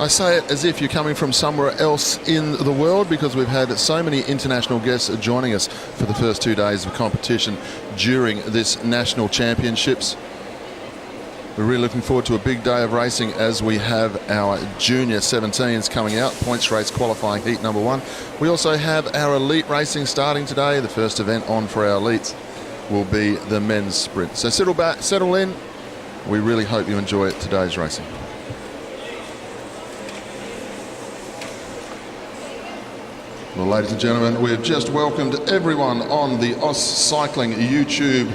I say it as if you're coming from somewhere else in the world, because we've had so many international guests joining us for the first 2 days of competition during this national championships. We're really looking forward to a big day of racing as we have our junior 17s coming out, points race qualifying heat number 1. We also have our elite racing starting today. The first event on for our elites will be the men's sprint. So settle back, settle in. We really hope you enjoy today's racing. Well, ladies and gentlemen, we've just welcomed everyone on the AusCycling YouTube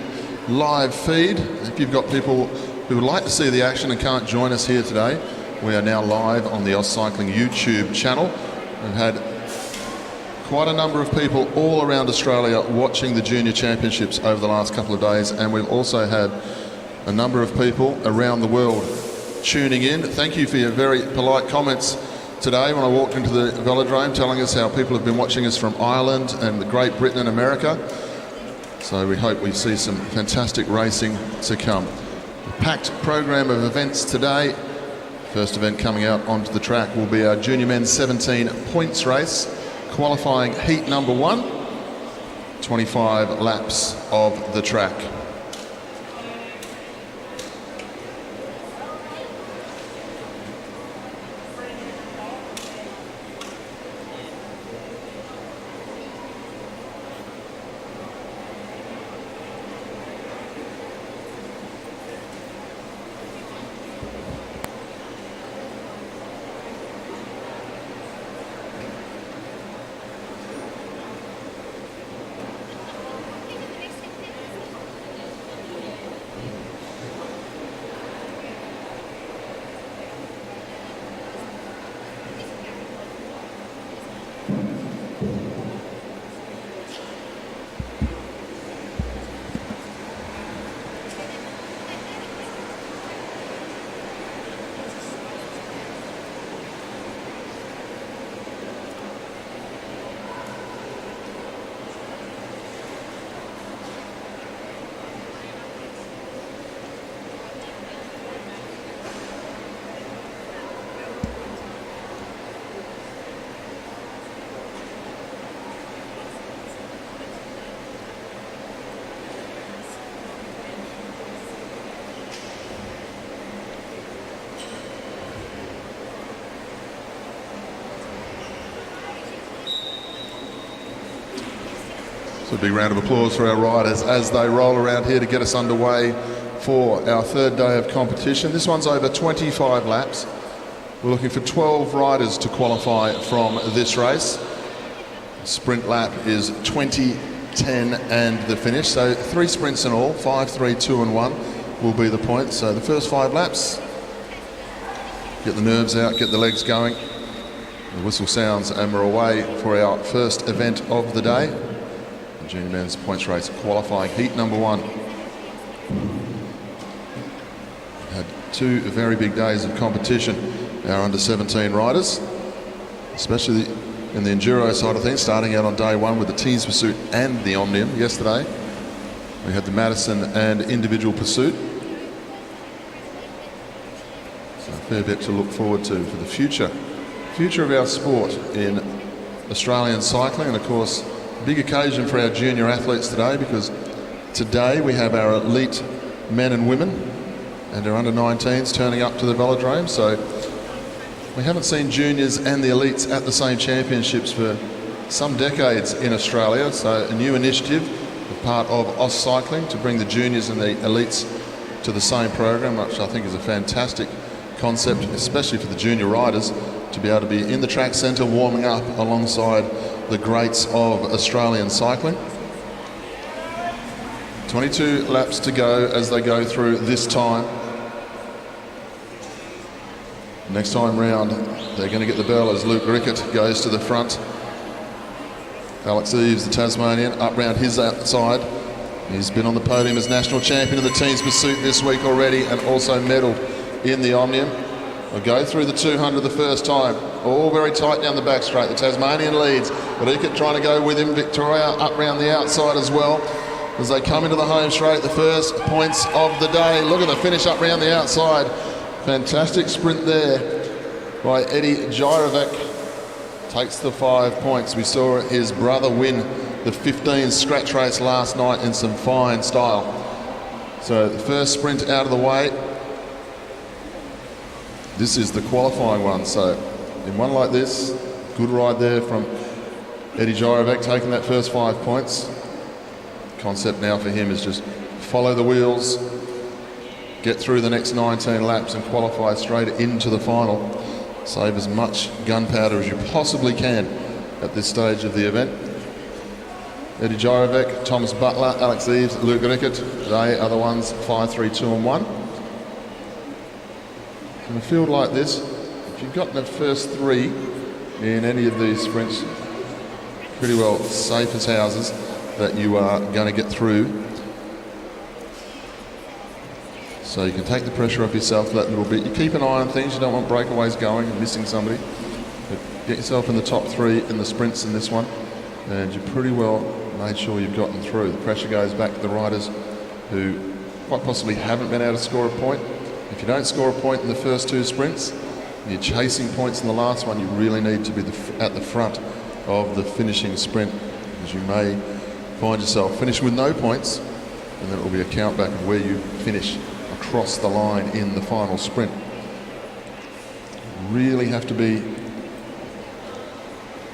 live feed. If you've got people who would like to see the action and can't join us here today, we are now live on the AusCycling YouTube channel. We've had quite a number of people all around Australia watching the junior championships over the last couple of days, and we've also had a number of people around the world tuning in. Thank you for your very polite comments today when I walked into the Velodrome, telling us how people have been watching us from Ireland and the Great Britain and America. So we hope we see some fantastic racing to come. A packed program of events today. First event coming out onto the track will be our junior men's 17 points race, qualifying heat number 1, 25 laps of the track. So a big round of applause for our riders as they roll around here to get us underway for our third day of competition. This one's over 25 laps. We're looking for 12 riders to qualify from this race. Sprint lap is 20, 10 and the finish. So 3 sprints in all, 5, 3, 2 and 1 will be the points. So the first 5 laps, get the nerves out, get the legs going. The whistle sounds and we're away for our first event of the day. Junior men's points race qualifying heat number 1. Had 2 very big days of competition. Our under 17 riders, especially in the enduro side of things, starting out on day 1 with the team's pursuit and the omnium yesterday. We had the Madison and individual pursuit. So a fair bit to look forward to for the future of our sport in Australian cycling, and of course big occasion for our junior athletes today, because today we have our elite men and women and our under 19s turning up to the Velodrome. So we haven't seen juniors and the elites at the same championships for some decades in Australia. So a new initiative, a part of AusCycling, to bring the juniors and the elites to the same program, which I think is a fantastic concept, especially for the junior riders, to be able to be in the track centre warming up alongside the greats of Australian cycling. 22 laps to go as they go through this time. Next time round, they're going to get the bell as Luke Rickett goes to the front. Alex Eves, the Tasmanian, up round his outside. He's been on the podium as national champion of the team's pursuit this week already, and also medalled in the Omnium. We'll go through the 200 the first time. All very tight down the back straight. The Tasmanian leads. Rickett trying to go with him. Victoria up round the outside as well. As they come into the home straight, the first points of the day. Look at the finish up round the outside. Fantastic sprint there by Eddie Jirovac. Takes the 5 points. We saw his brother win the 15 scratch race last night in some fine style. So the first sprint out of the way. This is the qualifying one. So in one like this, good ride there from Eddie Jirovac, taking that first 5 points. Concept now for him is just follow the wheels, get through the next 19 laps and qualify straight into the final. Save as much gunpowder as you possibly can at this stage of the event. Eddie Jirovac, Thomas Butler, Alex Eves, Luke Rickett, they are the ones 5, 3, 2 and 1. In a field like this, if you've gotten the first 3 in any of these sprints, pretty well safe as houses that you are going to get through. So you can take the pressure off yourself that little bit. You keep an eye on things, you don't want breakaways going and missing somebody. But get yourself in the top 3 in the sprints in this one, and you pretty well made sure you've gotten through. The pressure goes back to the riders who quite possibly haven't been able to score a point. If you don't score a point in the first 2 sprints, and you're chasing points in the last one, you really need to be at the front of the finishing sprint, because you may find yourself finishing with no points, and then it will be a count back of where you finish across the line in the final sprint. Really have to be a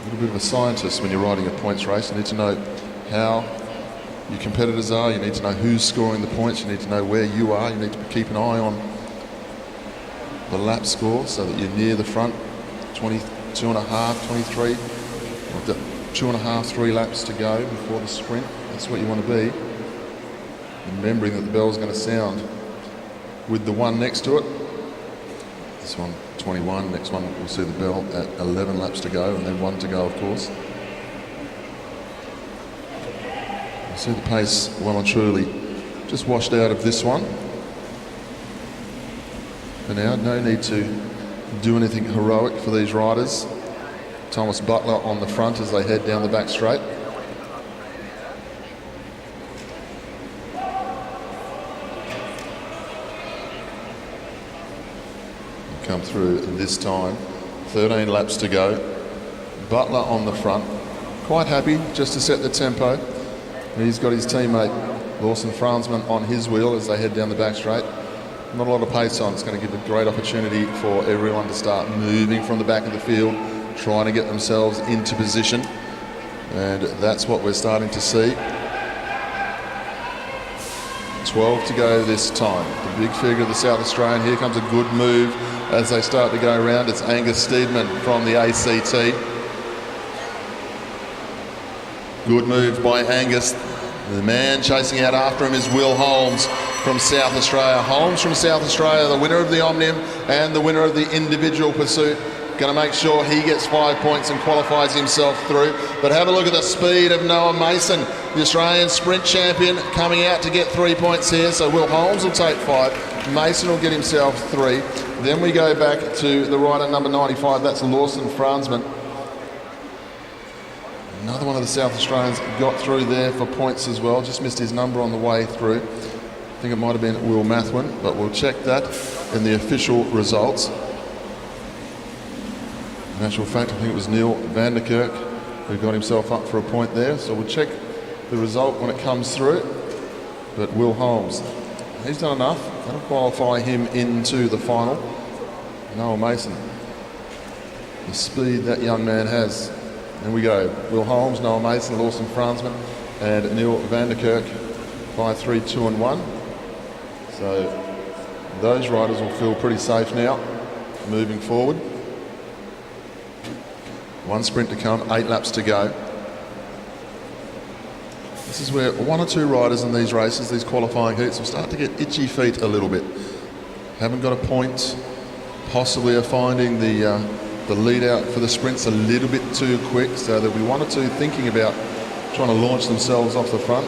little bit of a scientist when you're riding a points race. You need to know how your competitors are, you need to know who's scoring the points, you need to know where you are, you need to keep an eye on the lap score so that you're near the front. 22 and a half, 23, we've got 2.5, 3 laps to go before the sprint. That's what you want to be. Remembering that the bell's going to sound with the one next to it. This one 21, next one we'll see the bell at 11 laps to go, and then 1 to go of course. You see the pace well and truly just washed out of this one. For now, no need to do anything heroic for these riders. Thomas Butler on the front as they head down the back straight. Come through this time, 13 laps to go. Butler on the front, quite happy just to set the tempo. He's got his teammate Lawson Franzman on his wheel as they head down the back straight. Not a lot of pace on. It's going to give a great opportunity for everyone to start moving from the back of the field, trying to get themselves into position, and that's what we're starting to see. 12 to go this time. The big figure of the South Australian. Here comes a good move as they start to go around. It's Angus Steedman from the ACT. Good move by Angus. The man chasing out after him is Will Holmes from South Australia. Holmes from South Australia, the winner of the Omnium and the winner of the individual pursuit. Going to make sure he gets 5 points and qualifies himself through. But have a look at the speed of Noah Mason, the Australian sprint champion, coming out to get 3 points here. So Will Holmes will take 5. Mason will get himself 3. Then we go back to the rider number 95. That's Lawson Franzman. Another one of the South Australians got through there for points as well. Just missed his number on the way through. I think it might have been Will Mathwin, but we'll check that in the official results. In actual fact, I think it was Neil van der Kerk who got himself up for a point there. So we'll check the result when it comes through. But Will Holmes, he's done enough. That'll qualify him into the final. Noah Mason, the speed that young man has. There we go. Will Holmes, Noah Mason, Lawson Franzman, and Neil van der Kerk, 5, 3, 2 and 1. So those riders will feel pretty safe now, moving forward. 1 sprint to come, 8 laps to go. This is where 1 or 2 riders in these races, these qualifying heats, will start to get itchy feet a little bit. Haven't got a point, possibly are finding the lead out for the sprints a little bit too quick, so there'll be 1 or 2 thinking about trying to launch themselves off the front.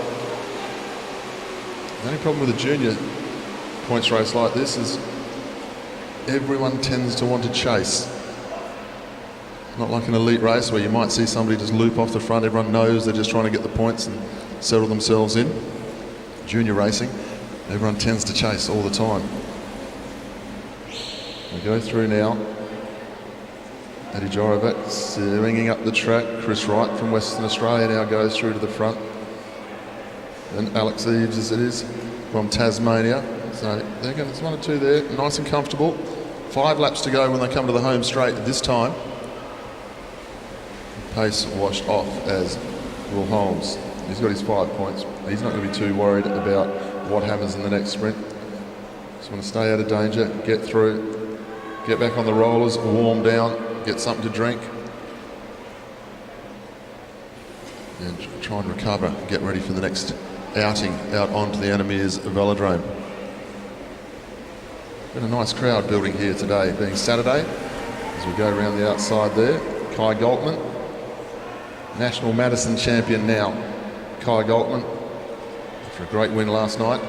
The only problem with a junior points race like this is everyone tends to want to chase. Not like an elite race where you might see somebody just loop off the front. Everyone knows they're just trying to get the points and settle themselves in. Junior racing, everyone tends to chase all the time. We go through now Eddie Jorovac swinging up the track. Chris Wright from Western Australia now goes through to the front. And Alex Eves, as it is, from Tasmania. So there's 1 or 2 there, nice and comfortable. 5 laps to go when they come to the home straight this time. Pace washed off as Will Holmes. He's got his 5 points. He's not going to be too worried about what happens in the next sprint. Just want to stay out of danger, get through, get back on the rollers, warm down, get something to drink. And try and recover, get ready for the next outing out onto the Meares Velodrome. Been a nice crowd building here today, being Saturday, as we go around the outside there. Kai Galtman, National Madison champion now. Kai Galtman, after a great win last night,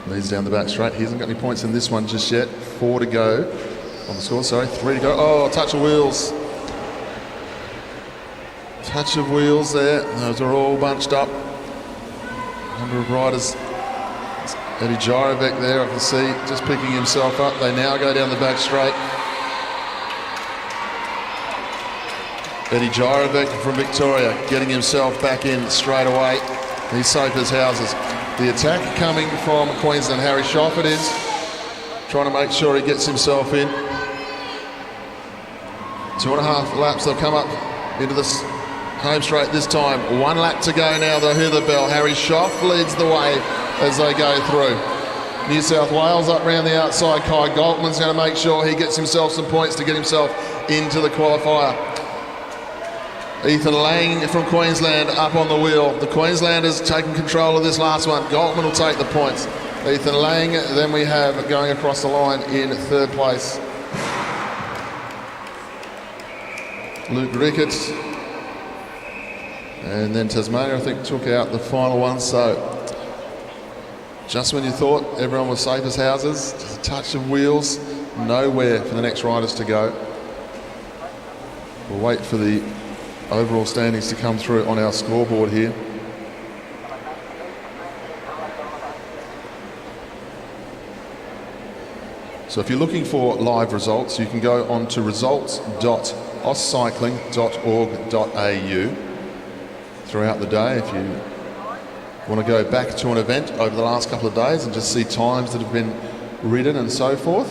leads down the back straight. He hasn't got any points in this one just yet. 4 to go on the score, sorry, 3 to go. Oh, touch of wheels. Touch of wheels there. Those are all bunched up. Number of riders. Eddie Jorovac there, I can see, just picking himself up. They now go down the back straight. Eddie Jorovac from Victoria getting himself back in straight away. He's safe as houses. The attack coming from Queensland, Harry Schoff it is. Trying to make sure he gets himself in. 2.5 laps, they'll come up into this home straight this time. 1 lap to go now, they'll hear the bell. Harry Schoff leads the way as they go through. New South Wales up round the outside. Kai Galtman's going to make sure he gets himself some points to get himself into the qualifier. Ethan Lang from Queensland up on the wheel. The Queenslanders taking control of this last one. Galtman will take the points. Ethan Lang, then we have going across the line in 3rd place. Luke Rickett. And then Tasmania, I think, took out the final one. So just when you thought everyone was safe as houses, just a touch of wheels, nowhere for the next riders to go. We'll wait for the overall standings to come through on our scoreboard here. So if you're looking for live results, you can go on to results.auscycling.org.au throughout the day. If you want to go back to an event over the last couple of days and just see times that have been ridden and so forth.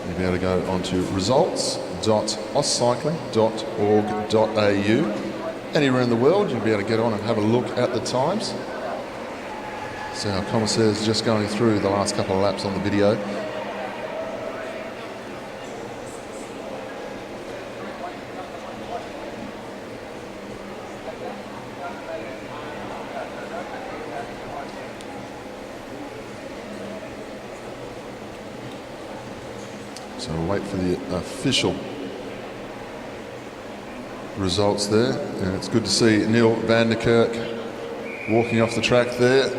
You'll be able to go on to results.auscycling.org.au. Anywhere in the world, you'll be able to get on and have a look at the times. So our commissaire is just going through the last couple of laps on the video. So we'll wait for the official results there, and it's good to see Neil van der Kerk walking off the track there.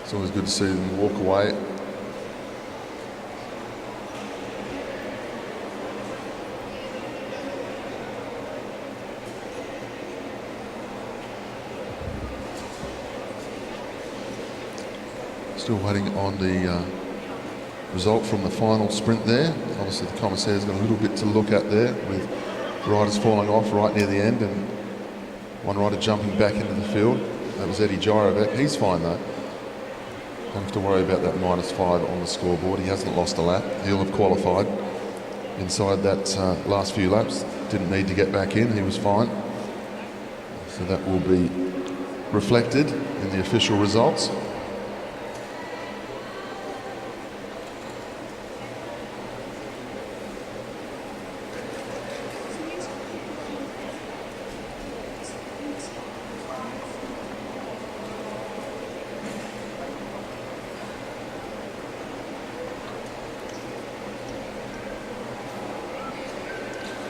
It's always good to see them walk away. Still waiting on the result from the final sprint there. Obviously the commissaire's got a little bit to look at there, with riders falling off right near the end and one rider jumping back into the field. That was Eddie Jorovac. He's fine though. Don't have to worry about that -5 on the scoreboard. He hasn't lost a lap. He'll have qualified inside that last few laps. Didn't need to get back in. He was fine. So that will be reflected in the official results.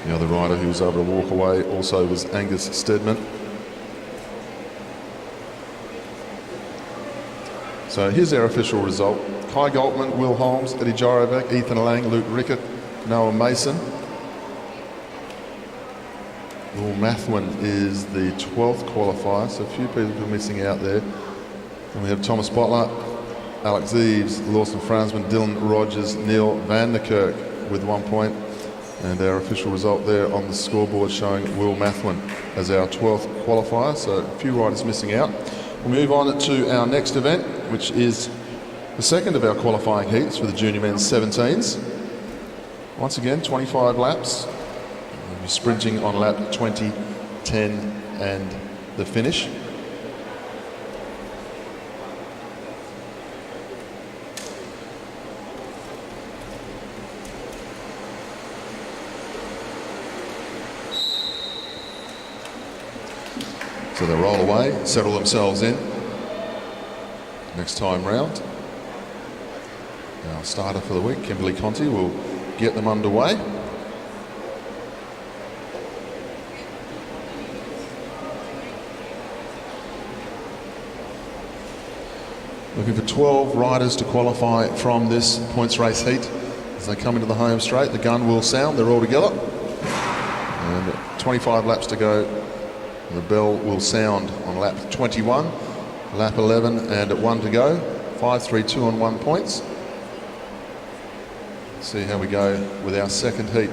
The other rider who was able to walk away also was Angus Steadman. So here's our official result. Kai Galtman, Will Holmes, Eddie Jorovac, Ethan Lang, Luke Rickett, Noah Mason. Will Mathwin is the 12th qualifier, so a few people are missing out there. And we have Thomas Bottler, Alex Eves, Lawson Fransman, Dylan Rogers, Neil Van der Kerk with 1 point. And our official result there on the scoreboard showing Will Mathwin as our 12th qualifier, so a few riders missing out. We'll move on to our next event, which is the second of our qualifying heats for the junior men's 17s. Once again, 25 laps. We'll be sprinting on lap 20, 10 and the finish. So they roll away, settle themselves in. Next time round, our starter for the week, Kimberly Conti, will get them underway. Looking for 12 riders to qualify from this points race heat. As they come into the home straight, the gun will sound, they're all together. And 25 laps to go. The bell will sound on lap 21, lap 11 and at 1 to go. 5, 3, 2 and 1 points. See how we go with our second heat.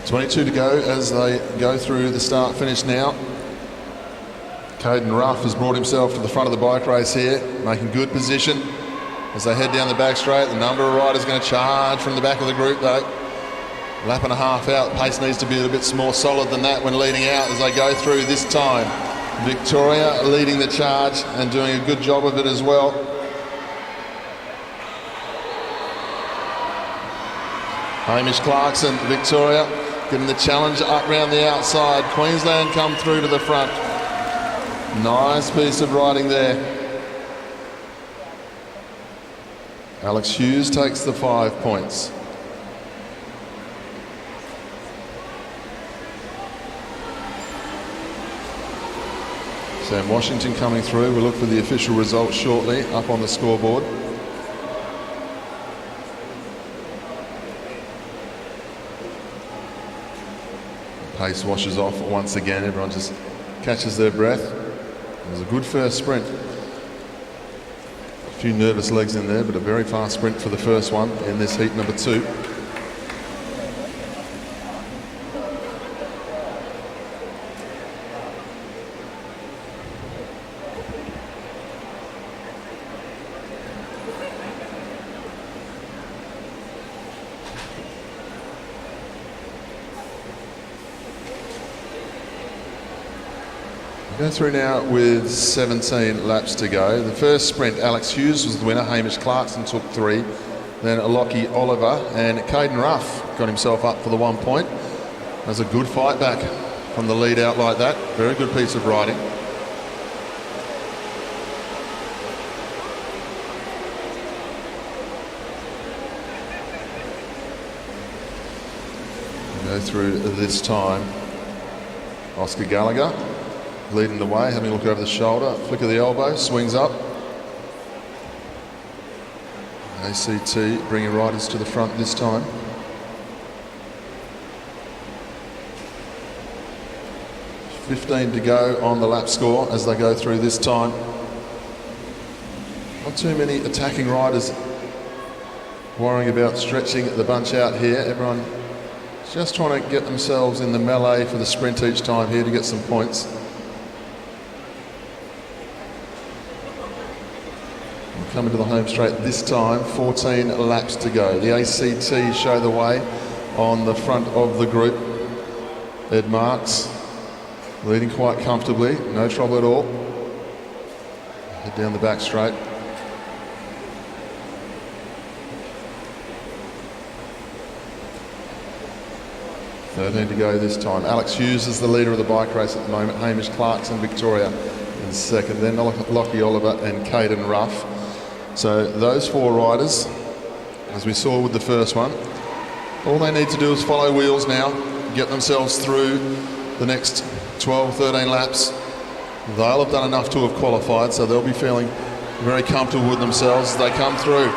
.22 to go as they go through the start finish now. Keirin Ruff has brought himself to the front of the bike race here, making good position as they head down the back straight. The number of riders going to charge from the back of the group though. Lap and a half out, pace needs to be a little bit more solid than that when leading out as they go through this time. Victoria leading the charge and doing a good job of it as well. Hamish Clarkson, Victoria, getting the challenge up round the outside. Queensland come through to the front. Nice piece of riding there. Alex Hughes takes the 5 points. Sam Washington coming through. We'll look for the official results shortly up on the scoreboard. Pace washes off once again. Everyone just catches their breath. It was a good first sprint. A few nervous legs in there, but a very fast sprint for the first one in this heat number 2. Go through now with 17 laps to go. The first sprint, Alex Hughes was the winner. Hamish Clarkson took 3. Then Lockie Oliver and Keirin Ruff got himself up for the 1 point. There's a good fight back from the lead out like that. Very good piece of riding. Go through this time. Oscar Gallagher leading the way, having a look over the shoulder, flick of the elbow, swings up. ACT bringing riders to the front this time. .15 to go on the lap score as they go through this time. Not too many attacking riders worrying about stretching the bunch out here. Everyone just trying to get themselves in the melee for the sprint each time here to get some points. coming to the home straight this time. 14 laps to go. The ACT show the way on the front of the group. Ed Marks leading quite comfortably, no trouble at all. Head down the back straight. $13 to go this time. Alex Hughes is the leader of the bike race at the moment. Hamish Clarkson, Victoria in second. Then Lockie Oliver and Keirin Ruff. So those four riders, as we saw with the first one, all they need to do is follow wheels now, get themselves through the next 12, 13 laps. They'll have done enough to have qualified, so they'll be feeling very comfortable with themselves as they come through.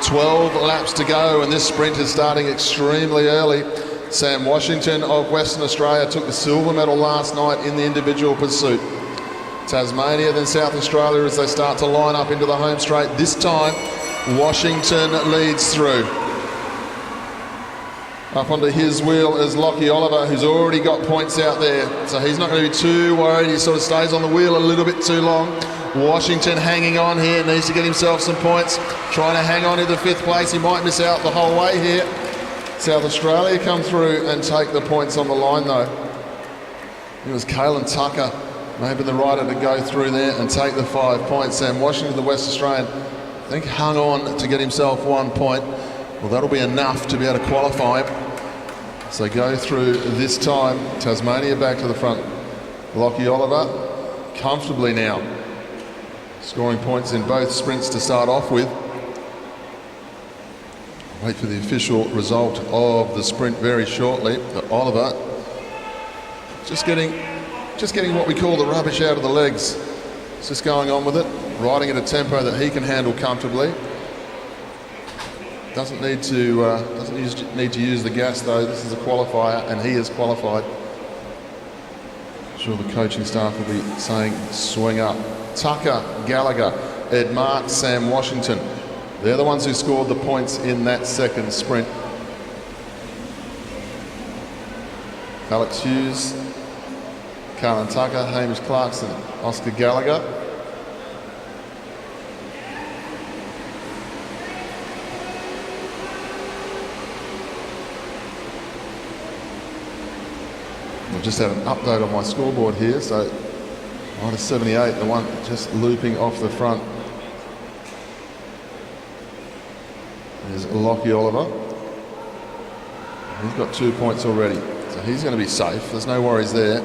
12 laps to go, and this sprint is starting extremely early. Sam Washington of Western Australia took the silver medal last night in the individual pursuit. Tasmania, then South Australia as they start to line up into the home straight. This time, Washington leads through. Up onto his wheel is Lockie Oliver, who's already got points out there, so he's not going to be too worried. He sort of stays on the wheel a little bit too long. Washington hanging on here, needs to get himself some points, trying to hang on into fifth place. He might miss out the whole way here. South Australia come through and take the points on the line though. It was Keirin Tucker, maybe the rider to go through there and take the 5 points. Sam Washington, the West Australian, I think hung on to get himself 1 point. Well, that'll be enough to be able to qualify. So go through this time. Tasmania back to the front. Lockie Oliver comfortably now, scoring points in both sprints to start off with. Wait for the official result of the sprint very shortly. But Oliver just getting what we call the rubbish out of the legs. It's just going on with it, riding at a tempo that he can handle comfortably. Doesn't need to use the gas though. This is a qualifier, and he is qualified. I'm sure the coaching staff will be saying swing up. Tucker, Gallagher, Ed Marks, Sam Washington. They're the ones who scored the points in that second sprint. Alex Hughes, Keirin Tucker, Hamish Clarkson, Oscar Gallagher. I've just had an update on my scoreboard here, so minus 78, the one just looping off the front. There's Lockie Oliver. He's got 2 points already, so he's going to be safe. There's no worries there.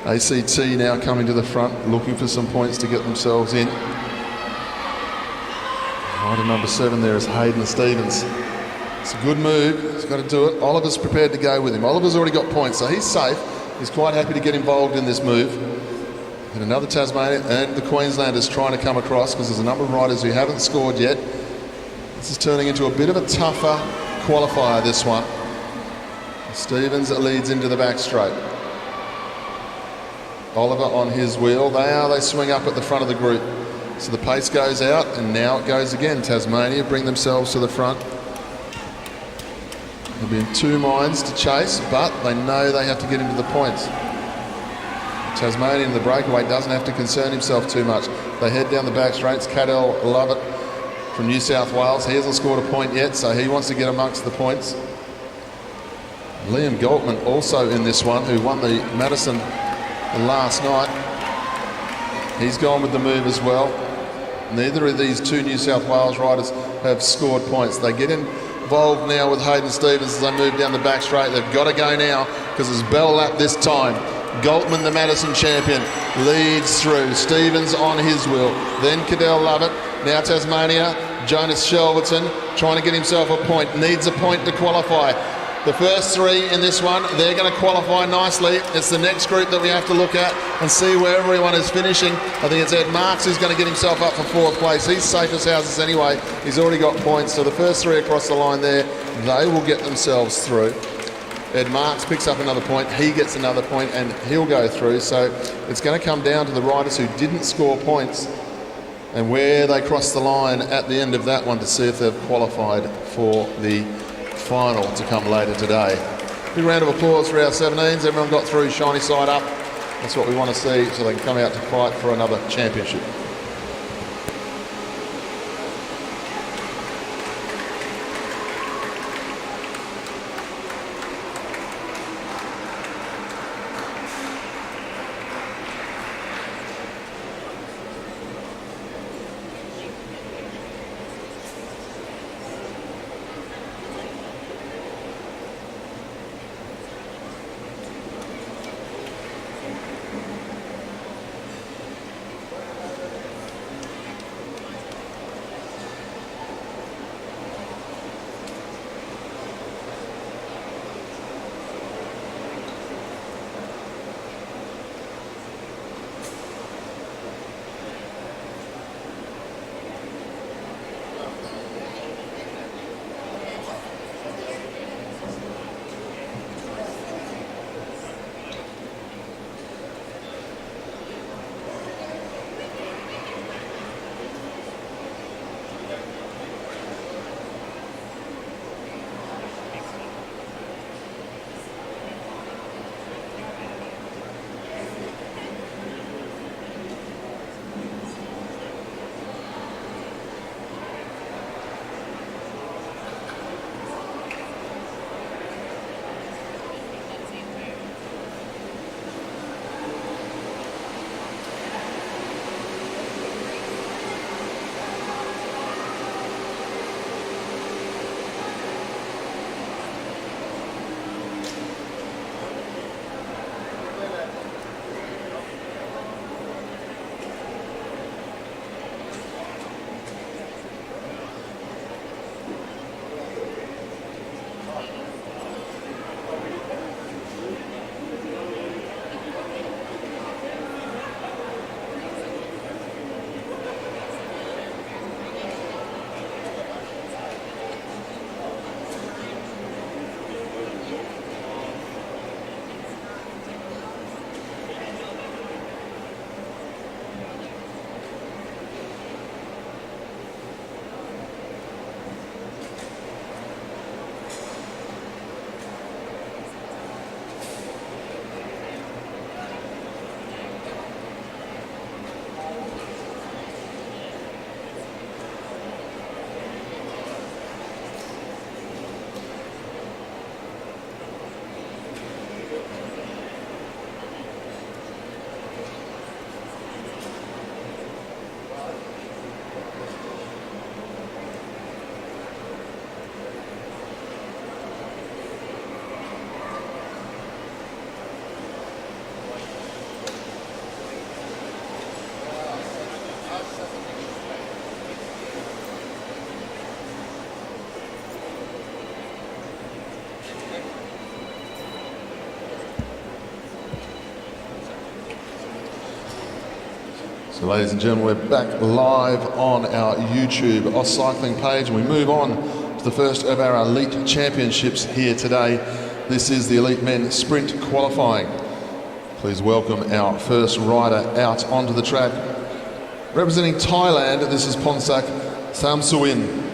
ACT now coming to the front, looking for some points to get themselves in. Rider number 7 there is Hayden Stevens. It's a good move. He's got to do it. Oliver's prepared to go with him. Oliver's already got points, so he's safe. He's quite happy to get involved in this move. And another Tasmanian and the Queenslanders trying to come across, because there's a number of riders who haven't scored yet. This is turning into a bit of a tougher qualifier, this one. Stevens leads into the back straight. Oliver on his wheel. They swing up at the front of the group. So the pace goes out, and now it goes again. Tasmania bring themselves to the front. They'll be in 2 minds to chase, but they know they have to get into the points. Tasmania in the breakaway doesn't have to concern himself too much. They head down the back straights. Cadell Lovett from New South Wales. He hasn't scored a point yet, so he wants to get amongst the points. Liam Galtman also in this one, who won the Madison last night. He's gone with the move as well. Neither of these 2 New South Wales riders have scored points. They get involved now with Hayden Stevens as they move down the back straight. They've got to go now because it's bell lap this time. Galtman, the Madison champion, leads through. Stevens on his wheel. Then Cadell Lovett. Now Tasmania. Jonas Shelverton trying to get himself a point. Needs a point to qualify. The first 3 in this one, they're going to qualify nicely. It's the next group that we have to look at and see where everyone is finishing. I think it's Ed Marks who's going to get himself up for 4th place. He's safe as houses anyway. He's already got points. So the first 3 across the line there, they will get themselves through. Ed Marks picks up another point. He gets another point and he'll go through. So it's going to come down to the riders who didn't score points and where they cross the line at the end of that one to see if they've qualified for the final to come later today. Big round of applause for our 17s. Everyone got through, shiny side up. That's what we want to see, so they can come out to fight for another championship. So ladies and gentlemen, we're back live on our YouTube AusCycling page, and we move on to the first of our elite championships here today. This is the elite men sprint qualifying. Please welcome our first rider out onto the track. Representing Thailand, this is Ponsak Samsuin.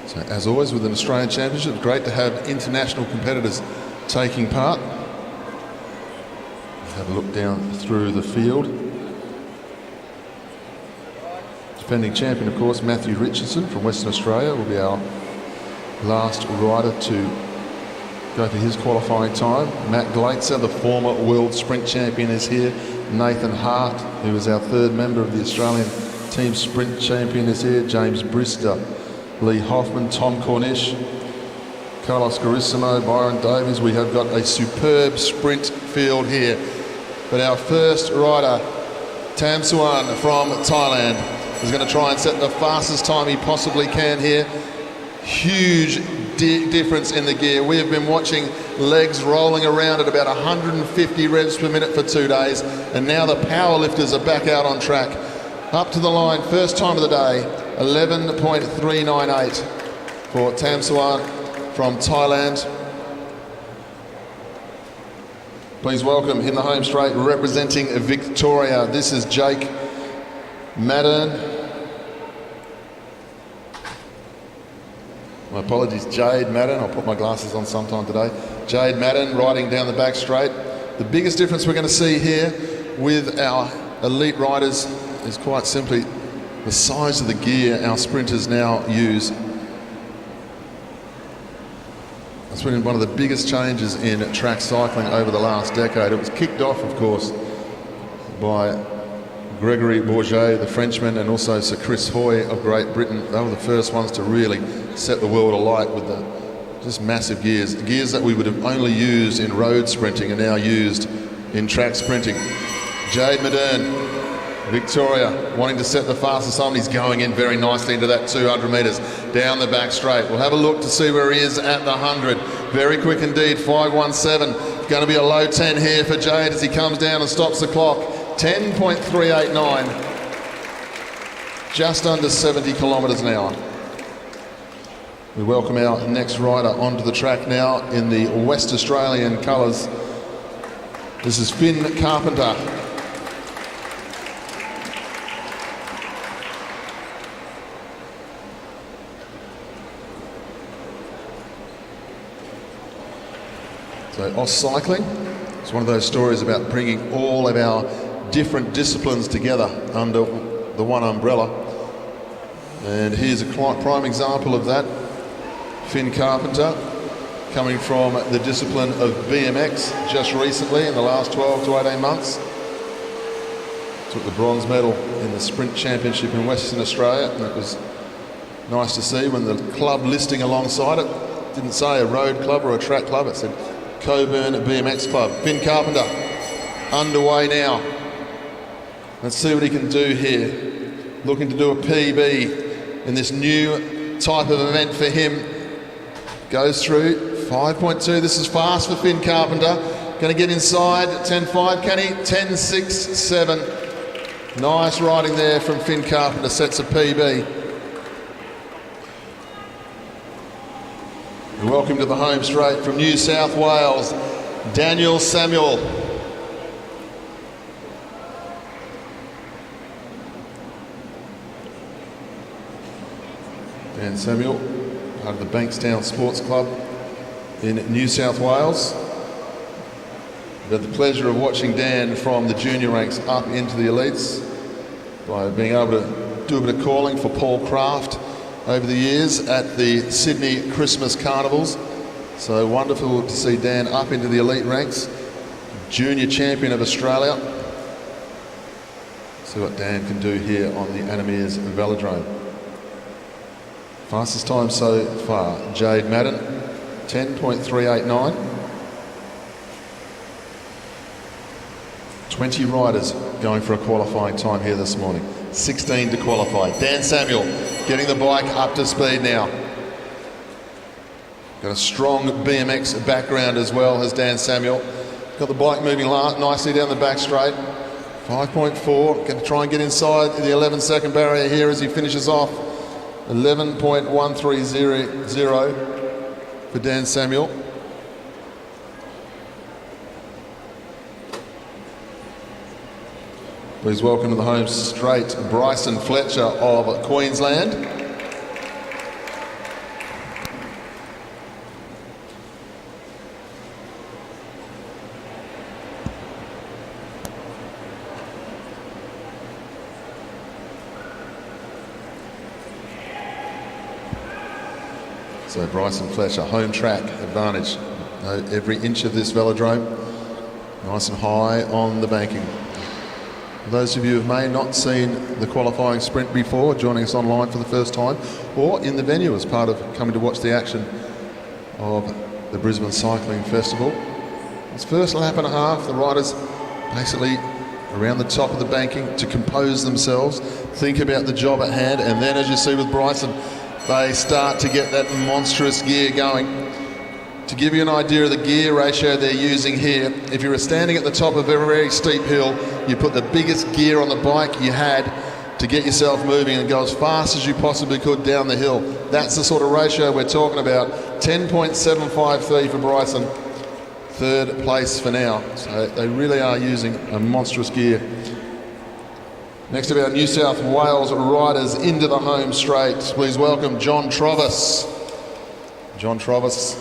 So as always with an Australian Championship, great to have international competitors taking part. Let's have a look down through the field. Defending champion, of course, Matthew Richardson from Western Australia will be our last rider to go for his qualifying time. Matt Glaitzer, the former world sprint champion, is here. Nathan Hart, who is our third member of the Australian team sprint champion, is here. James Brister, Lee Hoffman, Tom Cornish, Carlos Carissimo, Byron Davies. We have got a superb sprint field here. But our first rider, Tamsuan from Thailand, is going to try and set the fastest time he possibly can here. Huge difference in the gear. We have been watching legs rolling around at about 150 revs per minute for 2 days, and now the power lifters are back out on track. Up to the line, first time of the day, 11.398 for Tamsuan from Thailand. Please welcome in the home straight, representing Victoria, this is Jake Madden. My apologies, Jade Madden. I'll put my glasses on sometime today. Jade Madden riding down the back straight. The biggest difference we're going to see here with our elite riders is quite simply the size of the gear our sprinters now use. That's been one of the biggest changes in track cycling over the last decade. It was kicked off, of course, by Gregory Bourget, the Frenchman, and also Sir Chris Hoy of Great Britain. They were the first ones to really set the world alight with the just massive gears. Gears that we would have only used in road sprinting are now used in track sprinting. Jade Madden, Victoria, wanting to set the fastest time. He's going in very nicely into that 200 metres down the back straight. We'll have a look to see where he is at the 100. Very quick indeed, 5:17. Going to be a low 10 here for Jade as he comes down and stops the clock. 10.389, just under 70 kilometres an hour. We welcome our next rider onto the track now in the West Australian colours. This is Finn Carpenter. So AusCycling, it's one of those stories about bringing all of our different disciplines together under the one umbrella. And here's a prime example of that. Finn Carpenter, coming from the discipline of BMX just recently in the last 12 to 18 months. Took the bronze medal in the sprint championship in Western Australia, and it was nice to see when the club listing alongside it didn't say a road club or a track club, it said Coburn BMX Club. Finn Carpenter underway now. Let's see what he can do here. Looking to do a PB in this new type of event for him. Goes through 5.2. This is fast for Finn Carpenter. Going to get inside 10.5. Can he? 10.6.7. Nice riding there from Finn Carpenter. Sets a PB. Welcome to the home straight from New South Wales, Daniel Samuel. Dan Samuel, part of the Bankstown Sports Club in New South Wales. We've had the pleasure of watching Dan from the junior ranks up into the elites by being able to do a bit of calling for Paul Craft over the years at the Sydney Christmas Carnivals. So wonderful to see Dan up into the elite ranks. Junior champion of Australia. See what Dan can do here on the Meares Velodrome. Fastest time so far, Jade Madden, 10.389. 20 riders going for a qualifying time here this morning. 16 to qualify. Dan Samuel getting the bike up to speed now. Got a strong BMX background as well, has Dan Samuel. Got the bike moving nicely down the back straight. 5.4, going to try and get inside the 11-second barrier here as he finishes off. 11.1300 for Dan Samuel. Please welcome to the home straight Bryson Fletcher of Queensland. So Bryson Fletcher, home track advantage. Every inch of this velodrome, nice and high on the banking. For those of you who may not seen the qualifying sprint before, joining us online for the first time, or in the venue as part of coming to watch the action of the Brisbane Cycling Festival. This first lap and a half, the riders basically around the top of the banking to compose themselves, think about the job at hand, and then as you see with Bryson, they start to get that monstrous gear going. To give you an idea of the gear ratio they're using here, if you were standing at the top of a very steep hill, you put the biggest gear on the bike you had to get yourself moving and go as fast as you possibly could down the hill. That's the sort of ratio we're talking about. 10.753 for Bryson, third place for now. So they really are using a monstrous gear. Next of our New South Wales riders into the home straight. Please welcome John Trovis. John Trovis,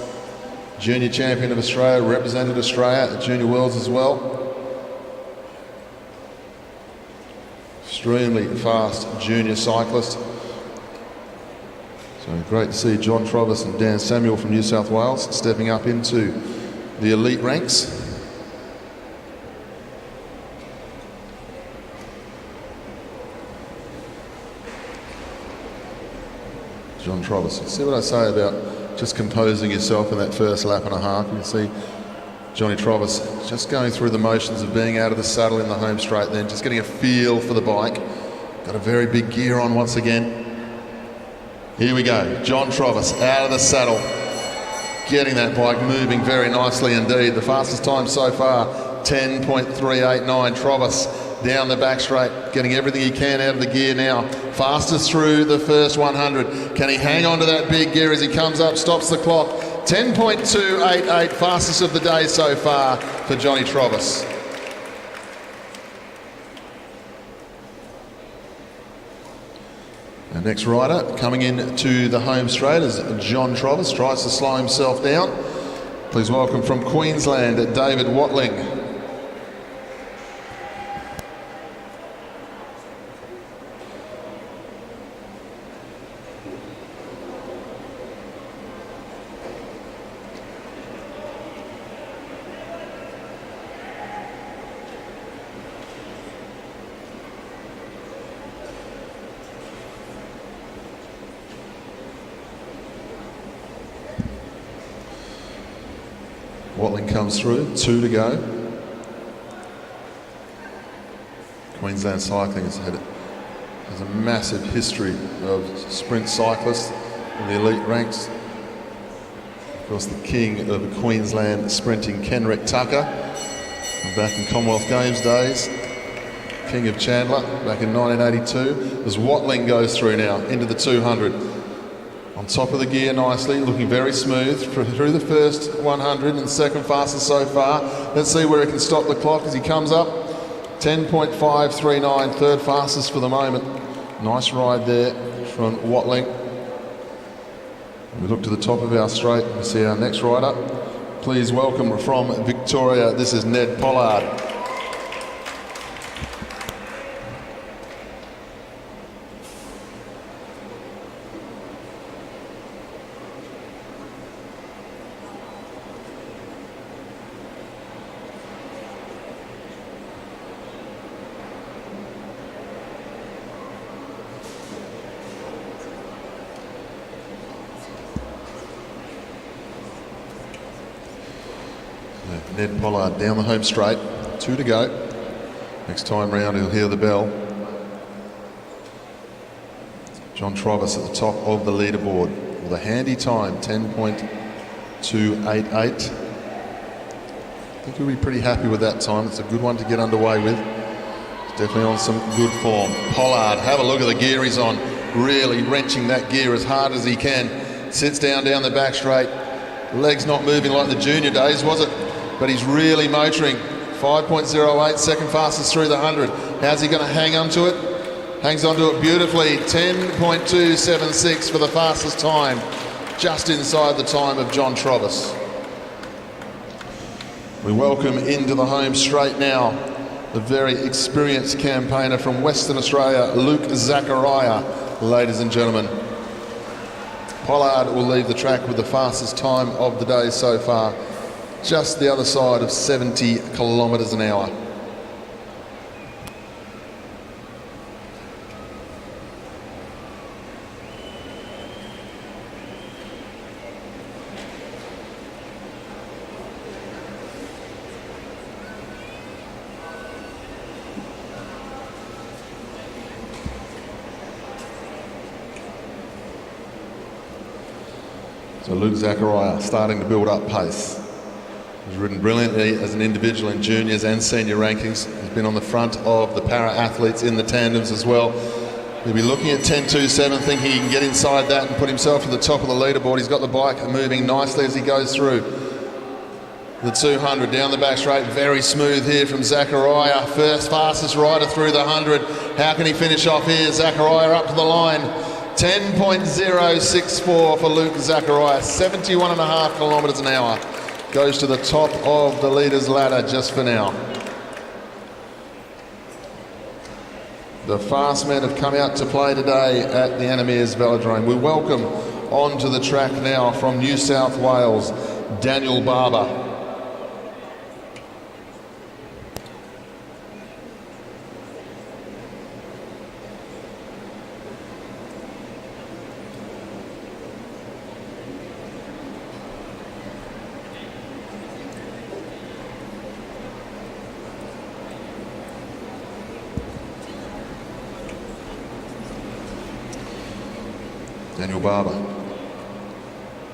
junior champion of Australia, represented Australia at Junior Worlds as well. Extremely fast junior cyclist. So great to see John Trovis and Dan Samuel from New South Wales stepping up into the elite ranks. John Trovis. See what I say about just composing yourself in that first lap and a half. You can see Johnny Trovis just going through the motions of being out of the saddle in the home straight, then just getting a feel for the bike. Got a very big gear on once again. Here we go, John Trovis out of the saddle, getting that bike moving very nicely indeed. The fastest time so far, 10.389. Trovis down the back straight, getting everything he can out of the gear now. Fastest through the first 100. Can he hang on to that big gear as he comes up, stops the clock? 10.288, fastest of the day so far for Johnny Trovis. Our next rider coming in to the home straight is John Trovis, tries to slow himself down. Please welcome from Queensland, David Watling. Watling comes through, 2 to go. Queensland Cycling has a massive history of sprint cyclists in the elite ranks. Of course, the king of Queensland sprinting, Kenrick Tucker, back in Commonwealth Games days. King of Chandler back in 1982. As Watling goes through now into the 200. On top of the gear nicely, looking very smooth through the first 100 and second fastest so far. Let's see where he can stop the clock as he comes up. 10.539, third fastest for the moment. Nice ride there from Watling. We look to the top of our straight and see our next rider. Please welcome from Victoria, this is Ned Pollard. Ned Pollard down the home straight, 2 to go. Next time round he'll hear the bell. John Trovis at the top of the leaderboard with a handy time, 10.388. 2:88. I think he'll be pretty happy with that time. It's a good one to get underway with. He's definitely on some good form. Pollard, have a look at the gear he's on. Really wrenching that gear as hard as he can. Sits down the back straight. Legs not moving like the junior days, was it? But he's really motoring. 5.08, second fastest through the 100. How's he going to hang on to it? Hangs on to it beautifully. 10.276 for the fastest time. Just inside the time of John Trovis. We welcome into the home straight now the very experienced campaigner from Western Australia, Luke Zachariah, ladies and gentlemen. Pollard will leave the track with the fastest time of the day so far, just the other side of 70 kilometres an hour. So Luke Zachariah starting to build up pace. He's ridden brilliantly as an individual in juniors and senior rankings. He's been on the front of the para-athletes in the tandems as well. He'll be looking at 10.27, thinking he can get inside that and put himself to the top of the leaderboard. He's got the bike moving nicely as he goes through the 200 down the back straight. Very smooth here from Zachariah. First fastest rider through the 100. How can he finish off here? Zachariah up to the line. 10.064 for Luke Zachariah. 71.5 kilometres an hour. Goes to the top of the leaders ladder just for now. The fast men have come out to play today at the Meares Velodrome. We welcome onto the track now from New South Wales, Daniel Barber. Daniel Barber.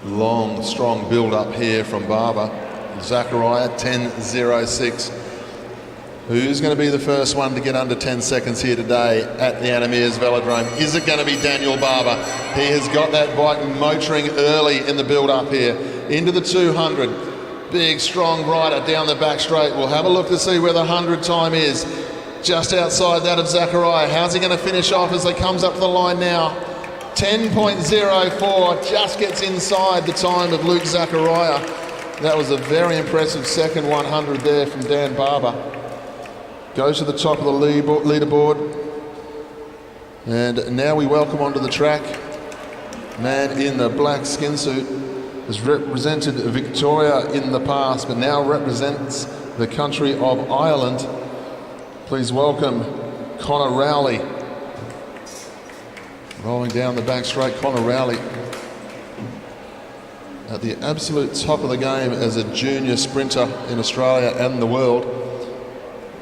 Long, strong build up here from Barber. Zachariah, 10.06. Who's going to be the first one to get under 10 seconds here today at the Meares Velodrome? Is it going to be Daniel Barber? He has got that bike motoring early in the build up here. Into the 200. Big, strong rider down the back straight. We'll have a look to see where the 100 time is. Just outside that of Zachariah. How's he going to finish off as he comes up to the line now? 10.04, just gets inside the time of Luke Zachariah. That was a very impressive second 100 there from Dan Barber. Goes to the top of the leaderboard. And now we welcome onto the track, man in the black skin suit, has represented Victoria in the past, but now represents the country of Ireland. Please welcome Connor Rowley. Rolling down the back straight, Connor Rowley at the absolute top of the game as a junior sprinter in Australia and the world.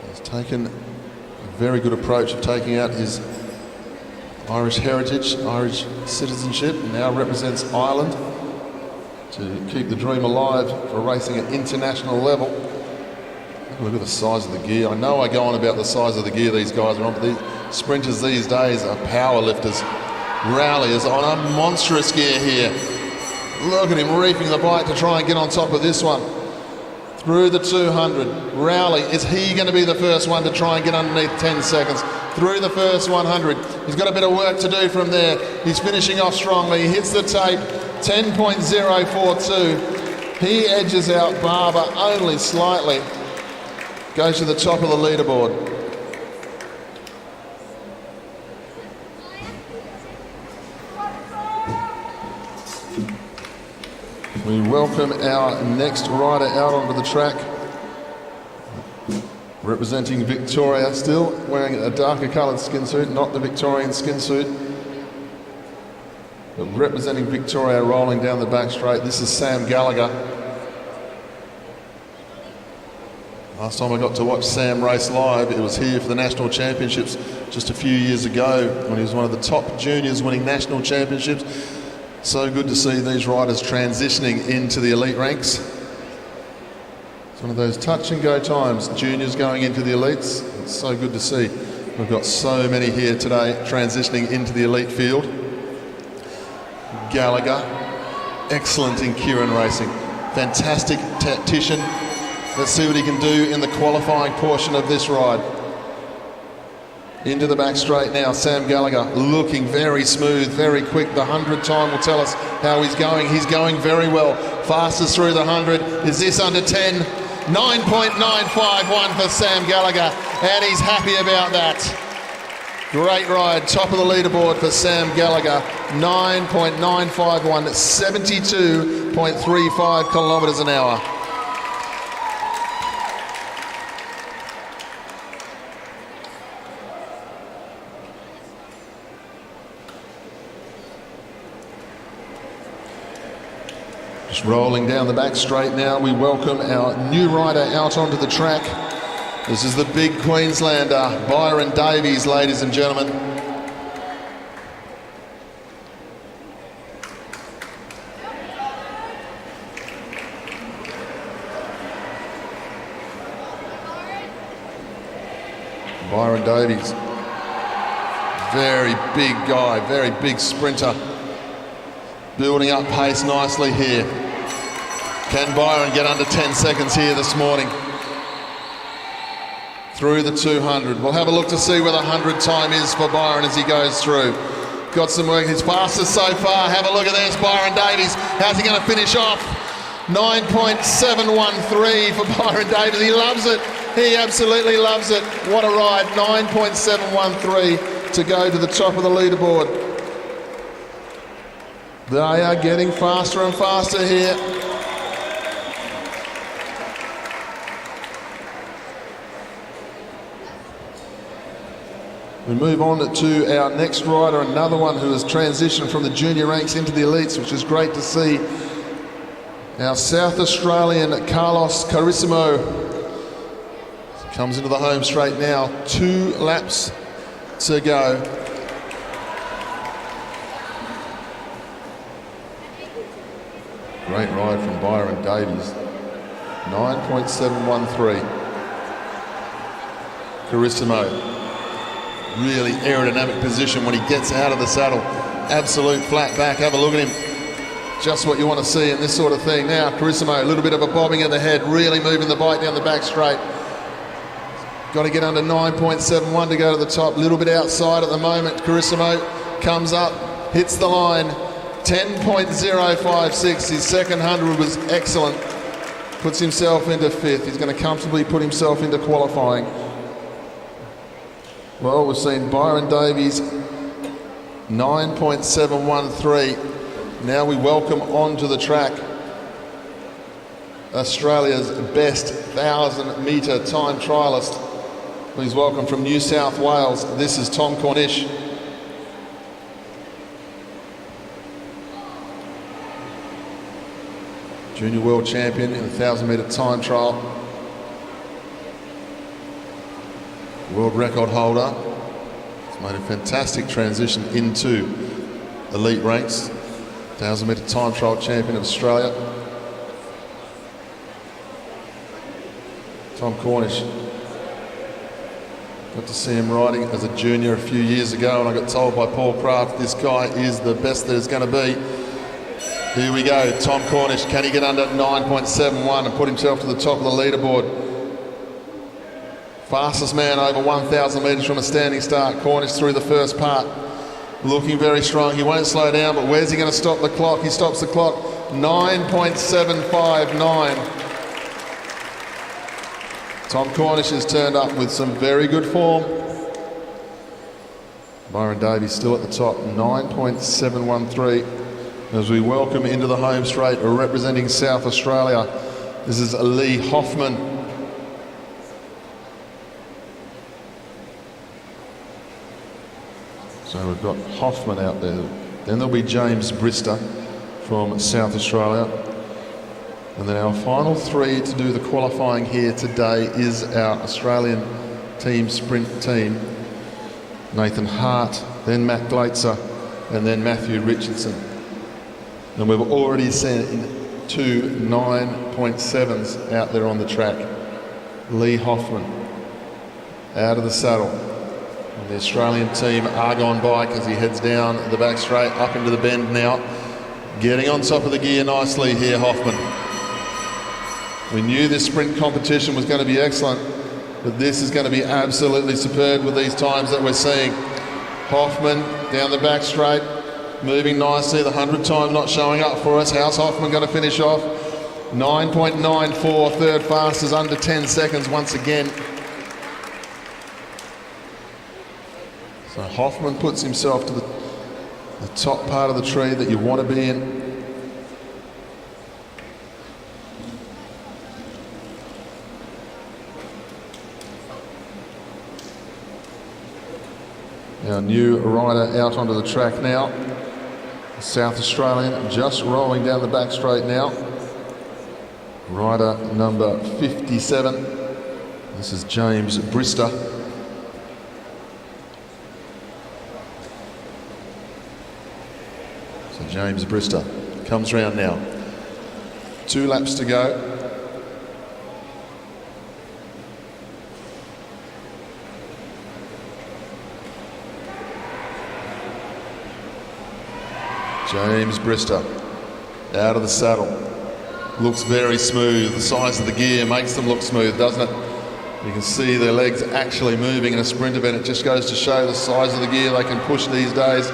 He's taken a very good approach of taking out his Irish heritage, Irish citizenship, and now represents Ireland to keep the dream alive for racing at international level. Look at the size of the gear. I know I go on about the size of the gear these guys are on, but these sprinters these days are power lifters. Rowley is on a monstrous gear here. Look at him reefing the bike to try and get on top of this one. Through the 200. Rowley, is he going to be the first one to try and get underneath 10 seconds? Through the first 100. He's got a bit of work to do from there. He's finishing off strongly. He hits the tape. 10.042. He edges out Barber only slightly. Goes to the top of the leaderboard. We welcome our next rider out onto the track. Representing Victoria, still wearing a darker coloured skin suit, not the Victorian skin suit. But representing Victoria, rolling down the back straight, this is Sam Gallagher. Last time I got to watch Sam race live, it was here for the National Championships just a few years ago when he was one of the top juniors winning National Championships. So good to see these riders transitioning into the elite ranks. It's one of those touch and go times, juniors going into the elites. It's so good to see. We've got so many here today transitioning into the elite field. Gallagher, excellent in keirin racing. Fantastic tactician. Let's see what he can do in the qualifying portion of this ride. Into the back straight now, Sam Gallagher looking very smooth, very quick. The 100 time will tell us how he's going. He's going very well. Fastest through the 100. Is this under 10? 9.951 for Sam Gallagher, and he's happy about that. Great ride, top of the leaderboard for Sam Gallagher. 9.951, 72.35 kilometres an hour. Just rolling down the back straight now, we welcome our new rider out onto the track. This is the big Queenslander, Byron Davies, ladies and gentlemen. Byron Davies, very big guy, very big sprinter. Building up pace nicely here. Can Byron get under 10 seconds here this morning? Through the 200. We'll have a look to see where the 100 time is for Byron as he goes through. Got some work. His fastest so far. Have a look at this. Byron Davies. How's he going to finish off? 9.713 for Byron Davies. He loves it. He absolutely loves it. What a ride. 9.713 to go to the top of the leaderboard. They are getting faster and faster here. We move on to our next rider, another one who has transitioned from the junior ranks into the elites, which is great to see. Our South Australian Carlos Carissimo comes into the home straight now. 2 laps to go. Great ride from Byron Davies. 9.713. Carissimo. Really aerodynamic position when he gets out of the saddle. Absolute flat back. Have a look at him. Just what you want to see in this sort of thing. Now, Carissimo, a little bit of a bobbing of the head, really moving the bike down the back straight. Got to get under 9.71 to go to the top. A little bit outside at the moment. Carissimo comes up, hits the line. 10.056. His second 100 was excellent. Puts himself into 5th. He's going to comfortably put himself into qualifying. Well, we've seen Byron Davies, 9.713. Now we welcome onto the track Australia's best 1,000-metre time trialist. Please welcome from New South Wales, this is Tom Cornish. Junior world champion in the 1,000-metre time trial. World record holder. He's made a fantastic transition into elite ranks. 1,000-metre time trial champion of Australia. Tom Cornish. Got to see him riding as a junior a few years ago, and I got told by Paul Craft this guy is the best there's going to be. Here we go, Tom Cornish. Can he get under 9.71 and put himself to the top of the leaderboard? Fastest man over 1,000 metres from a standing start. Cornish through the first part. Looking very strong. He won't slow down, but where's he going to stop the clock? He stops the clock. 9.759. Tom Cornish has turned up with some very good form. Byron Davies still at the top. 9.713. As we welcome into the home straight, representing South Australia, this is Lee Hoffman. So we've got Hoffman out there. Then there'll be James Brister from South Australia. And then our final 3 to do the qualifying here today is our Australian team sprint team. Nathan Hart, then Matt Glaitzer, and then Matthew Richardson. And we've already seen two 9.7s out there on the track. Lee Hoffman out of the saddle. And the Australian team Argon bike as he heads down the back straight, up into the bend now. Getting on top of the gear nicely here, Hoffman. We knew this sprint competition was going to be excellent, but this is going to be absolutely superb with these times that we're seeing. Hoffman down the back straight, moving nicely, the 100 time not showing up for us. How's Hoffman going to finish off? 9.94, third fastest, under 10 seconds once again. So Hoffman puts himself to the top part of the tree that you want to be in. Our new rider out onto the track now. South Australian just rolling down the back straight now. Rider number 57. This is James Brister. So James Brister comes round now. 2 laps to go. James Brister out of the saddle. Looks very smooth. The size of the gear makes them look smooth, doesn't it? You can see their legs actually moving in a sprint event. It just goes to show the size of the gear they can push these days.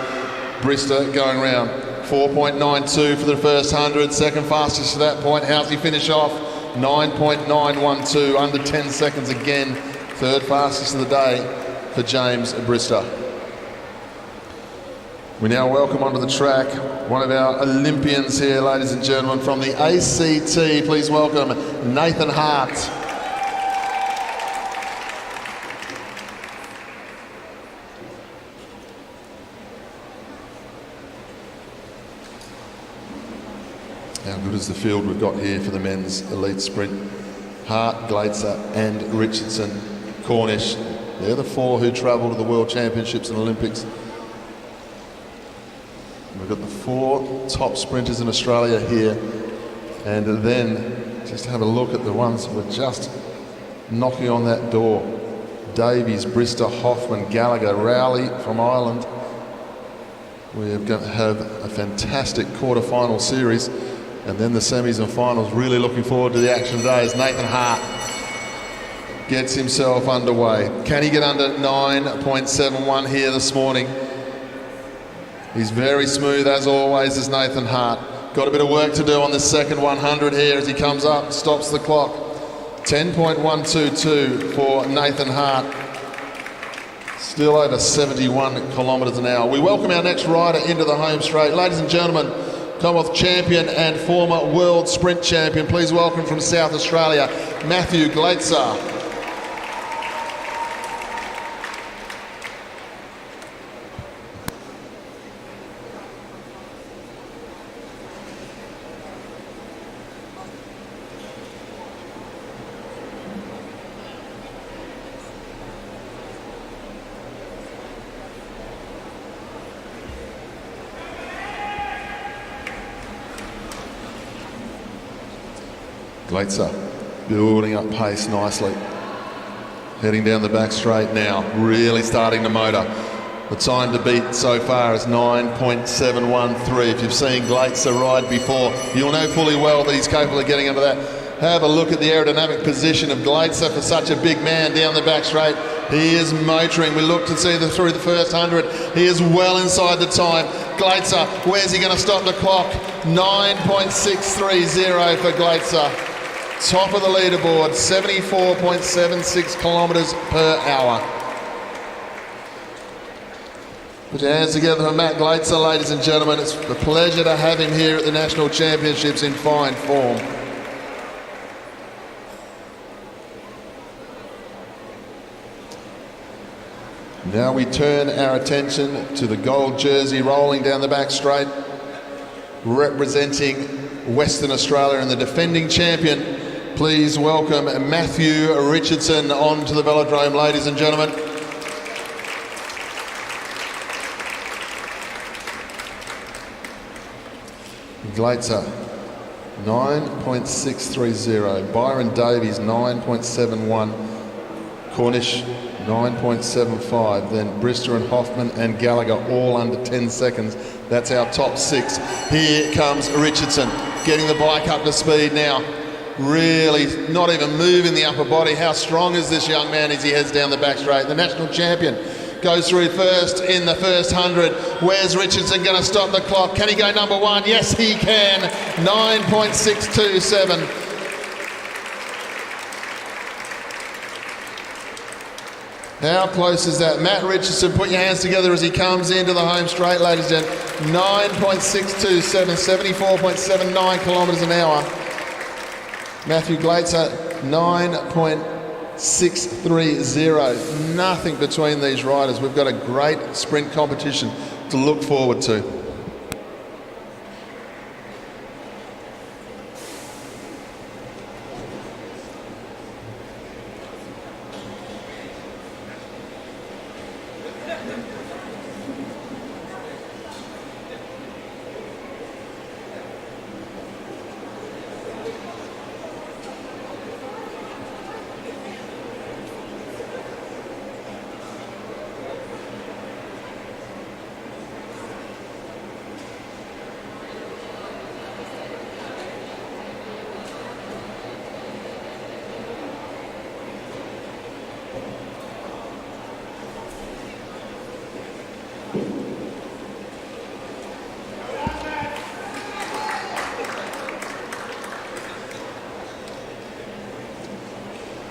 Brister going round. 4.92 for the first 100. Second fastest to that point. How's he finish off? 9.912, under 10 seconds again. Third fastest of the day for James Brister. We now welcome onto the track one of our Olympians here, ladies and gentlemen, from the ACT. Please welcome Nathan Hart. How good is the field we've got here for the men's elite sprint? Hart, Glaitzer and Richardson, Cornish. They're the 4 who travel to the World Championships and Olympics. We've got the 4 top sprinters in Australia here, and then just have a look at the ones who are just knocking on that door. Davies, Brister, Hoffman, Gallagher, Rowley from Ireland. We're going to have a fantastic quarter-final series, and then the semis and finals. Really looking forward to the action today as Nathan Hart gets himself underway. Can he get under 9.71 here this morning? He's very smooth as always, is Nathan Hart. Got a bit of work to do on this second 100 here as he comes up, stops the clock. 10.122 for Nathan Hart. Still over 71 kilometres an hour. We welcome our next rider into the home straight. Ladies and gentlemen, Commonwealth champion and former world sprint champion, please welcome from South Australia, Matthew Glaitzer. Glaitzer building up pace nicely. Heading down the back straight now, really starting to motor. The time to beat so far is 9.713. If you've seen Glaitzer ride before, you'll know fully well that he's capable of getting under that. Have a look at the aerodynamic position of Glaitzer for such a big man down the back straight. He is motoring. We look to see through the first 100. He is well inside the time. Glaitzer, where's he going to stop the clock? 9.630 for Glaitzer. Top of the leaderboard, 74.76 kilometres per hour. Put your hands together for Matt Glaitzer, ladies and gentlemen. It's a pleasure to have him here at the National Championships in fine form. Now we turn our attention to the gold jersey rolling down the back straight, representing Western Australia and the defending champion. Please welcome Matthew Richardson onto the Velodrome, ladies and gentlemen. Glazer, 9.630. Byron Davies, 9.71. Cornish, 9.75. Then Brister and Hoffman and Gallagher all under 10 seconds. That's our top 6. Here comes Richardson, getting the bike up to speed now. Really not even moving the upper body. How strong is this young man as he heads down the back straight? The national champion goes through first in the first 100. Where's Richardson going to stop the clock? Can he go number 1? Yes, he can. 9.627. How close is that? Matt Richardson, put your hands together as he comes into the home straight, ladies and gentlemen. 9.627, 74.79 kilometres an hour. Matthew Glazer, 9.630. Nothing between these riders. We've got a great sprint competition to look forward to.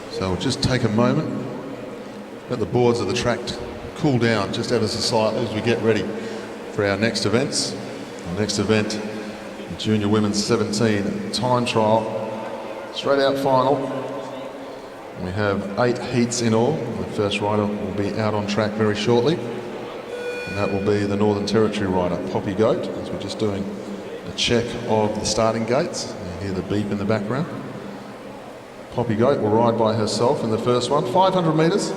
So we'll just take a moment, let the boards of the track cool down just ever so slightly as we get ready for our next events. Our next event, the Junior Women's 17 time trial, straight out final. We have 8 heats in all. The first rider will be out on track very shortly, and that will be the Northern Territory rider, Poppy Goat, as we're just doing a check of the starting gates. You hear the beep in the background. Poppy Goat will ride by herself in the first one, 500 metres,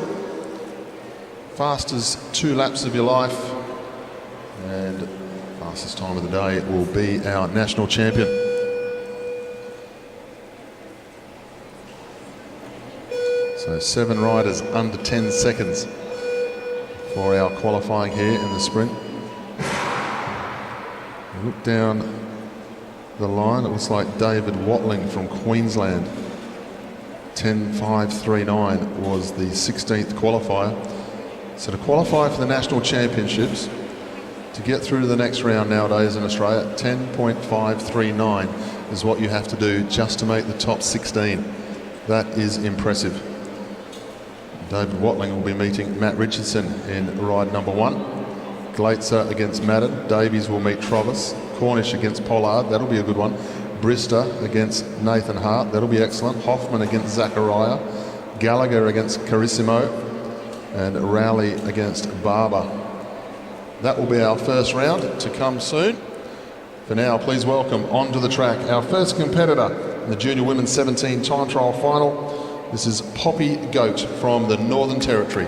fastest 2 laps of your life, and fastest time of the day will be our national champion. So 7 riders under 10 seconds for our qualifying here in the sprint. We look down the line, it looks like David Watling from Queensland. 10.539 was the 16th qualifier. So to qualify for the national championships, to get through to the next round nowadays in Australia, 10.539 is what you have to do just to make the top 16. That is impressive. David Watling will be meeting Matt Richardson in ride number 1. Glazer against Madden. Davies will meet Travis. Cornish against Pollard. That'll be a good one. Brister against Nathan Hart, that'll be excellent. Hoffman against Zachariah, Gallagher against Carissimo, and Rowley against Barber. That will be our first round to come soon. For now, please welcome onto the track our first competitor in the Junior Women's 17 time trial final. This is Poppy Goat from the Northern Territory.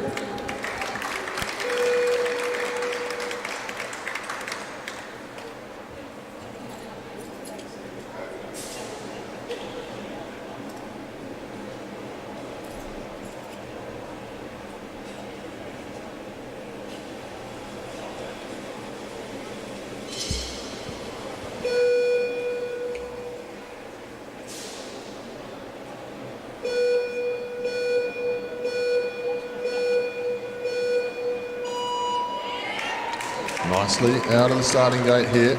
Nicely out of the starting gate here.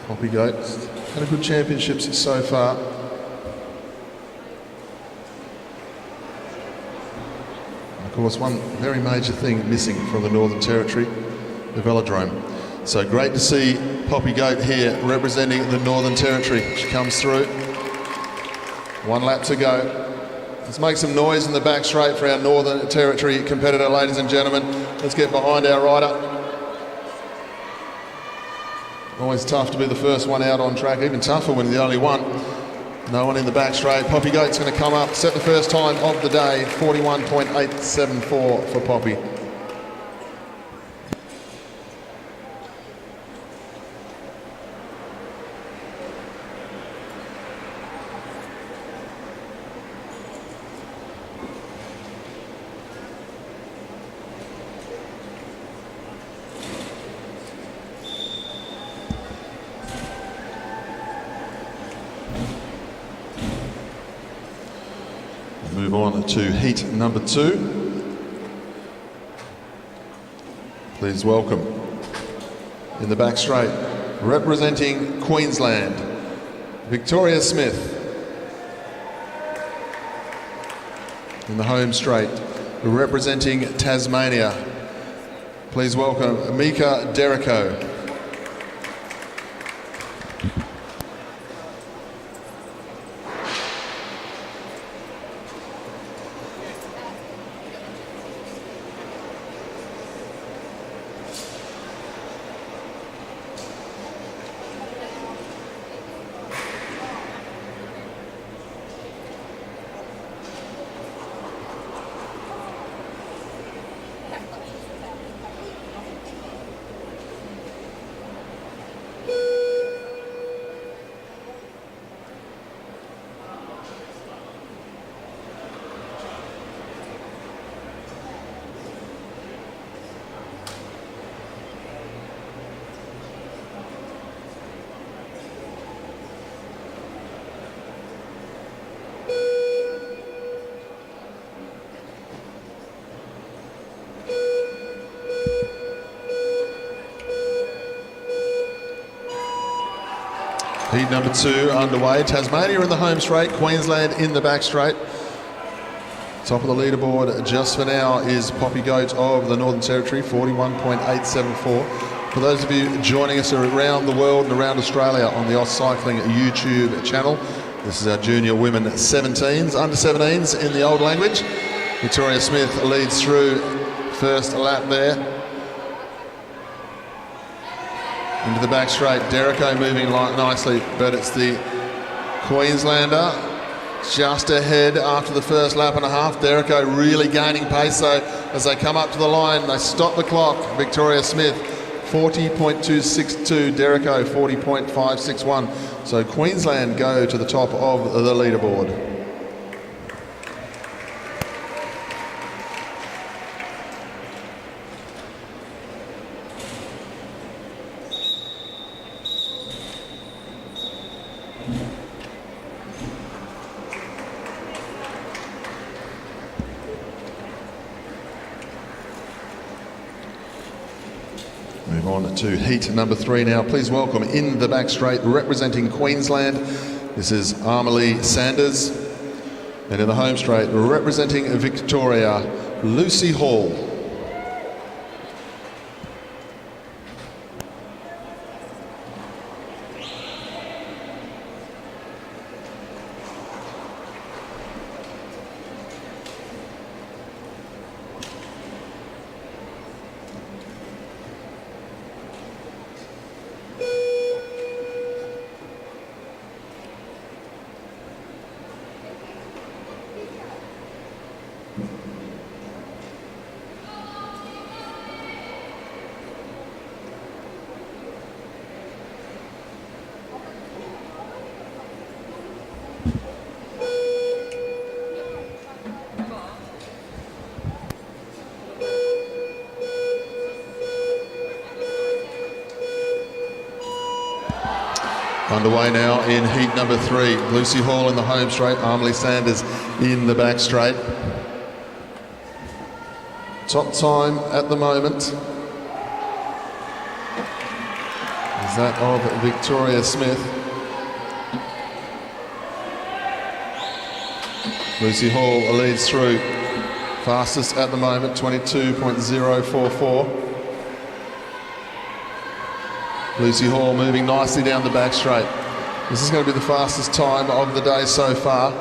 Poppy Goats had a good championships so far. And of course, one very major thing missing from the Northern Territory, the Velodrome. So great to see Poppy Goat here representing the Northern Territory. She comes through. 1 lap to go. Let's make some noise in the back straight for our Northern Territory competitor, ladies and gentlemen. Let's get behind our rider. Always tough to be the first one out on track, even tougher when you're the only one. No one in the back straight. Poppy Goat's going to come up, set the first time of the day, 41.874 for Poppy. Move on to heat number 2. Please welcome, in the back straight, representing Queensland, Victoria Smith. In the home straight, representing Tasmania, please welcome Mika Derrico. Heat number 2 underway. Tasmania in the home straight, Queensland in the back straight. Top of the leaderboard just for now is Poppy Goat of the Northern Territory, 41.874. For those of you joining us around the world and around Australia on the AusCycling YouTube channel, this is our junior women 17s, under 17s in the old language. Victoria Smith leads through first lap there. Into the back straight, Derrico moving nicely, but it's the Queenslander just ahead after the first lap and a half. Derrico really gaining pace, so as they come up to the line, they stop the clock. Victoria Smith, 40.262, Derrico, 40.561. So Queensland go to the top of the leaderboard. Move on to heat number 3 now. Please welcome, in the back straight, representing Queensland, this is Amelie Sanders. And in the home straight, representing Victoria, Lucy Hall. Underway now in heat number 3. Lucy Hall in the home straight, Amelie Sanders in the back straight. Top time at the moment is that of Victoria Smith. Lucy Hall leads through. Fastest at the moment, 22.044. Lucy Hall moving nicely down the back straight. This is going to be the fastest time of the day so far.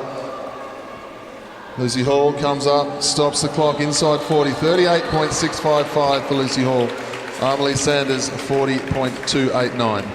Lucy Hall comes up, stops the clock inside 40, 38.655 for Lucy Hall. Amelie Sanders, 40.289.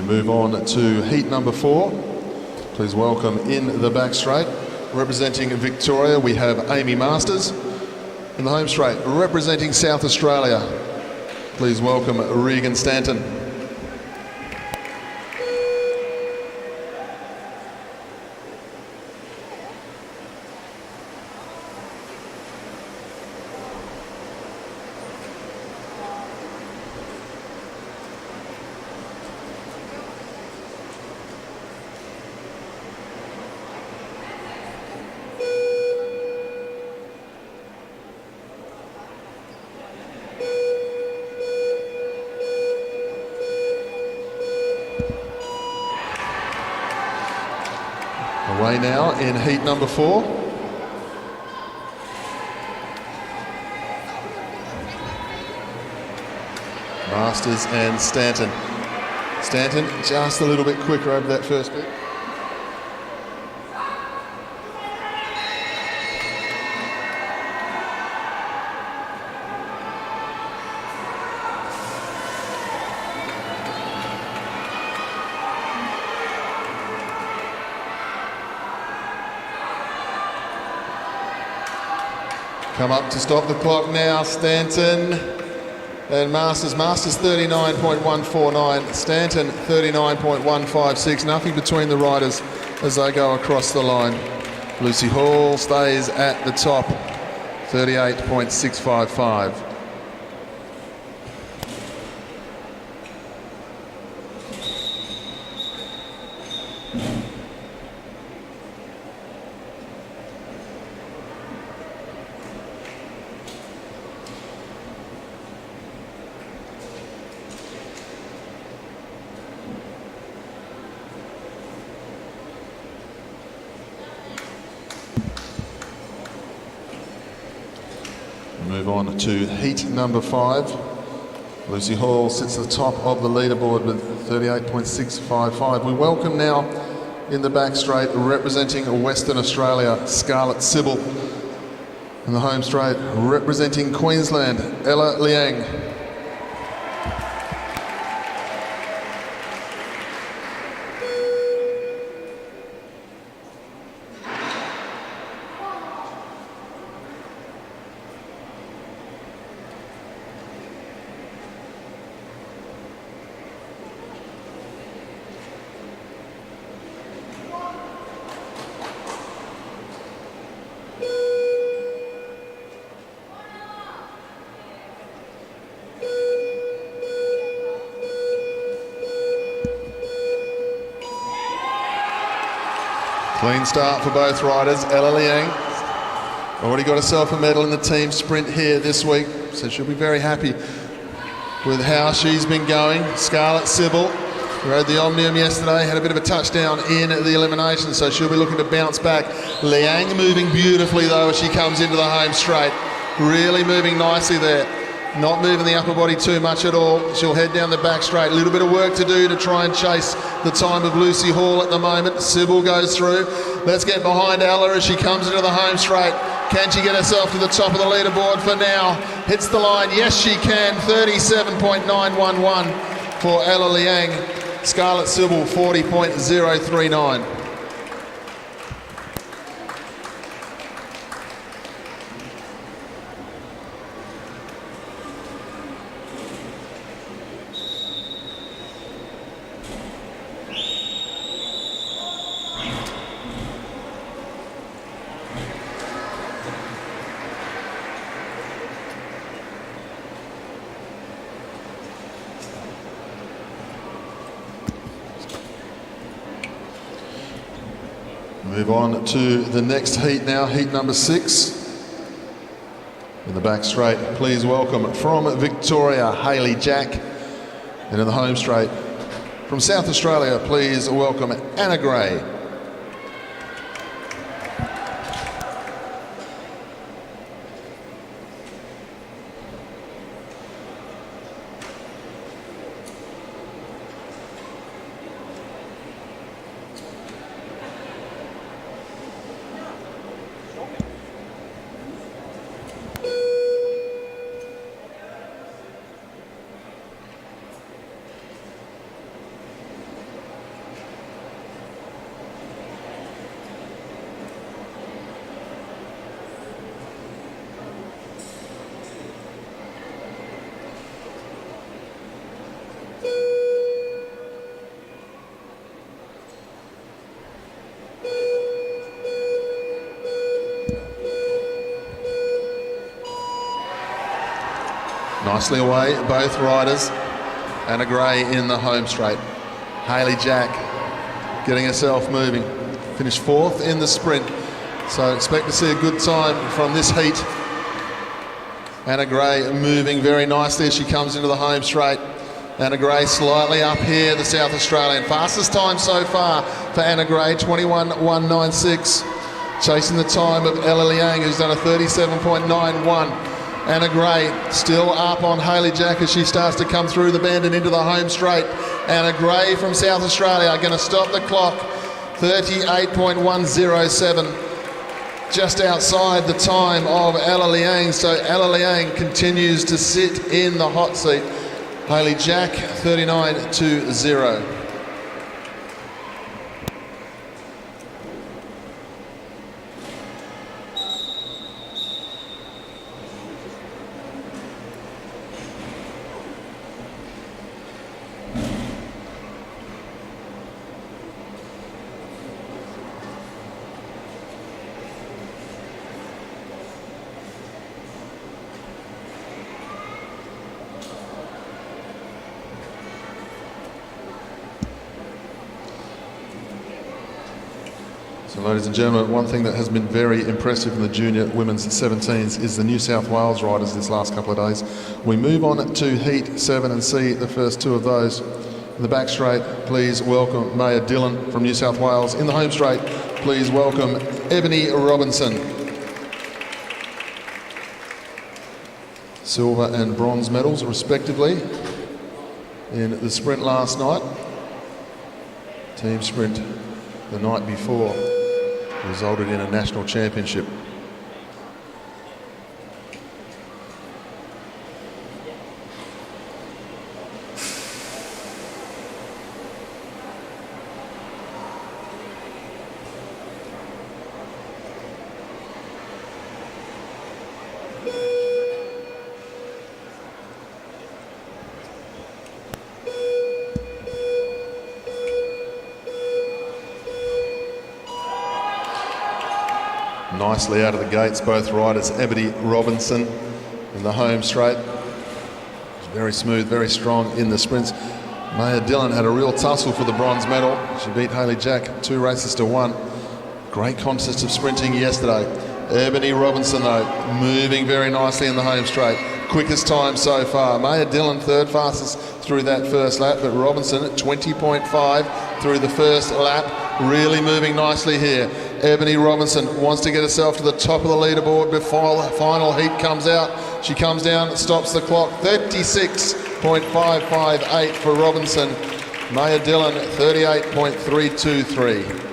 We move on to heat number 4. Please welcome in the back straight, representing Victoria, we have Amy Masters. In the home straight, representing South Australia, please welcome Regan Stanton. Away now in heat number 4. Masters and Stanton. Stanton just a little bit quicker over that first bit. Come up to stop the clock now, Stanton and Masters. Masters 39.149, Stanton 39.156. Nothing between the riders as they go across the line. Lucy Hall stays at the top, 38.655. Move on to heat number 5. Lucy Hall sits at the top of the leaderboard with 38.655. We welcome now in the back straight, representing Western Australia, Scarlett Sybil. In the home straight, representing Queensland, Ella Liang. Clean start for both riders. Ella Liang already got herself a medal in the team sprint here this week, so she'll be very happy with how she's been going. Scarlett Sybil rode the Omnium yesterday, had a bit of a touchdown in the elimination, so she'll be looking to bounce back. Liang moving beautifully though as she comes into the home straight. Really moving nicely there. Not moving the upper body too much at all. She'll head down the back straight. A little bit of work to do to try and chase the time of Lucy Hall at the moment. Sybil goes through. Let's get behind Ella as she comes into the home straight. Can she get herself to the top of the leaderboard for now? Hits the line. Yes, she can. 37.911 for Ella Liang. Scarlett Sybil, 40.039. Move on to the next heat now, heat number 6. In the back straight, please welcome from Victoria, Hayley Jack. And in the home straight, from South Australia, please welcome Anna Gray. Nicely away, both riders. Anna Gray in the home straight. Hayley Jack getting herself moving. Finished fourth in the sprint. So expect to see a good time from this heat. Anna Gray moving very nicely as she comes into the home straight. Anna Gray slightly up here, the South Australian. Fastest time so far for Anna Gray, 21.196. Chasing the time of Ella Liang, who's done a 37.91. Anna Gray still up on Hayley Jack as she starts to come through the bend and into the home straight. Anna Gray from South Australia going to stop the clock, 38.107. Just outside the time of Ella Liang, so Ella Liang continues to sit in the hot seat. Hayley Jack, 39.20. So ladies and gentlemen, one thing that has been very impressive in the junior women's 17s is the New South Wales riders this last couple of days. We move on to Heat 7 and see the first two of those. In the back straight, please welcome Maya Dillon from New South Wales. In the home straight, please welcome Ebony Robinson. Silver and bronze medals respectively in the sprint last night. Team sprint the night before resulted in a national championship. Nicely out of the gates, both riders. Ebony Robinson in the home straight. Very smooth, very strong in the sprints. Maya Dillon had a real tussle for the bronze medal. She beat Hayley Jack 2 races to 1. Great contest of sprinting yesterday. Ebony Robinson though, moving very nicely in the home straight. Quickest time so far. Maya Dillon third fastest through that first lap, but Robinson at 20.5 through the first lap. Really moving nicely here. Ebony Robinson wants to get herself to the top of the leaderboard before the final heat comes out. She comes down, stops the clock, 36.558 for Robinson. Maya Dillon, 38.323.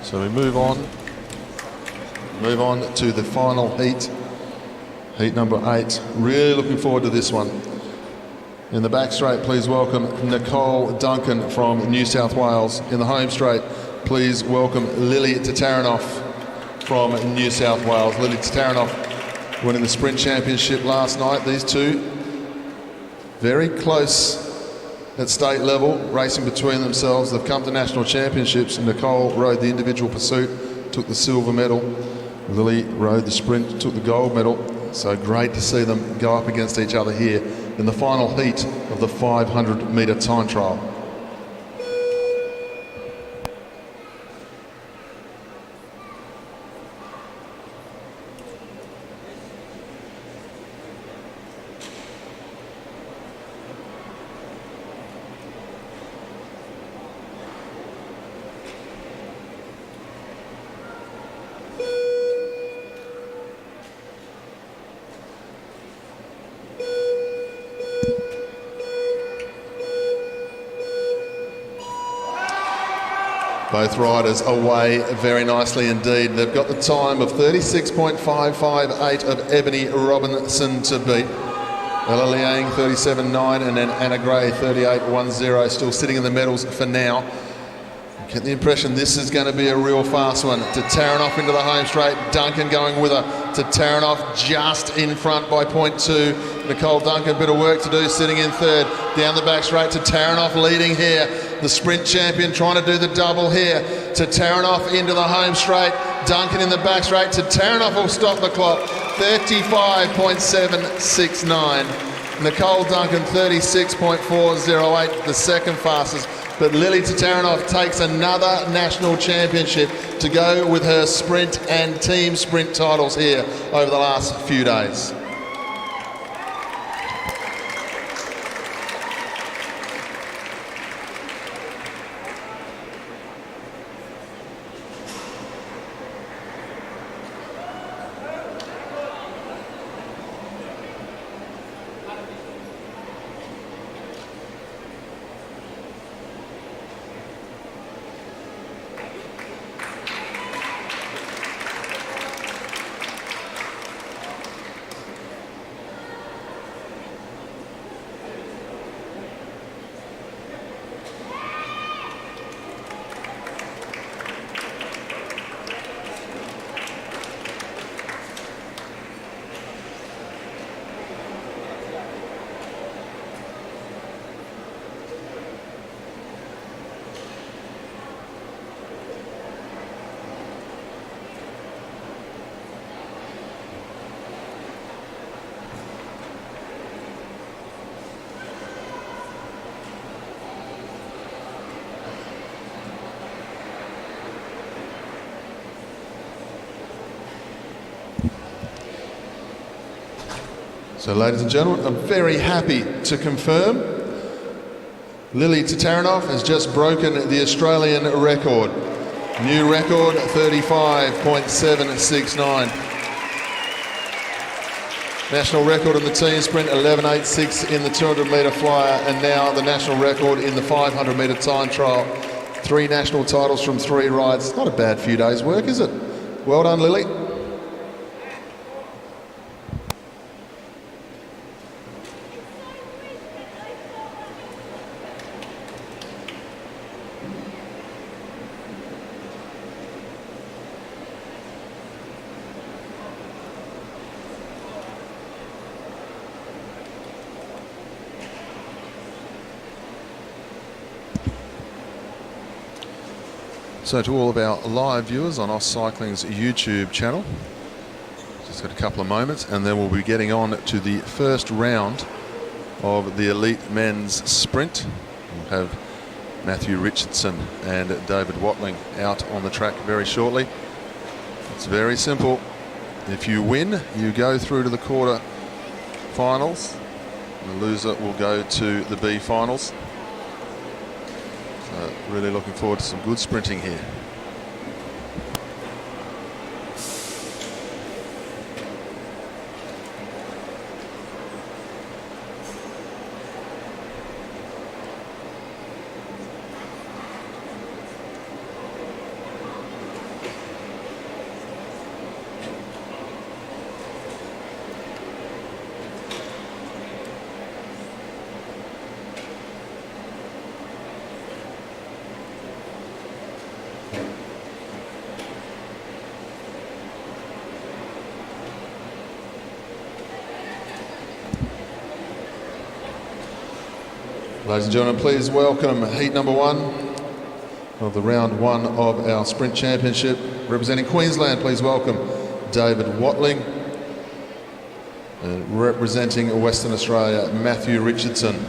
So we move on to the final heat, heat number 8. Really looking forward to this one. In the back straight, please welcome Nicole Duncan from New South Wales. In the home straight, please welcome Lily Tataranoff from New South Wales. Lily Tataranoff winning the sprint championship last night. These two very close at state level, racing between themselves. They've come to national championships. Nicole rode the individual pursuit, took the silver medal. Lily rode the sprint, took the gold medal. So great to see them go up against each other here in the final heat of the 500-metre time trial. Both riders away very nicely indeed. They've got the time of 36.558 of Ebony Robinson to beat. Ella Liang 37.9 and then Anna Gray 38.10, still sitting in the medals for now. Get the impression this is going to be a real fast one. Tataranoff into the home straight, Duncan going with her. to Taranoff, just in front by 0.2. Nicole Duncan, bit of work to do, sitting in third. Down the back straight to Taranoff, leading here. The sprint champion trying to do the double here. To Taranoff into the home straight. Duncan in the back straight to Taranoff will stop the clock. 35.769. Nicole Duncan 36.408, the second fastest. But Lily Tataranoff takes another national championship to go with her sprint and team sprint titles here over the last few days. So ladies and gentlemen, I'm very happy to confirm Lily Tataranoff has just broken the Australian record. New record, 35.769. National record in the team sprint, 11.86 in the 200 metre flyer, and now the national record in the 500 metre time trial. 3 national titles from 3 rides. Not a bad few days' work, is it? Well done, Lily. So to all of our live viewers on AusCycling's YouTube channel, just got a couple of moments and then we'll be getting on to the first round of the elite men's sprint. We'll have Matthew Richardson and David Watling out on the track very shortly. It's very simple. If you win, you go through to the quarter finals. The loser will go to the B finals. Really looking forward to some good sprinting here. Ladies and gentlemen, please welcome heat number 1 of the round 1 of our sprint championship. Representing Queensland, please welcome David Watling. And representing Western Australia, Matthew Richardson.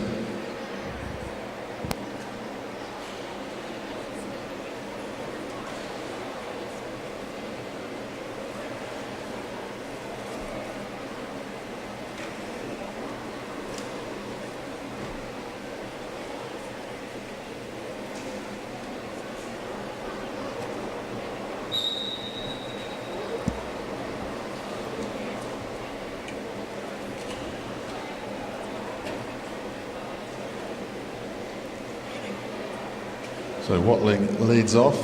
So Watling leads off.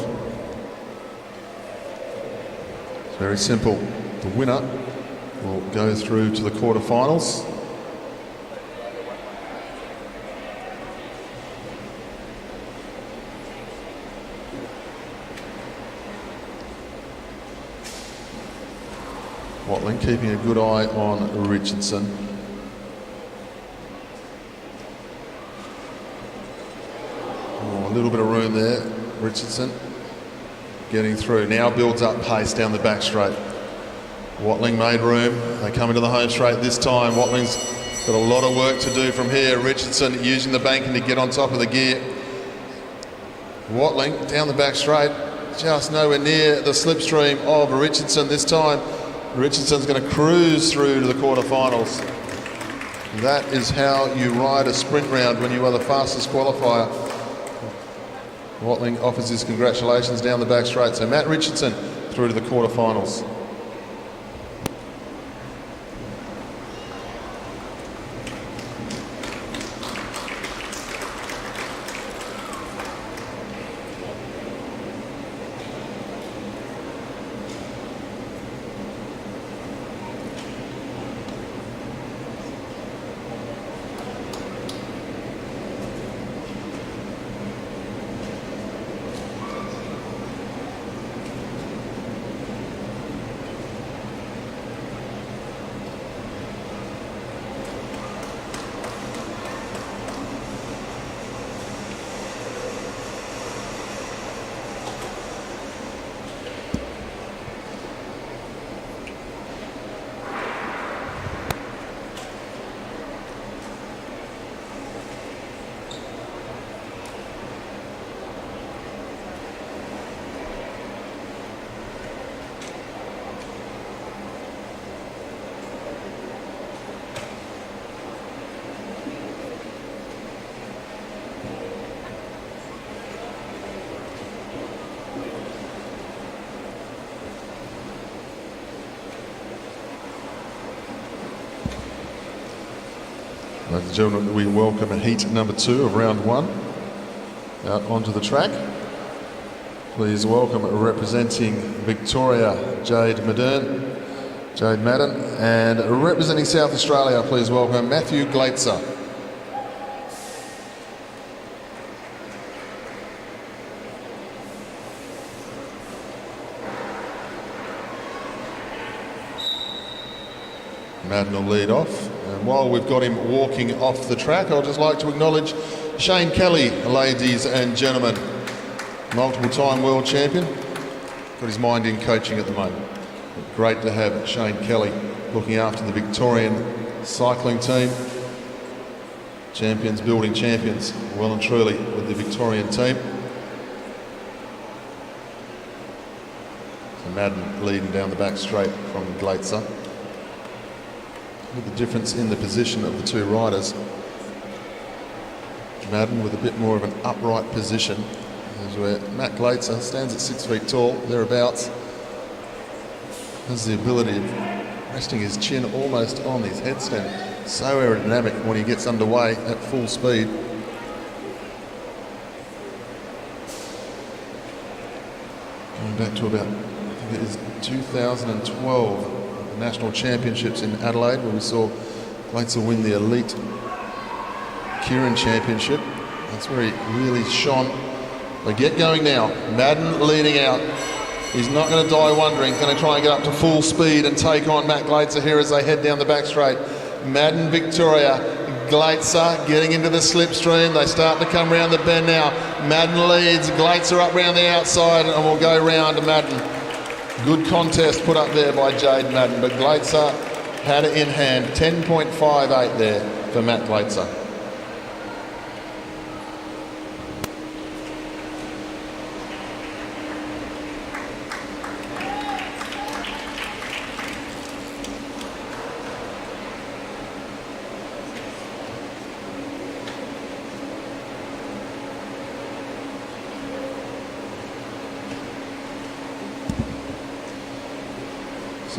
It's very simple. The winner will go through to the quarterfinals. Watling Watling, keeping a good eye on Richardson. Oh, a little bit of room there, Richardson. Getting through, now builds up pace down the back straight. Watling made room, they come into the home straight this time. Watling's got a lot of work to do from here. Richardson using the banking to get on top of the gear. Watling down the back straight, just nowhere near the slipstream of Richardson this time. Richardson's going to cruise through to the quarterfinals. That is how you ride a sprint round when you are the fastest qualifier. Watling offers his congratulations down the back straight. So Matt Richardson through to the quarterfinals. Ladies and gentlemen, we welcome heat number 2 of round 1 out onto the track. Please welcome representing Victoria, Jade Madden, and representing South Australia, please welcome Matthew Glaitzer. Madden will lead off. And while we've got him walking off the track, I'd just like to acknowledge Shane Kelly, ladies and gentlemen. Multiple time world champion. Got his mind in coaching at the moment. But great to have Shane Kelly looking after the Victorian cycling team. Champions building champions, well and truly with the Victorian team. So Madden leading down the back straight from Glaitzer. With the difference in the position of the two riders. Madden with a bit more of an upright position, is where Matt Glaitzer stands at 6 feet tall, thereabouts. Has the ability of resting his chin almost on his headstand. So aerodynamic when he gets underway at full speed. Going back to about, I think it is 2012. National Championships in Adelaide, where we saw Glaitzer win the Elite Keirin Championship. That's where he really shone. They get going now. Madden leading out. He's not going to die wondering. Going to try and get up to full speed and take on Matt Glaitzer here as they head down the back straight. Madden, Victoria. Glaitzer getting into the slipstream. They start to come round the bend now. Madden leads. Glaitzer up round the outside, and we'll go round to Madden. Good contest put up there by Jade Madden, but Glaitzer had it in hand. 10.58 there for Matt Glaitzer.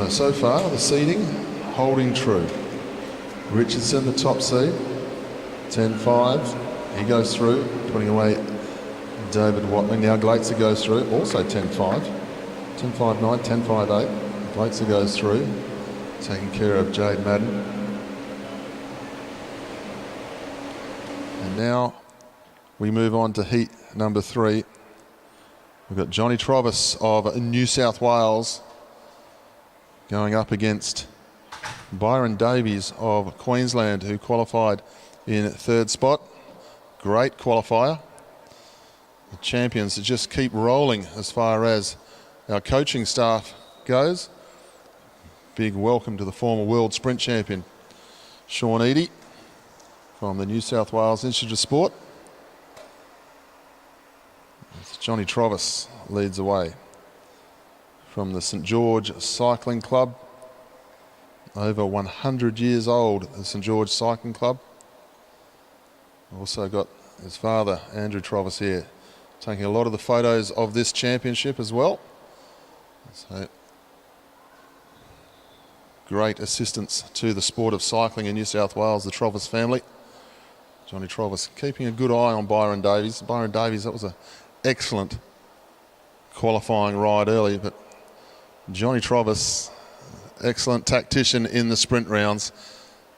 So far, the seeding holding true. Richardson, the top seed, 10.5. He goes through, putting away David Watling. Now Glaitzer goes through, also 10.5. 10.59, 10.58. Glaitzer goes through, taking care of Jade Madden. And now we move on to heat number 3. We've got Johnny Trovis of New South Wales going up against Byron Davies of Queensland, who qualified in third spot. Great qualifier. The champions just keep rolling as far as our coaching staff goes. Big welcome to the former world sprint champion, Sean Eadie, from the New South Wales Institute of Sport. Johnny Trovis leads the way from the St George Cycling Club. Over 100 years old, the St George Cycling Club. Also got his father, Andrew Trovis, here, taking a lot of the photos of this championship as well. So, great assistance to the sport of cycling in New South Wales, the Trovis family. Johnny Trovis keeping a good eye on Byron Davies. Byron Davies, that was an excellent qualifying ride early, but Johnny Trovis, excellent tactician in the sprint rounds.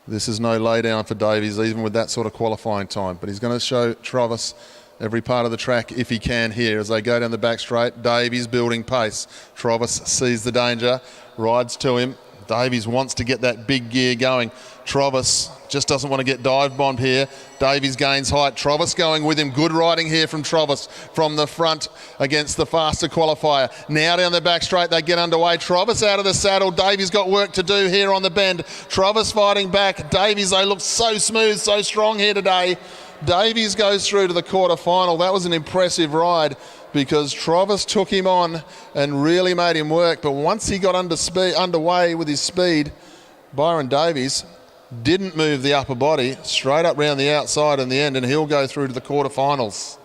This is no laydown for Davies, even with that sort of qualifying time. But he's going to show Trovis every part of the track if he can here as they go down the back straight. Davies building pace. Trovis sees the danger, rides to him. Davies wants to get that big gear going. Trovis just doesn't want to get dive bombed here. Davies gains height. Trovis going with him. Good riding here from Trovis from the front against the faster qualifier. Now down the back straight they get underway. Trovis out of the saddle. Davies got work to do here on the bend. Trovis fighting back. Davies, they look so smooth, so strong here today. Davies goes through to the quarter final. That was an impressive ride because Trovis took him on and really made him work. But once he got underway with his speed, Byron Davies didn't move the upper body, straight up round the outside in the end, and he'll go through to the quarterfinals.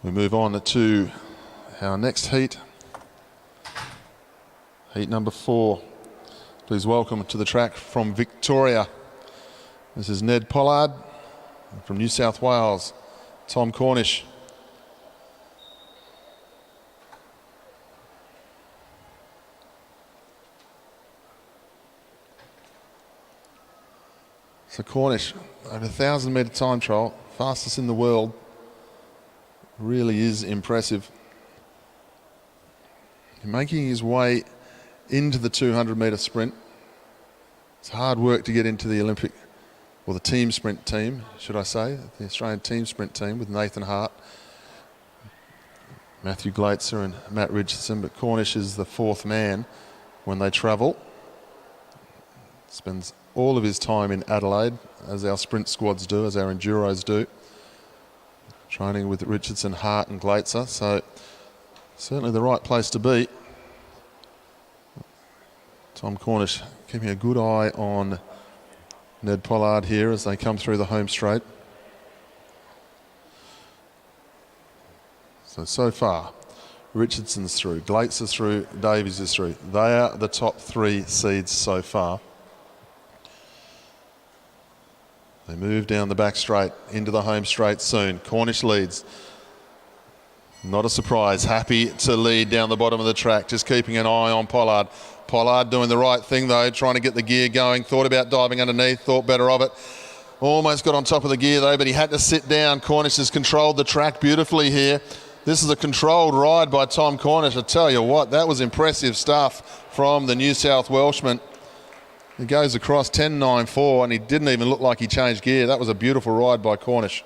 We move on to our next heat. Heat number 4. Please welcome to the track from Victoria. This is Ned Pollard. From New South Wales, Tom Cornish. So Cornish, over 1,000 metre time trial, fastest in the world. Really is impressive. Making his way into the 200 metre sprint. It's hard work to get into the Olympic, or the team sprint team, should I say, the Australian team sprint team with Nathan Hart, Matthew Glaitzer and Matt Richardson, but Cornish is the 4th man when they travel. Spends all of his time in Adelaide, as our sprint squads do, as our enduros do, training with Richardson, Hart and Glaitzer, so certainly the right place to be. Tom Cornish keeping a good eye on Ned Pollard here as they come through the home straight. So far, Richardson's through, Glaitzer's through, Davies is through. They are the top 3 seeds so far. They move down the back straight into the home straight soon. Cornish leads. Not a surprise. Happy to lead down the bottom of the track, just keeping an eye on Pollard. Pollard doing the right thing though, trying to get the gear going. Thought about diving underneath, thought better of it. Almost got on top of the gear though, but he had to sit down. Cornish has controlled the track beautifully here. This is a controlled ride by Tom Cornish. I tell you what, that was impressive stuff from the New South Welshman. He goes across 10.94 and he didn't even look like he changed gear. That was a beautiful ride by Cornish.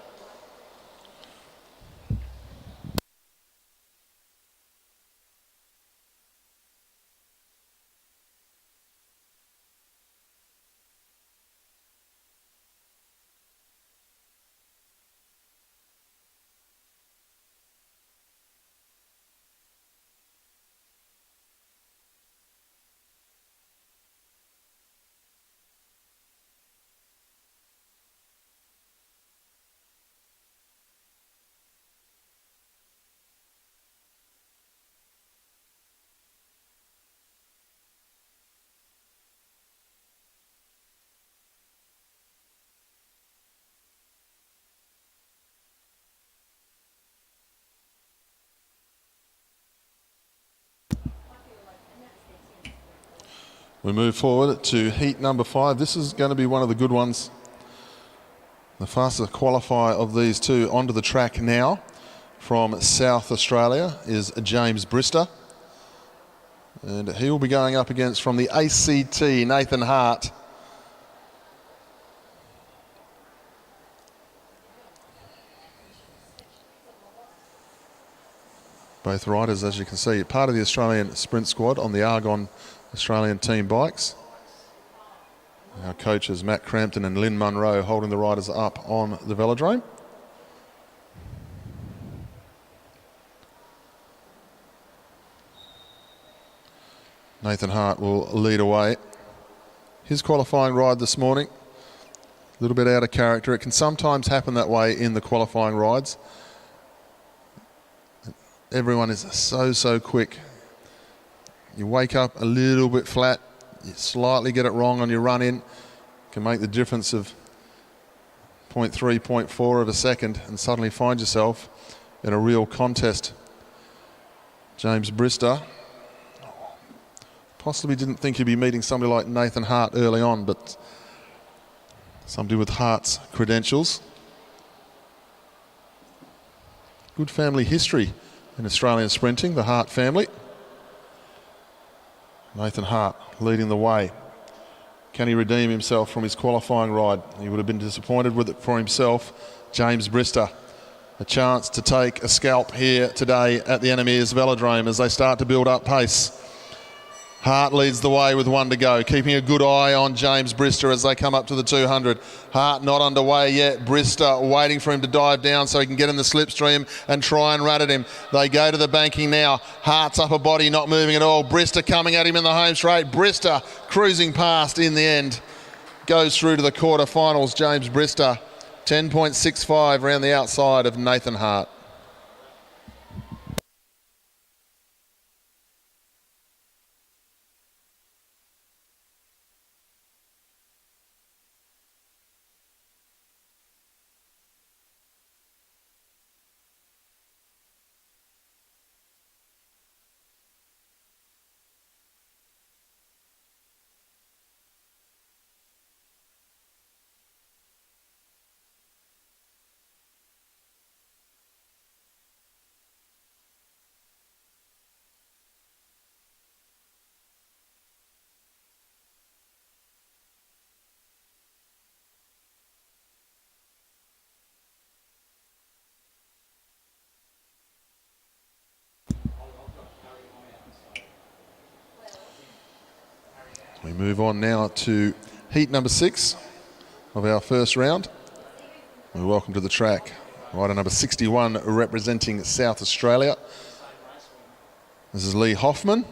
We move forward to heat number 5. This is going to be one of the good ones. The fastest qualifier of these two onto the track now from South Australia is James Brister. And he will be going up against, from the ACT, Nathan Hart. Both riders, as you can see, part of the Australian sprint squad on the Argon Australian team bikes. Our coaches, Matt Crampton and Lynn Munro, holding the riders up on the Velodrome. Nathan Hart will lead away. His qualifying ride this morning, a little bit out of character. It can sometimes happen that way in the qualifying rides. Everyone is so quick. You wake up a little bit flat, you slightly get it wrong on your run in, can make the difference of 0.3, 0.4 of a second and suddenly find yourself in a real contest. James Brister possibly didn't think he'd be meeting somebody like Nathan Hart early on, but somebody with Hart's credentials. Good family history in Australian sprinting, the Hart family. Nathan Hart leading the way. Can he redeem himself from his qualifying ride? He would have been disappointed with it for himself. James Brister, a chance to take a scalp here today at the Meares Velodrome as they start to build up pace. Hart leads the way with 1 to go, keeping a good eye on James Brister as they come up to the 200. Hart not underway yet. Brister waiting for him to dive down so he can get in the slipstream and try and rat at him. They go to the banking now. Hart's upper body not moving at all. Brister coming at him in the home straight. Brister cruising past in the end. Goes through to the quarterfinals. James Brister, 10.65 around the outside of Nathan Hart. We move on now to heat number 6 of our first round. We welcome to the track rider number 61 representing South Australia. This is Lee Hoffman.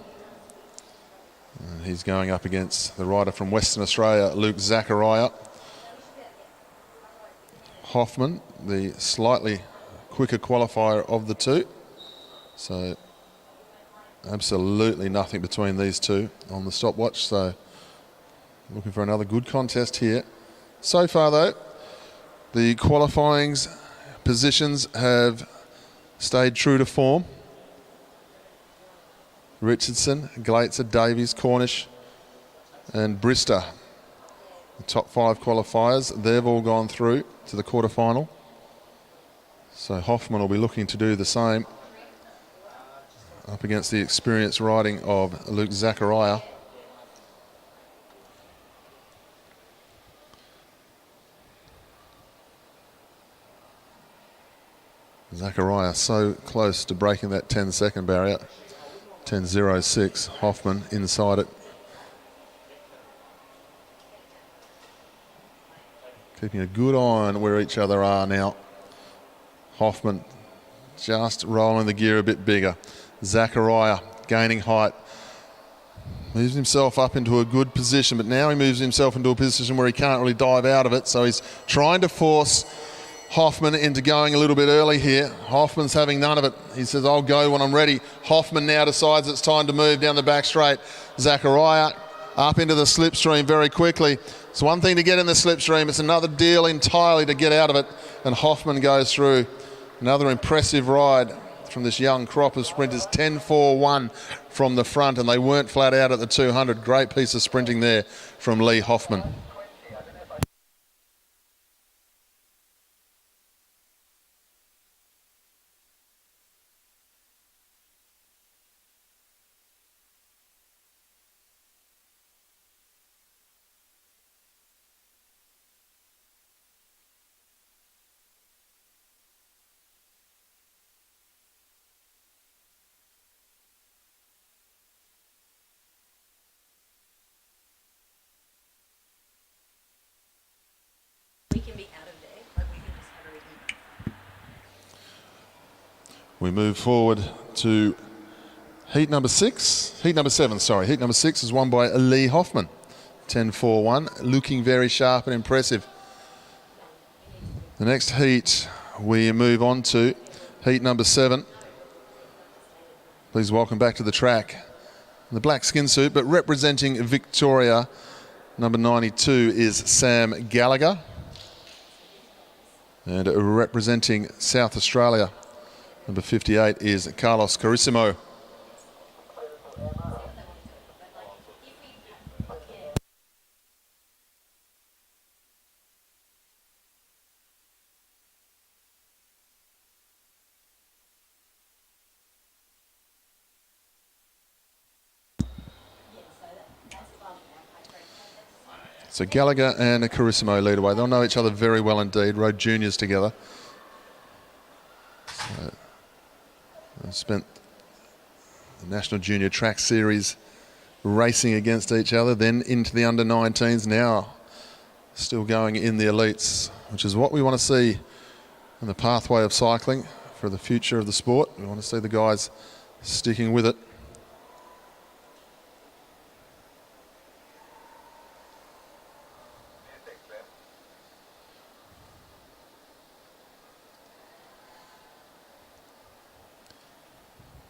And he's going up against the rider from Western Australia, Luke Zachariah. Hoffman, the slightly quicker qualifier of the two. So absolutely nothing between these two on the stopwatch, so looking for another good contest here. So far though, the qualifying positions have stayed true to form. Richardson, Glaitzer, Davies, Cornish and Brister, the top 5 qualifiers, they've all gone through to the quarterfinal. So Hoffman will be looking to do the same up against the experienced riding of Luke Zachariah. Zachariah so close to breaking that 10-second barrier. 10.06, Hoffman inside it. Keeping a good eye on where each other are now. Hoffman just rolling the gear a bit bigger. Zachariah gaining height. Moves himself up into a good position, but now he moves himself into a position where he can't really dive out of it, so he's trying to force Hoffman into going a little bit early here. Hoffman's having none of it. He says, I'll go when I'm ready. Hoffman now decides it's time to move down the back straight. Zachariah up into the slipstream very quickly. It's one thing to get in the slipstream, it's another deal entirely to get out of it, and Hoffman goes through. Another impressive ride left from this young crop of sprinters. 10.41 from the front, and they weren't flat out at the 200. Great piece of sprinting there from Lee Hoffman. We move forward to heat number 7, sorry. Heat number 6 is won by Lee Hoffman. 10.41, looking very sharp and impressive. The next heat we move on to, heat number 7. Please welcome back to the track the black skin suit, but representing Victoria, number 92 is Sam Gallagher. And representing South Australia, number 58 is Carlos Carissimo. So Gallagher and Carissimo lead away. They'll know each other very well indeed, rode juniors together. So they spent the National Junior Track Series racing against each other, then into the under-19s, now still going in the elites, which is what we want to see in the pathway of cycling for the future of the sport. We want to see the guys sticking with it.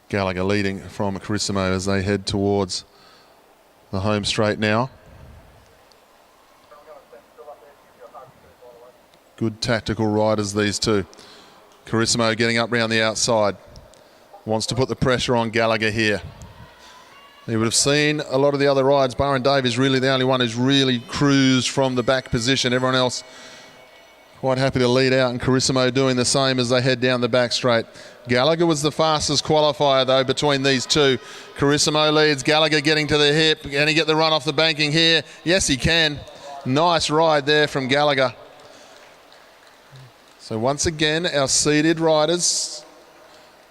Gallagher leading from Carissimo as they head towards the home straight now. Good tactical riders, these two. Carissimo getting up round the outside. Wants to put the pressure on Gallagher here. You would have seen a lot of the other rides. Byron Dave is really the only one who's really cruised from the back position. Everyone else quite happy to lead out, and Carissimo doing the same as they head down the back straight. Gallagher was the fastest qualifier, though, between these two. Carissimo leads, Gallagher getting to the hip. Can he get the run off the banking here? Yes, he can. Nice ride there from Gallagher. So once again, our seeded riders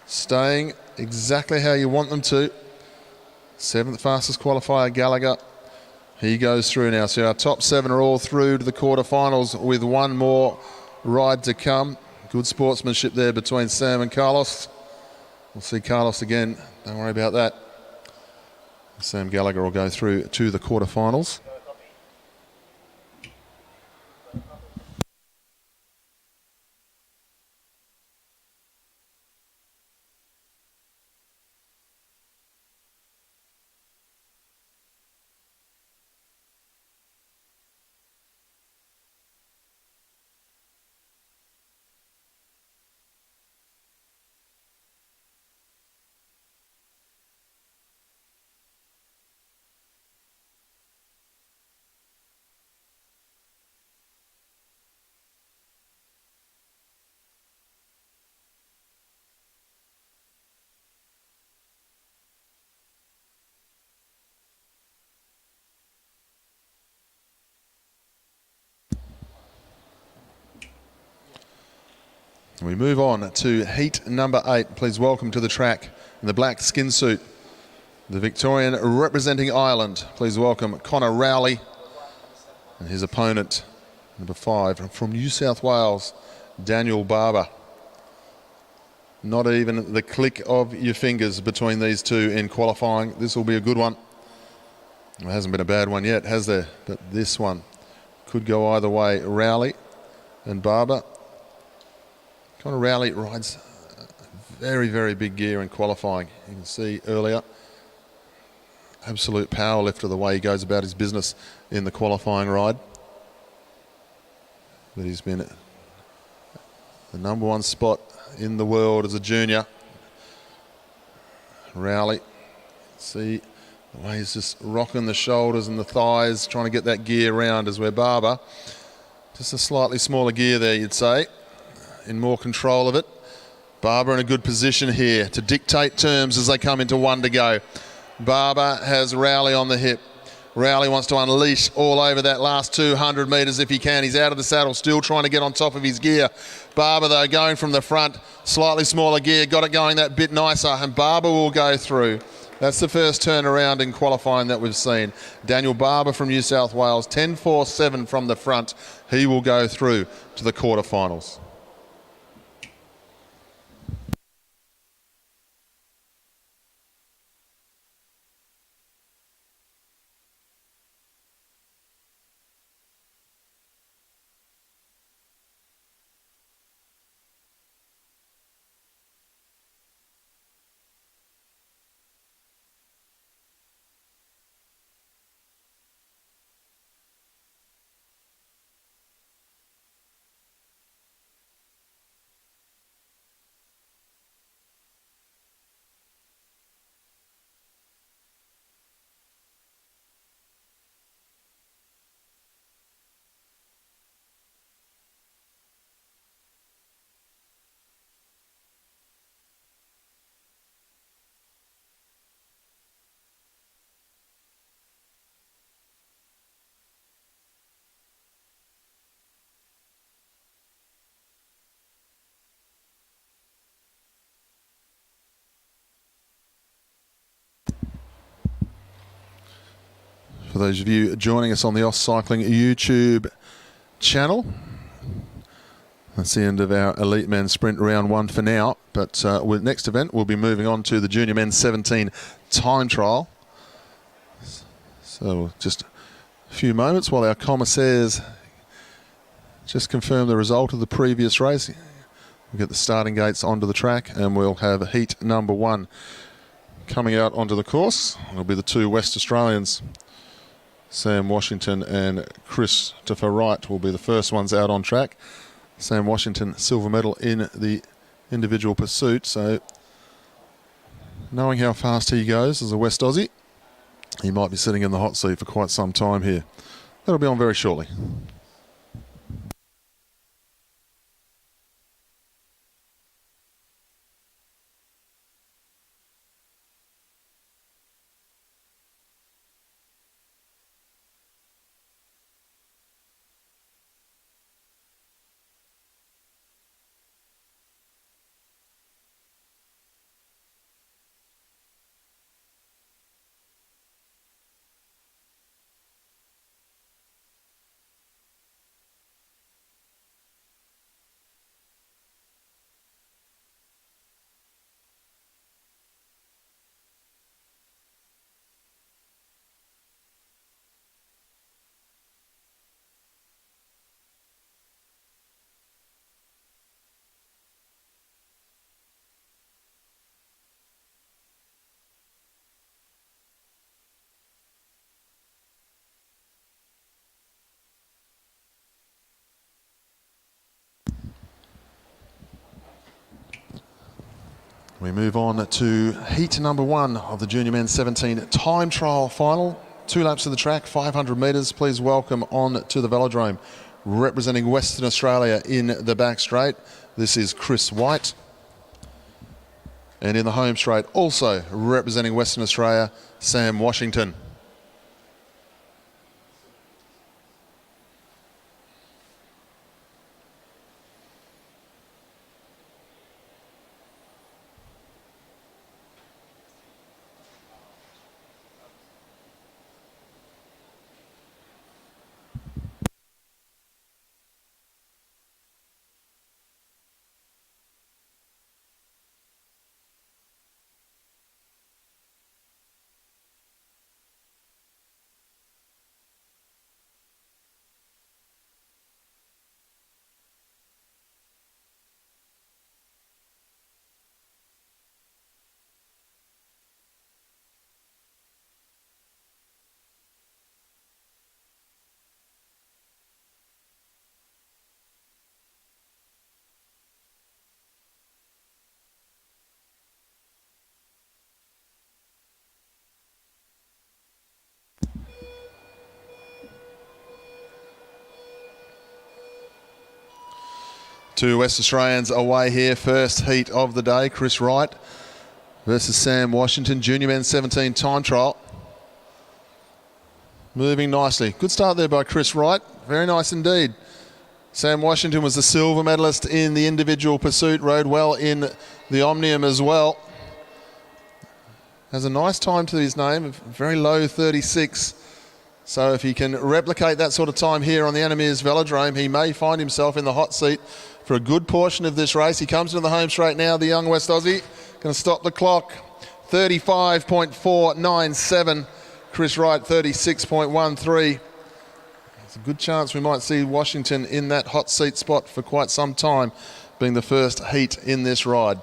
staying exactly how you want them to. 7th fastest qualifier, Gallagher. He goes through now. So our top 7 are all through to the quarterfinals with one more ride to come. Good sportsmanship there between Sam and Carlos. We'll see Carlos again. Don't worry about that. Sam Gallagher will go through to the quarterfinals. We move on to heat number 8. Please welcome to the track in the black skin suit, the Victorian representing Ireland. Please welcome Connor Rowley and his opponent, number 5 from New South Wales, Daniel Barber. Not even the click of your fingers between these two in qualifying. This will be a good one. It hasn't been a bad one yet, has there? But this one could go either way. Rowley and Barber. Connor Rowley rides very, very big gear in qualifying. You can see earlier, absolute power lifter the way he goes about his business in the qualifying ride. But he's been at the number 1 spot in the world as a junior. Rowley, see the way he's just rocking the shoulders and the thighs, trying to get that gear round, as where Barber, just a slightly smaller gear there, you'd say, in more control of it. Barber in a good position here to dictate terms as they come into one to go. Barber has Rowley on the hip. Rowley wants to unleash all over that last 200 metres if he can. He's out of the saddle, still trying to get on top of his gear. Barber, though, going from the front, slightly smaller gear, got it going that bit nicer, and Barber will go through. That's the first turnaround in qualifying that we've seen. Daniel Barber from New South Wales, 10.47 from the front. He will go through to the quarterfinals. For those of you joining us on the AusCycling YouTube channel, that's the end of our Elite Men's Sprint Round 1 for now. But with next event, we'll be moving on to the Junior Men's 17 time trial. So just a few moments while our commissaires just confirm the result of the previous race. We'll get the starting gates onto the track, and we'll have heat number 1 coming out onto the course. It'll be the two West Australians. Sam Washington and Christopher Wright will be the first ones out on track. Sam Washington, silver medal in the individual pursuit. So knowing how fast he goes as a West Aussie, he might be sitting in the hot seat for quite some time here. That'll be on very shortly. We move on to heat number 1 of the Junior Men's 17 time trial final. 2 laps of the track, 500 metres. Please welcome on to the Velodrome, representing Western Australia in the back straight. This is Chris White. And in the home straight, also representing Western Australia, Sam Washington. Two West Australians away here. First heat of the day. Chris Wright versus Sam Washington. Junior men's 17 time trial. Moving nicely. Good start there by Chris Wright. Very nice indeed. Sam Washington was the silver medalist in the individual pursuit. Rode well in the Omnium as well. Has a nice time to his name. A very low 36. So if he can replicate that sort of time here on the Meares Velodrome, he may find himself in the hot seat for a good portion of this race. He comes into the home straight now, the young West Aussie. Going to stop the clock. 35.497. Chris Wright, 36.13. There's a good chance we might see Washington in that hot seat spot for quite some time, being the first heat in this ride.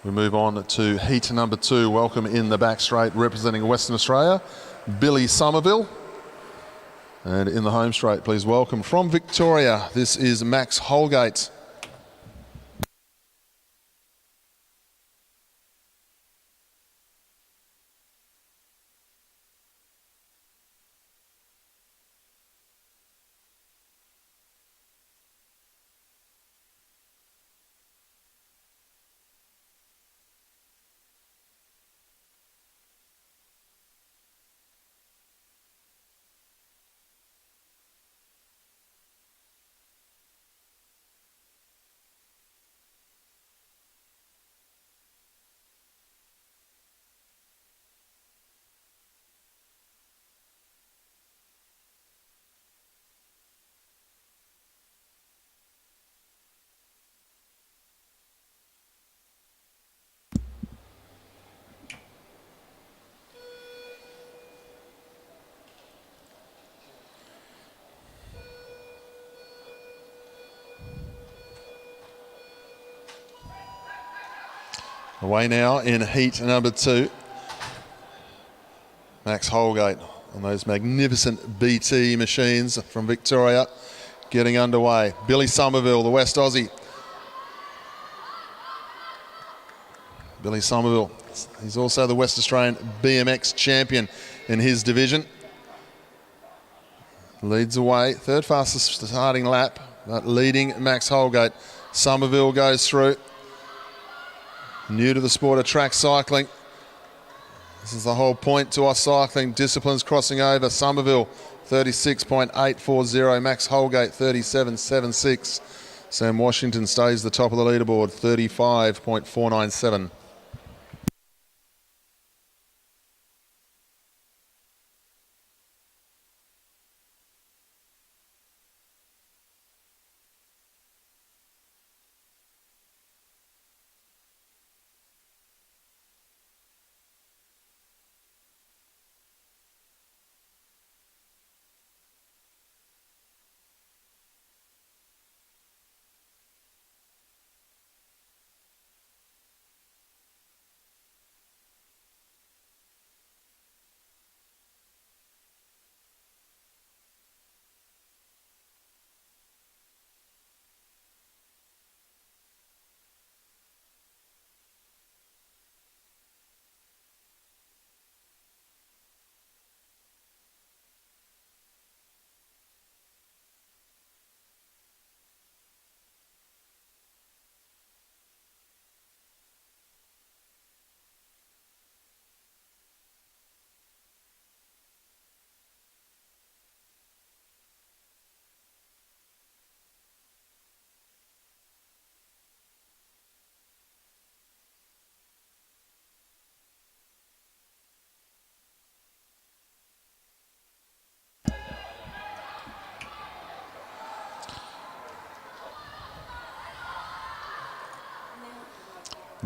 We move on to heat number 2. Welcome in the back straight, representing Western Australia, Billy Somerville. And in the home straight, please welcome from Victoria, this is Max Holgate. Away now in heat number 2. Max Holgate on those magnificent BT machines from Victoria getting underway. Billy Somerville, the West Aussie. Billy Somerville, he's also the West Australian BMX champion in his division. Leads away, third fastest starting lap, but leading Max Holgate. Somerville goes through. New to the sport of track cycling. This is the whole point to AusCycling. Disciplines crossing over. Somerville, 36.840. Max Holgate, 37.76. Sam Washington stays the top of the leaderboard, 35.497.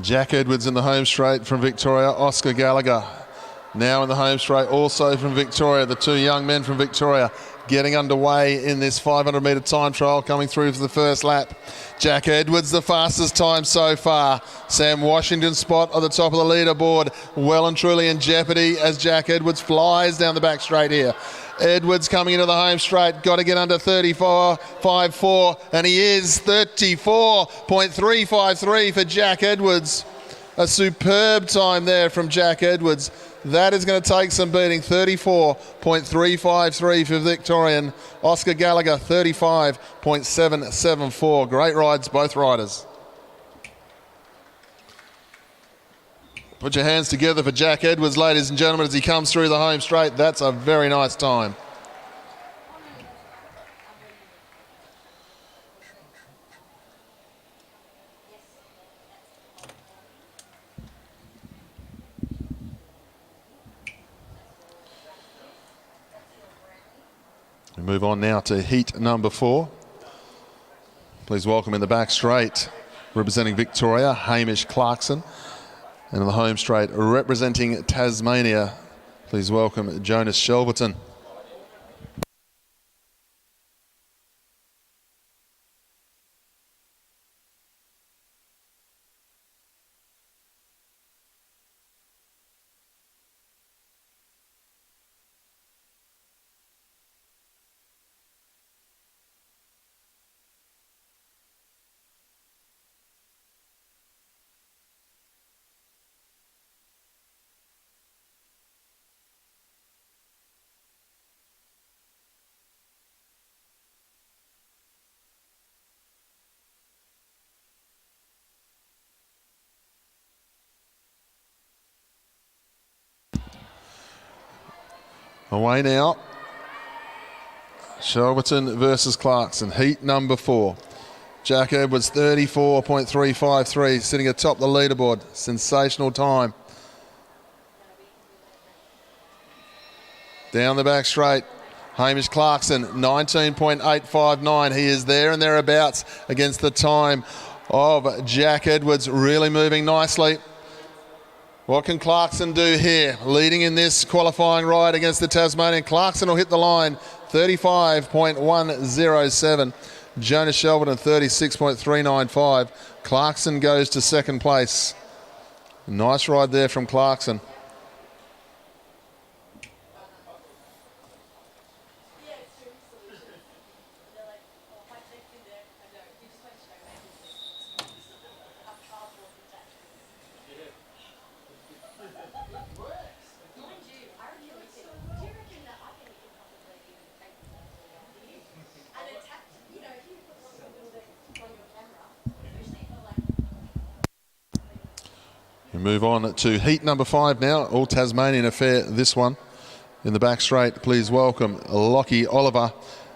Jack Edwards in the home straight from Victoria. Oscar Gallagher now in the home straight, also from Victoria. The two young men from Victoria getting underway in this 500-metre time trial, coming through for the first lap. Jack Edwards, the fastest time so far. Sam Washington's spot on the top of the leaderboard, well and truly in jeopardy as Jack Edwards flies down the back straight here. Edwards coming into the home straight, got to get under 34.54, and he is 34.353 for Jack Edwards. A superb time there from Jack Edwards. That is going to take some beating. 34.353 for Victorian. Oscar Gallagher, 35.774. Great rides, both riders. Put your hands together for Jack Edwards, ladies and gentlemen, as he comes through the home straight. That's a very nice time. We move on now to heat number 4. Please welcome in the back straight, representing Victoria, Hamish Clarkson. And in the home straight, representing Tasmania, please welcome Jonas Shelverton. Away now. Shelverton versus Clarkson, heat number 4. Jack Edwards, 34.353, sitting atop the leaderboard. Sensational time. Down the back straight. Hamish Clarkson, 19.859. He is there and thereabouts against the time of Jack Edwards, really moving nicely. What can Clarkson do here? Leading in this qualifying ride against the Tasmanian. Clarkson will hit the line, 35.107. Jonas Shelverton, 36.395. Clarkson goes to second place. Nice ride there from Clarkson. We move on to heat number 5 now. All Tasmanian affair, this one. In the back straight, please welcome Lockie Oliver.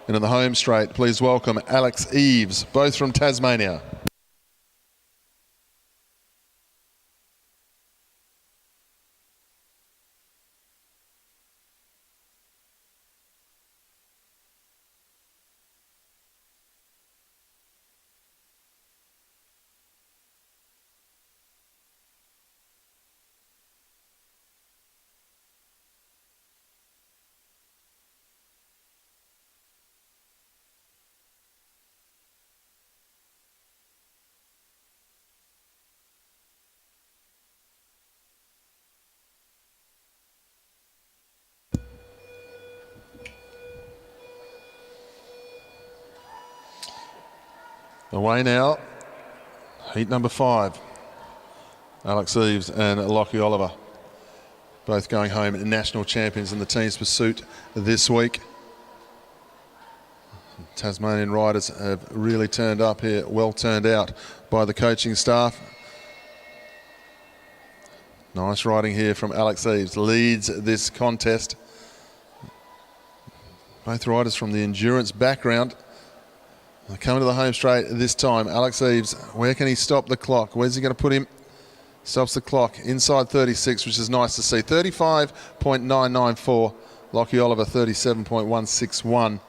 And in the home straight, please welcome Alex Eves, both from Tasmania. Away now, heat number 5. Alex Eves and Lockie Oliver, both going home national champions in the team's pursuit this week. Tasmanian riders have really turned up here, well turned out by the coaching staff. Nice riding here from Alex Eves, leads this contest. Both riders from the endurance background. Coming to the home straight this time. Alex Eves, where can he stop the clock? Where's he going to put him? Stops the clock inside 36, which is nice to see. 35.994. Lockie Oliver, 37.161.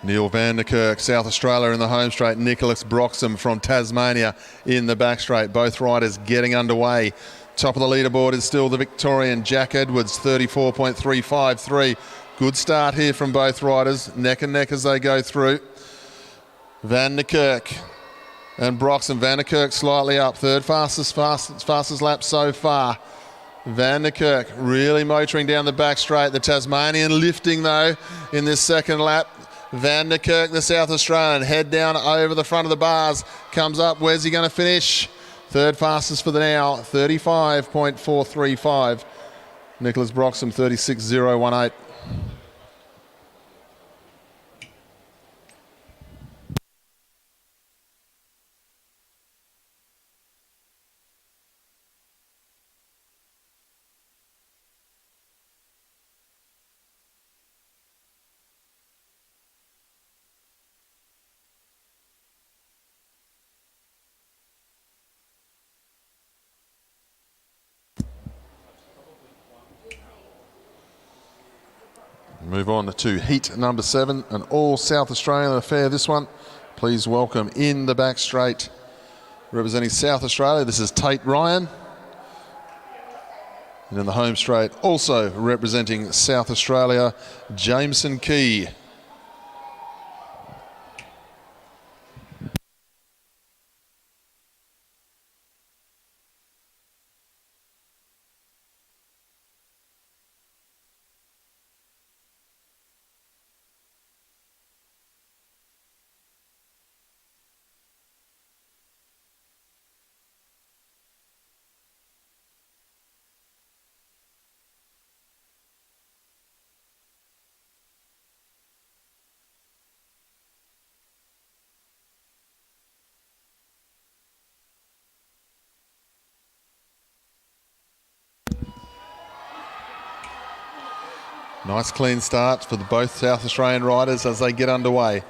Neil van der Kerk, South Australia in the home straight. Nicholas Broxham from Tasmania in the back straight. Both riders getting underway. Top of the leaderboard is still the Victorian Jack Edwards, 34.353. Good start here from both riders, neck and neck as they go through. Van der Kerk and Broxham. Van der Kerk slightly up, third fastest lap so far. Van der Kerk really motoring down the back straight. The Tasmanian lifting though in this second lap. Van der Kerk, the South Australian, head down over the front of the bars, comes up. Where's he going to finish? Third fastest for the now, 35.435. Nicholas Broxham, 36.018. Move on to heat number 7, an all South Australian affair this one. Please welcome in the back straight, representing South Australia, this is Tate Ryan. And in the home straight, also representing South Australia, Jameson Key. Nice clean start for both South Australian riders as they get underway.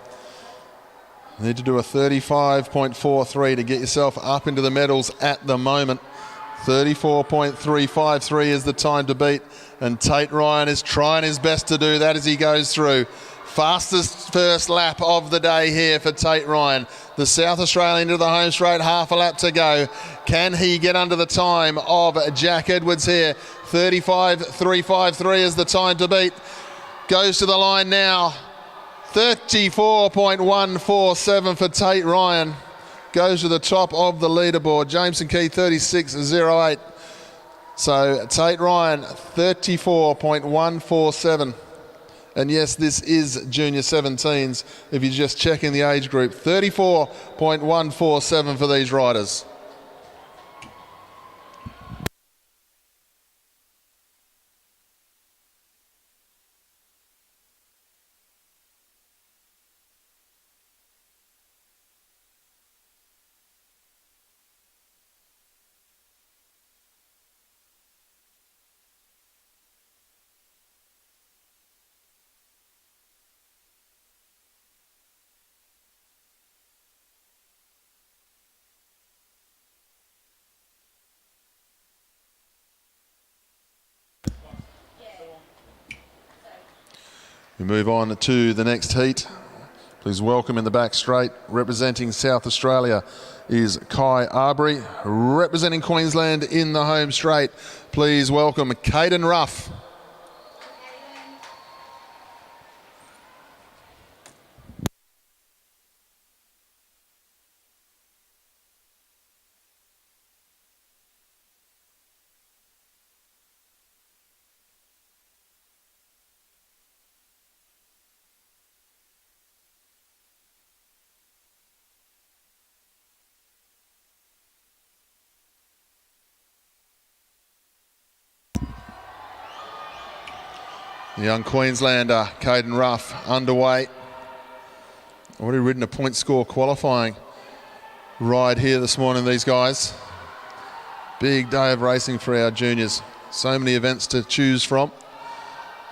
You need to do a 35.43 to get yourself up into the medals at the moment. 34.353 is the time to beat, and Tate Ryan is trying his best to do that as he goes through. Fastest first lap of the day here for Tate Ryan. The South Australian into the home straight, half a lap to go. Can he get under the time of Jack Edwards here? 35.353 is the time to beat. Goes to the line now. 34.147 for Tate Ryan. Goes to the top of the leaderboard. Jameson Key 36.08. So Tate Ryan 34.147. And yes, this is junior 17s. If you're just checking the age group, 34.147 for these riders. We move on to the next heat. Please welcome in the back straight, representing South Australia is Kai Arbery. Representing Queensland in the home straight, please welcome Keirin Ruff. The young Queenslander, Keirin Ruff, underway. Already ridden a point score qualifying ride here this morning, these guys. Big day of racing for our juniors. So many events to choose from.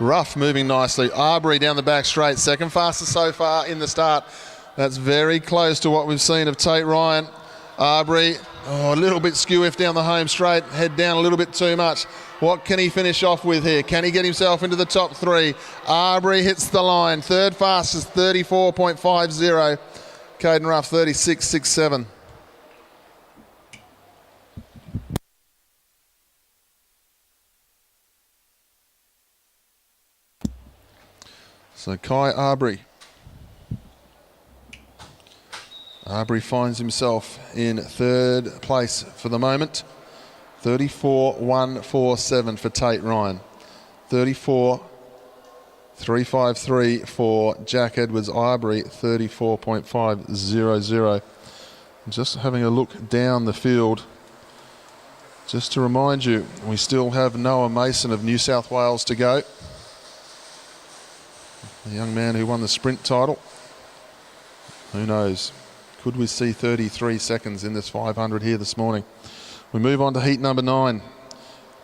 Ruff moving nicely. Arbery down the back straight, second fastest so far in the start. That's very close to what we've seen of Tate Ryan. Arbery Oh, a little bit skew-iff down the home straight, head down a little bit too much. What can he finish off with here? Can he get himself into the top three? Arbery hits the line. Third fastest, 34.50. Keirin Ruff, 36.67. So Kai Arbery. Arbery finds himself in third place for the moment. 34.147 for Tate Ryan. 34.353 for Jack Edwards Arbery. 34.500. Just having a look down the field. Just to remind you, we still have Noah Mason of New South Wales to go. The young man who won the sprint title. Who knows? Could we see 33 seconds in this 500 here this morning? We move on to heat number 9.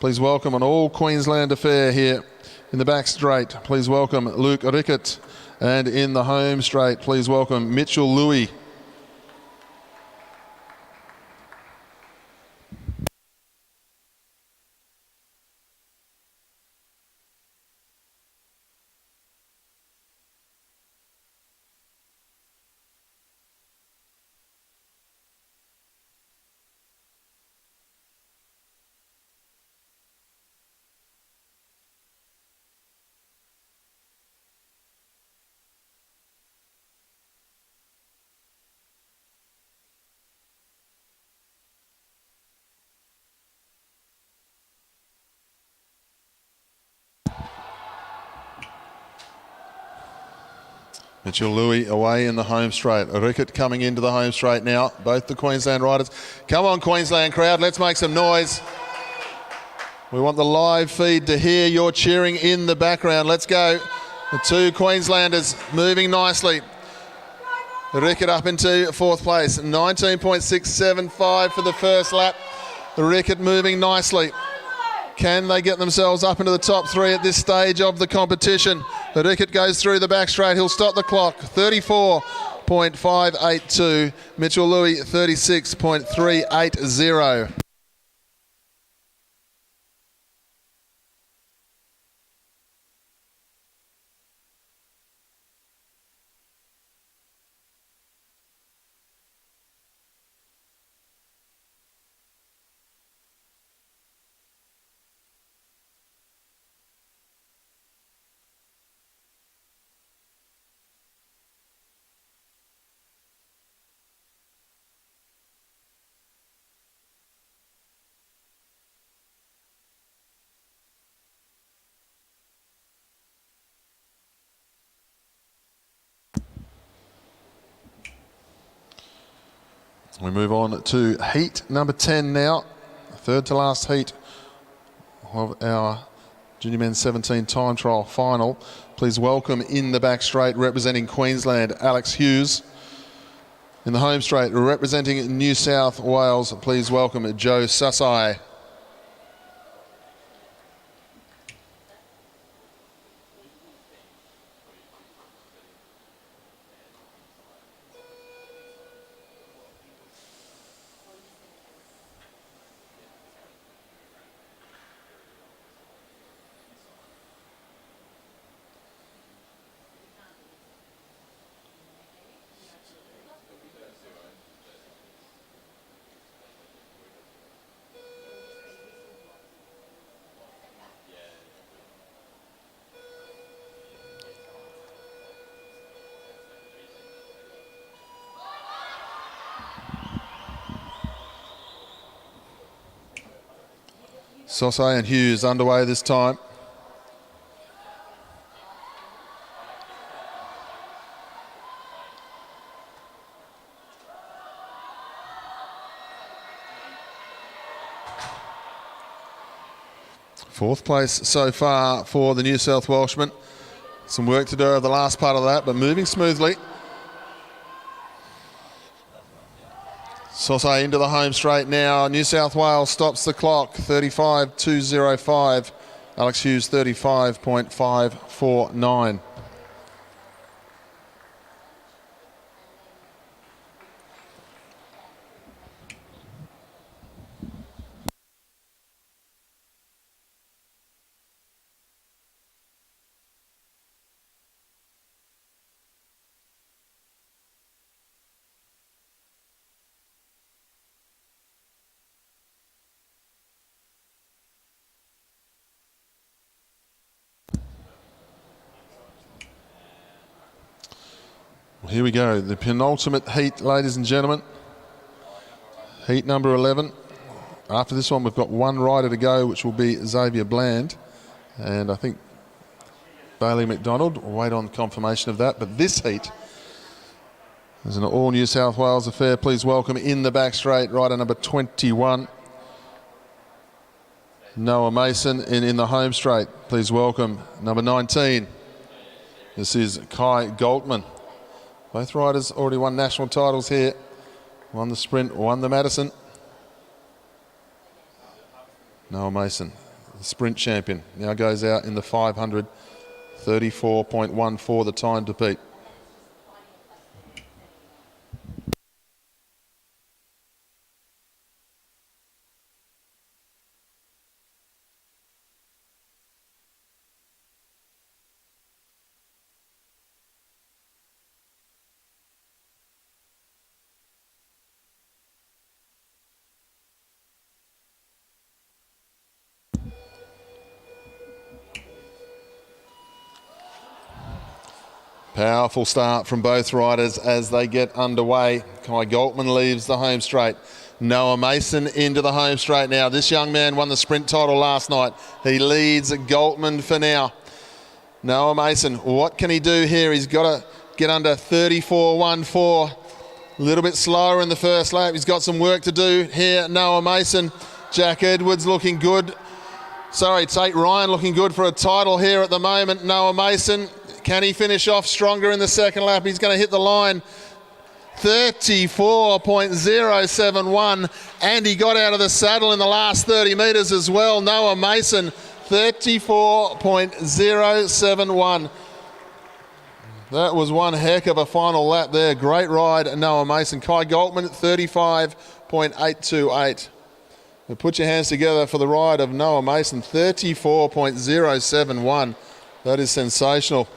Please welcome an all Queensland affair here in the back straight. Please welcome Luke Rickett. And in the home straight, please welcome Mitchell Louis. Mitchell Louis away in the home straight. Rickett coming into the home straight now. Both the Queensland riders. Come on, Queensland crowd, let's make some noise. We want the live feed to hear your cheering in the background. Let's go. The two Queenslanders moving nicely. Rickett up into fourth place. 19.675 for the first lap. Rickett moving nicely. Can they get themselves up into the top three at this stage of the competition? Rickett goes through the back straight. He'll stop the clock. 34.582. Mitchell Louis, 36.380. We move on to heat number 10 now. Third to last heat of our Junior Men's 17 time trial final. Please welcome in the back straight representing Queensland, Alex Hughes. In the home straight representing New South Wales, please welcome Joe Sassai. Sassai and Hughes underway this time. Fourth place so far for the New South Welshman. Some work to do over the last part of that, but moving smoothly. Sassai into the home straight now. New South Wales stops the clock. 35.205. Alex Hughes 35.549. Here we go, the penultimate heat, ladies and gentlemen. Heat number 11. After this one, we've got one rider to go, which will be Xavier Bland. And I think Bailey McDonald. We'll wait on confirmation of that. But this heat is an all New South Wales affair. Please welcome in the back straight, rider number 21, Noah Mason. And in the home straight, please welcome number 19. This is Kai Goldman. Both riders already won national titles here. Won the sprint, won the Madison. Noah Mason, the sprint champion, now goes out in the 500, 34.14 the time to beat. Powerful start from both riders as they get underway. Kai Goldman leaves the home straight. Noah Mason into the home straight now. This young man won the sprint title last night. He leads Goldman for now. Noah Mason, what can he do here? He's got to get under 34.14. A little bit slower in the first lap. He's got some work to do here. Noah Mason. Jack Edwards looking good. Sorry, Tate Ryan looking good for a title here at the moment. Noah Mason. Can he finish off stronger in the second lap? He's going to hit the line. 34.071. And he got out of the saddle in the last 30 metres as well. Noah Mason, 34.071. That was one heck of a final lap there. Great ride, Noah Mason. Kai Goldman at 35.828. Put your hands together for the ride of Noah Mason, 34.071. That is sensational.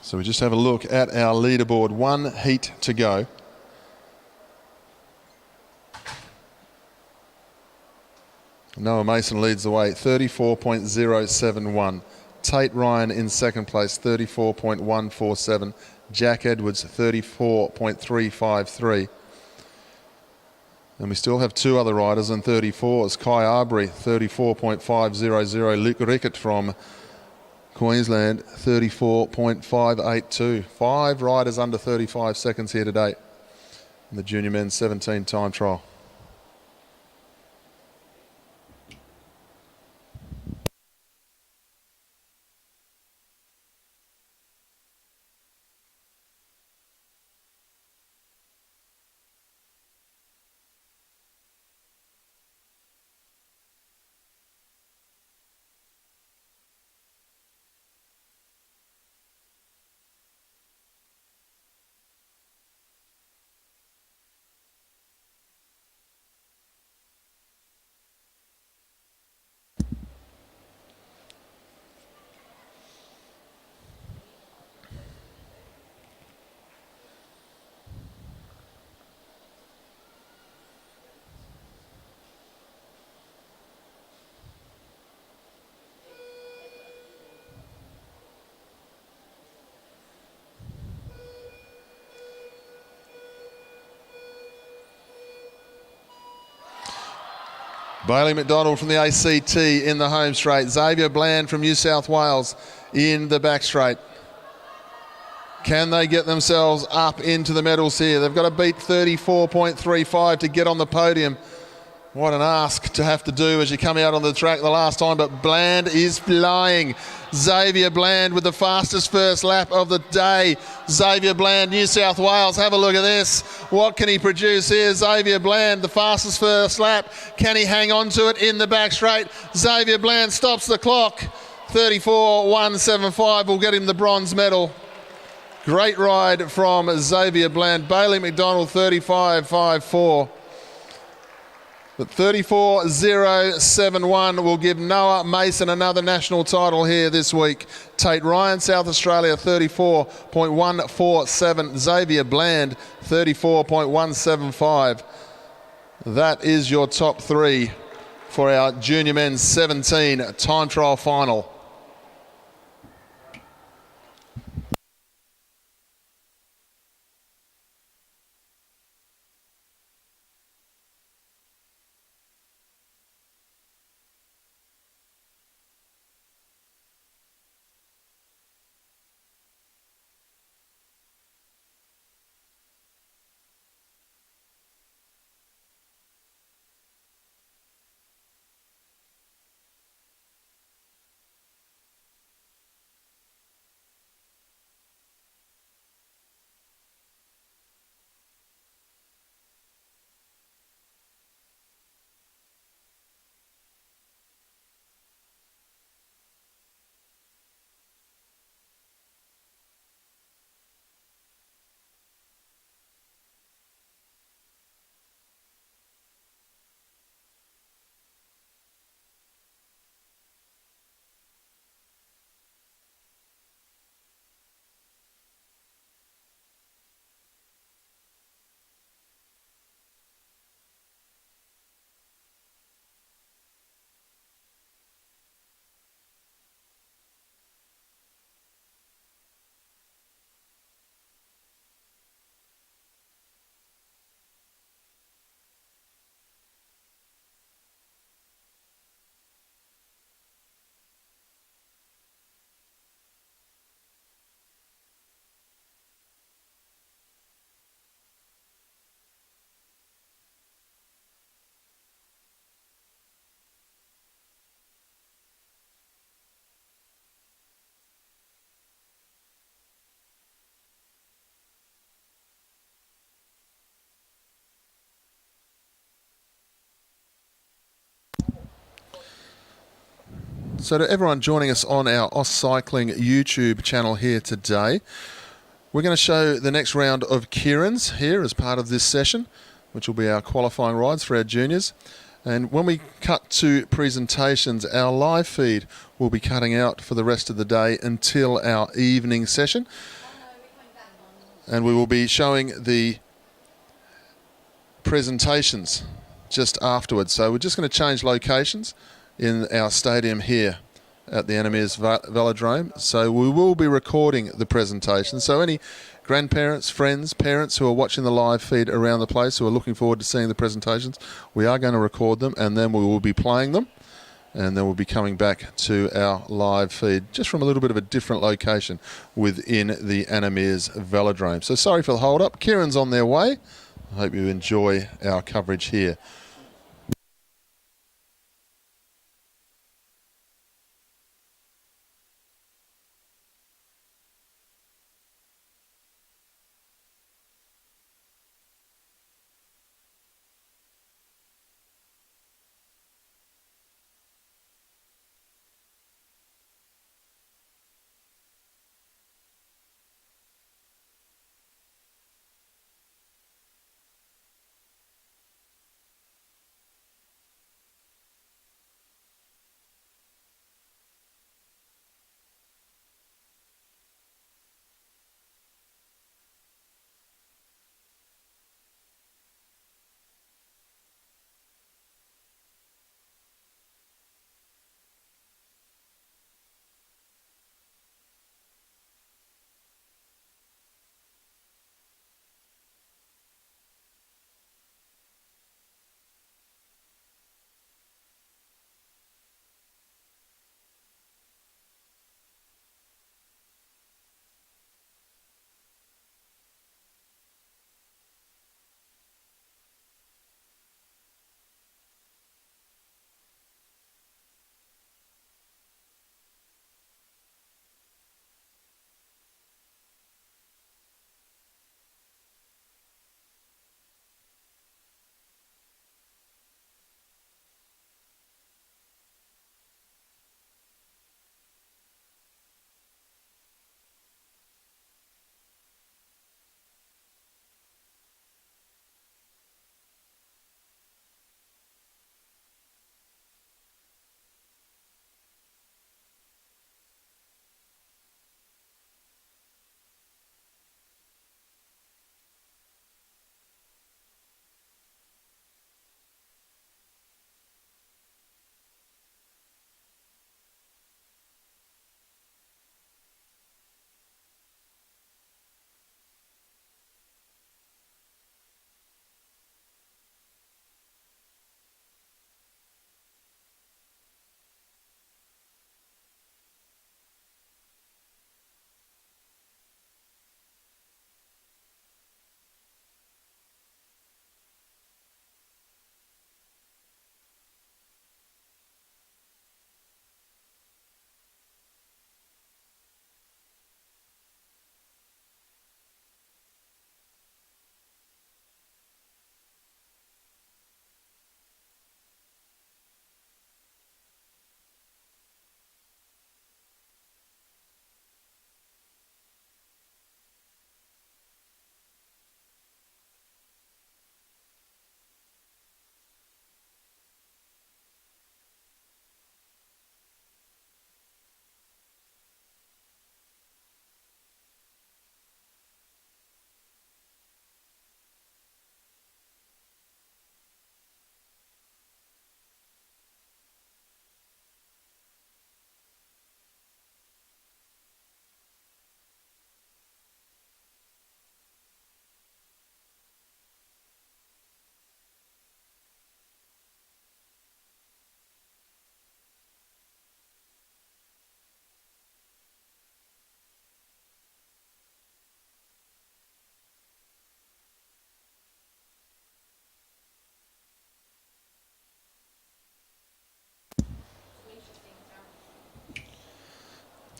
So we just have a look at our leaderboard. One heat to go. Noah Mason leads the way, 34.071. Tate Ryan in second place, 34.147. Jack Edwards, 34.353. And we still have two other riders in 34s. Kai Arbery, 34.500. Luke Rickett from Queensland, 34.582. Five riders under 35 seconds here today in the junior men's 17 time trial. Bailey McDonald from the ACT in the home straight. Xavier Bland from New South Wales in the back straight. Can they get themselves up into the medals here? They've got to beat 34.35 to get on the podium. What an ask to have to do as you come out on the track the last time, but Bland is flying. Xavier Bland with the fastest first lap of the day. Xavier Bland, New South Wales, have a look at this. What can he produce here? Xavier Bland, the fastest first lap. Can he hang on to it in the back straight? Xavier Bland stops the clock. 34.175 will get him the bronze medal. Great ride from Xavier Bland. Bailey McDonald, 35.54. But 34.071 will give Noah Mason another national title here this week. Tate Ryan, South Australia, 34.147. Xavier Bland, 34.175. That is your top three for our Junior Men's 17 time trial final. So to everyone joining us on our AusCycling YouTube channel here today, we're going to show the next round of keirins here as part of this session, which will be our qualifying rides for our juniors. And when we cut to presentations, our live feed will be cutting out for the rest of the day until our evening session. And we will be showing the presentations just afterwards. So we're just going to change locations in our stadium here at the Meares Velodrome. So we will be recording the presentation. So any grandparents, friends, parents who are watching the live feed around the place who are looking forward to seeing the presentations, we are going to record them and then we will be playing them. And then we'll be coming back to our live feed just from a little bit of a different location within the Meares Velodrome. So sorry for the hold up. Keirin's on their way. I hope you enjoy our coverage here.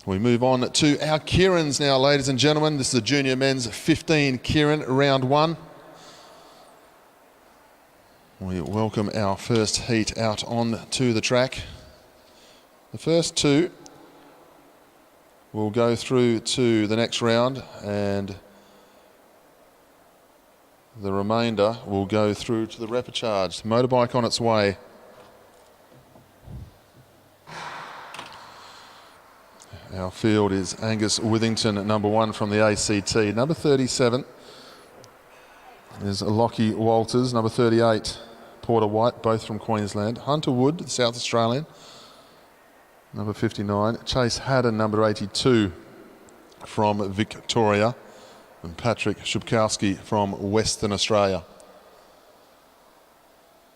We move on to our keirins now, ladies and gentlemen. This is the junior men's 15 keirin, round 1. We welcome our first heat out on to the track. The first 2 will go through to the next round, and the remainder will go through to the repechage. Motorbike on its way. Our field is Angus Withington, number 1 from the ACT. Number 37 is Lockie Walters. Number 38, Porter White, both from Queensland. Hunter Wood, South Australian. Number 59, Chase Haddon, number 82 from Victoria. And Patrick Shubkowski from Western Australia.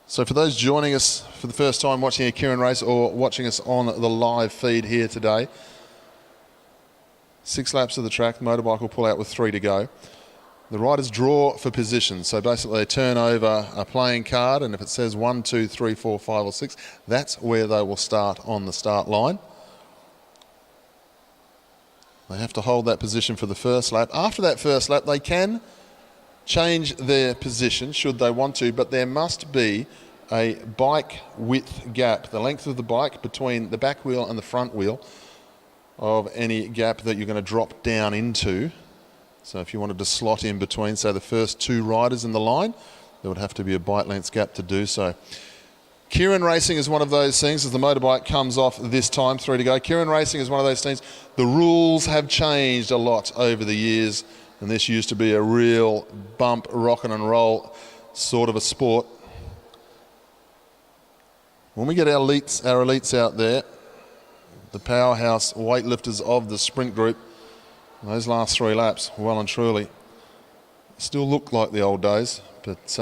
So for those joining us for the first time watching a keirin race or watching us on the live feed here today, 6 laps of the track, the motorbike will pull out with 3 to go. The riders draw for position, so basically they turn over a playing card, and if it says 1, 2, 3, 4, 5 or 6, that's where they will start on the start line. They have to hold that position for the first lap. After that first lap, they can change their position should they want to, but there must be a bike width gap, the length of the bike between the back wheel and the front wheel, of any gap that you're going to drop down into. So if you wanted to slot in between, say, the first 2 riders in the line, there would have to be a bike length gap to do so. Keirin racing is one of those things, as the motorbike comes off this time, 3 to go. Keirin racing is one of those things. The rules have changed a lot over the years, and this used to be a real bump, rock and roll sort of a sport. When we get our elites out there, the powerhouse weightlifters of the sprint group, those last 3 laps, well and truly, still look like the old days, but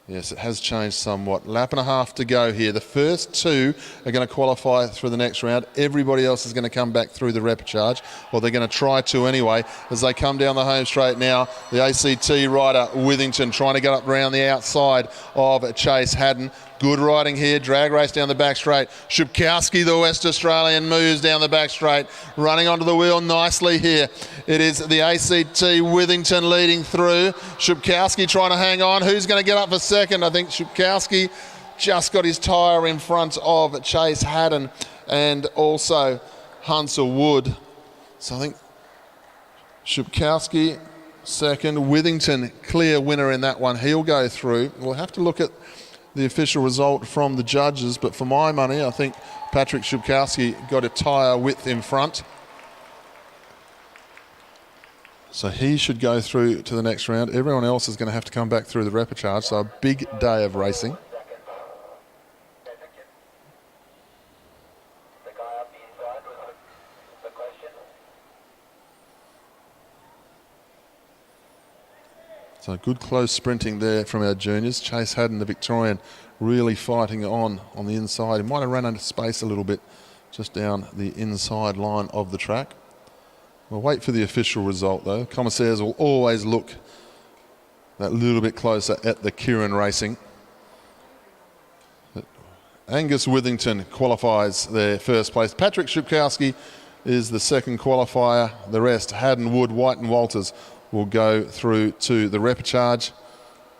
yes, it has changed somewhat. Lap and a half to go here. The first 2 are going to qualify for the next round. Everybody else is going to come back through the repechage, or they're going to try to anyway, as they come down the home straight now. The ACT rider, Withington, trying to get up around the outside of Chase Haddon. Good riding here, drag race down the back straight. Shubkowski, the West Australian, moves down the back straight, running onto the wheel nicely here. It is the ACT Withington leading through. Shubkowski trying to hang on. Who's going to get up for second? I think Shubkowski just got his tyre in front of Chase Haddon and also Hunter Wood. So I think Shubkowski second, Withington clear winner in that one. He'll go through. We'll have to look at the official result from the judges, but for my money, I think Patrick Shubkowski got a tyre width in front. So he should go through to the next round. Everyone else is going to have to come back through the repechage, so a big day of racing. So good close sprinting there from our juniors. Chase Haddon, the Victorian, really fighting on the inside. He might have run out of space a little bit just down the inside line of the track. We'll wait for the official result though. Commissaires will always look that little bit closer at the keirin racing. Angus Withington qualifies their first place. Patrick Shubkowski is the second qualifier. The rest, Haddon, Wood, White and Walters, will go through to the repechage.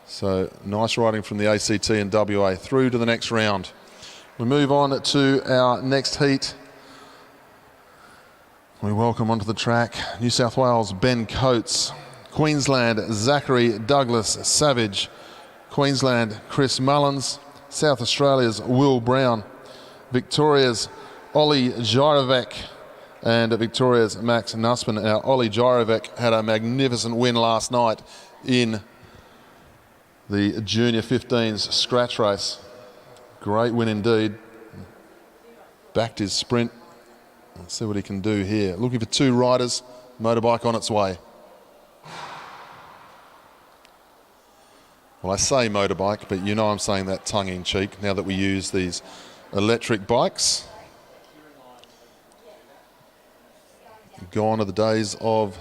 So nice riding from the ACT and WA through to the next round. We move on to our next heat. We welcome onto the track New South Wales Ben Coates, Queensland Zachary Douglas Savage, Queensland Chris Mullins, South Australia's Will Brown, Victoria's Ollie Gyrovec, and Victoria's Max Nussman. Now, Ollie Gyrovec had a magnificent win last night in the Junior 15s scratch race. Great win indeed. Backed his sprint. Let's see what he can do here. Looking for 2 riders. Motorbike on its way. Well, I say motorbike, but you know I'm saying that tongue-in-cheek now that we use these electric bikes. Gone are the days of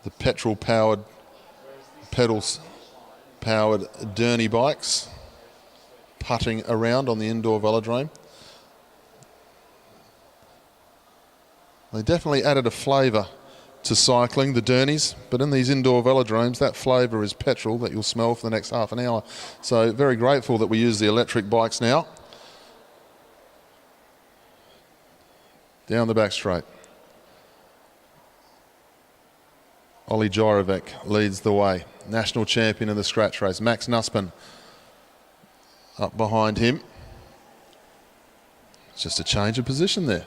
the petrol-powered, pedals-powered Derny bikes putting around on the indoor velodrome. They definitely added a flavour to cycling, the Dernies, but in these indoor velodromes, that flavour is petrol that you'll smell for the next half an hour. So very grateful that we use the electric bikes now. Down the back straight. Ollie Gyrovec leads the way. National champion in the scratch race. Max Nussbaum up behind him. It's just a change of position there.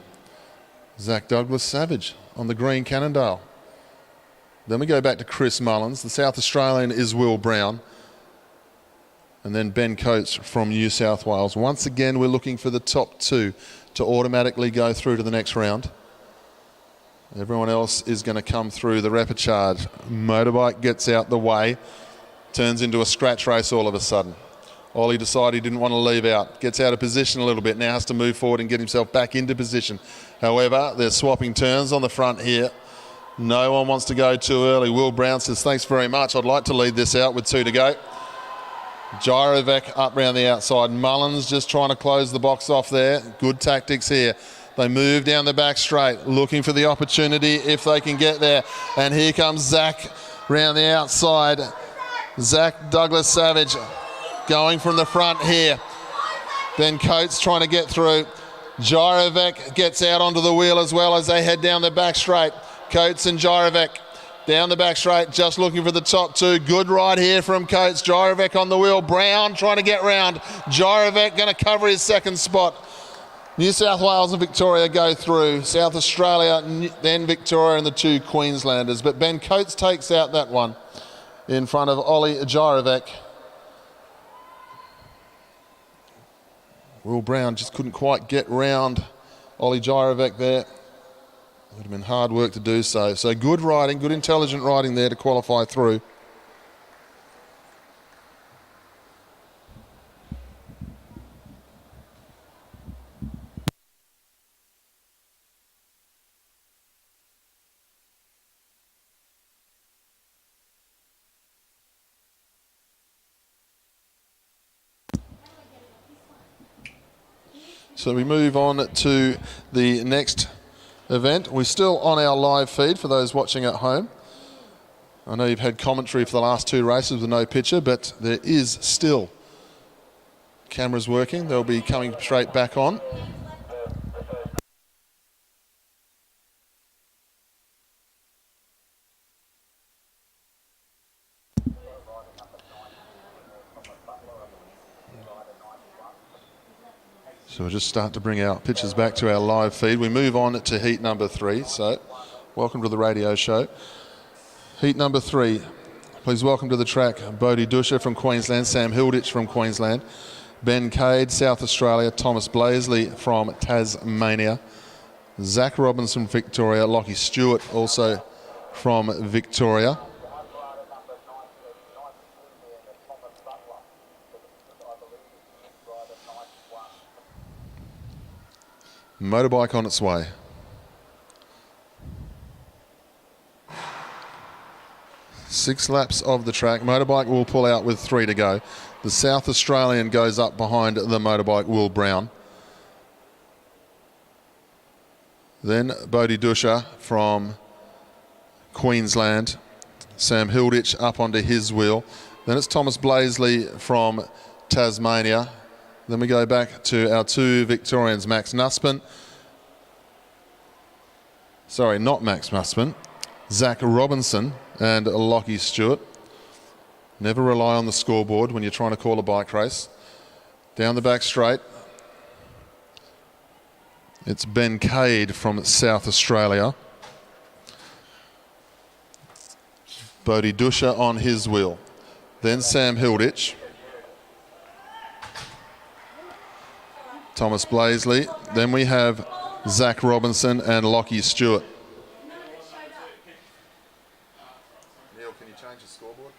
Zach Douglas Savage on the green Cannondale. Then we go back to Chris Mullins. The South Australian is Will Brown. And then Ben Coates from New South Wales. Once again, we're looking for the top two to automatically go through to the next round. Everyone else is going to come through the repechage. Motorbike gets out the way. Turns into a scratch race all of a sudden. Ollie decided he didn't want to leave out. Gets out of position a little bit. Now has to move forward and get himself back into position. However, they're swapping turns on the front here. No one wants to go too early. Will Brown says, thanks very much. I'd like to lead this out with 2 to go. Gyrovec up round the outside. Mullins just trying to close the box off there. Good tactics here. They move down the back straight, looking for the opportunity if they can get there. And here comes Zach round the outside. Zach Douglas Savage going from the front here. Ben Coates trying to get through. Gyrovec gets out onto the wheel as well as they head down the back straight. Coates and Gyrovec down the back straight, just looking for the top two. Good ride here from Coates. Gyrovec on the wheel. Brown trying to get round. Gyrovec going to cover his second spot. New South Wales and Victoria go through. South Australia, then Victoria and the 2 Queenslanders. But Ben Coates takes out that one in front of Ollie Gyrovec. Will Brown just couldn't quite get round Ollie Gyrovec there. It would have been hard work to do so. So good riding, good intelligent riding there to qualify through. So we move on to the next event. We're still on our live feed for those watching at home. I know you've had commentary for the last 2 races with no picture, but there is still cameras working. They'll be coming straight back on. So we'll just start to bring our pictures back to our live feed. We move on to heat number 3. So welcome to the radio show. Heat number 3. Please welcome to the track Bodhi Dusha from Queensland, Sam Hilditch from Queensland, Ben Cade, South Australia, Thomas Blaisley from Tasmania, Zach Robinson, Victoria, Lockie Stewart also from Victoria. Motorbike on its way. Six laps of the track. Motorbike will pull out with 3 to go. The South Australian goes up behind the motorbike, Will Brown. Then Bodhi Dusha from Queensland. Sam Hilditch up onto his wheel. Then it's Thomas Blaisley from Tasmania. Then we go back to our 2 Victorians, Max Nussbaum. Sorry, not Max Nussbaum. Zach Robinson and Lockie Stewart. Never rely on the scoreboard when you're trying to call a bike race. Down the back straight. It's Ben Cade from South Australia. Bodhi Dusha on his wheel. Then Sam Hilditch. Thomas Blaisley. Then we have Zach Robinson and Lockie Stewart. Neil, can you change the scoreboard?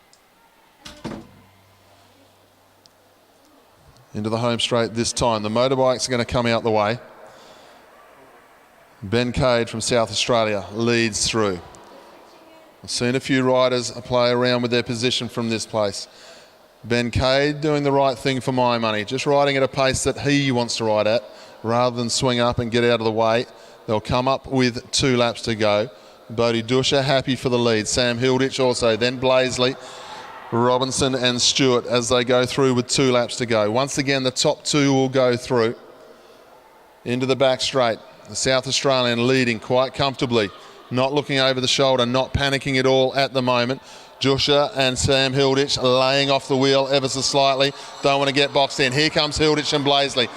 Into the home straight this time. The motorbikes are going to come out the way. Ben Cade from South Australia leads through. I've seen a few riders play around with their position from this place. Ben Cade doing the right thing for my money, just riding at a pace that he wants to ride at, rather than swing up and get out of the way. They'll come up with 2 laps to go. Bodhi Dusha happy for the lead. Sam Hilditch also, then Blaisley, Robinson and Stewart as they go through with 2 laps to go. Once again, the top 2 will go through into the back straight. The South Australian leading quite comfortably, not looking over the shoulder, not panicking at all at the moment. Dusha and Sam Hilditch laying off the wheel ever so slightly. Don't want to get boxed in. Here comes Hilditch and Blaisley.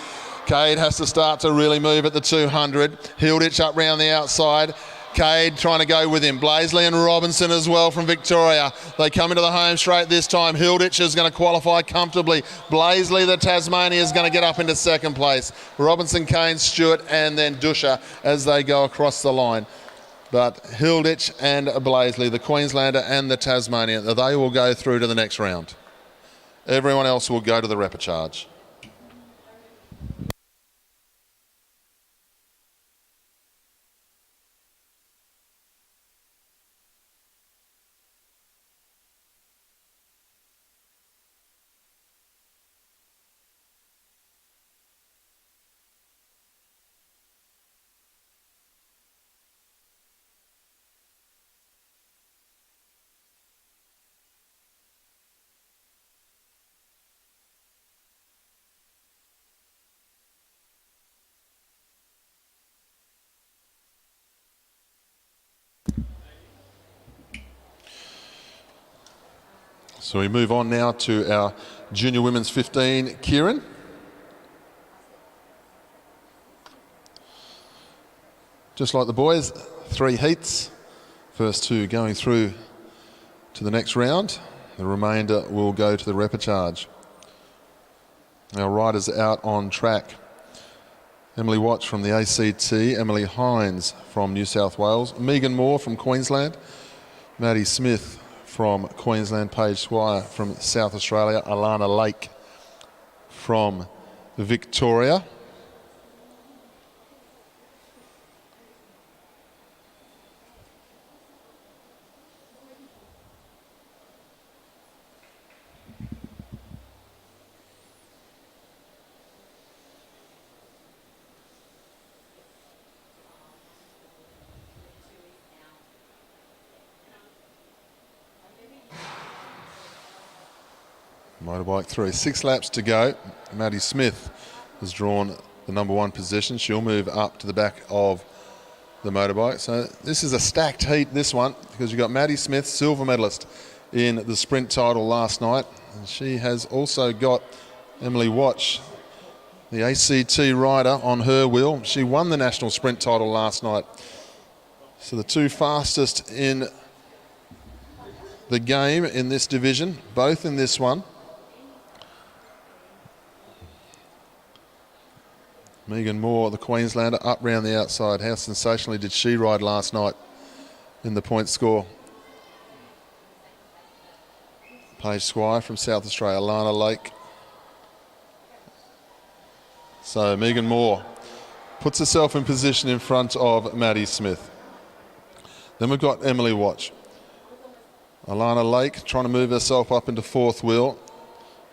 Cade has to start to really move at the 200. Hilditch up round the outside. Cade trying to go with him. Blaisley and Robinson as well from Victoria. They come into the home straight this time. Hilditch is going to qualify comfortably. Blaisley, the Tasmania, is going to get up into second place. Robinson, Kane, Stewart and then Dusha as they go across the line. But Hilditch and Blaisley, the Queenslander and the Tasmanian, they will go through to the next round. Everyone else will go to the repechage. So we move on now to our junior women's 15, Keirin. Just like the boys, 3 heats. First 2 going through to the next round. The remainder will go to the repechage. Our riders out on track. Emily Watch from the ACT, Emily Hines from New South Wales, Megan Moore from Queensland, Maddie Smith from Queensland, Paige Squire from South Australia, Alana Lake from Victoria. Motorbike through. 6 laps to go. Maddie Smith has drawn the number 1 position. She'll move up to the back of the motorbike. So this is a stacked heat, this one, because you've got Maddie Smith, silver medalist in the sprint title last night. And she has also got Emily Watch, the ACT rider, on her wheel. She won the national sprint title last night. So the 2 fastest in the game in this division, both in this one. Megan Moore, the Queenslander, up round the outside. How sensationally did she ride last night in the point score? Paige Squire from South Australia, Lana Lake. So Megan Moore puts herself in position in front of Maddie Smith. Then we've got Emily Watch. Alana Lake trying to move herself up into 4th wheel.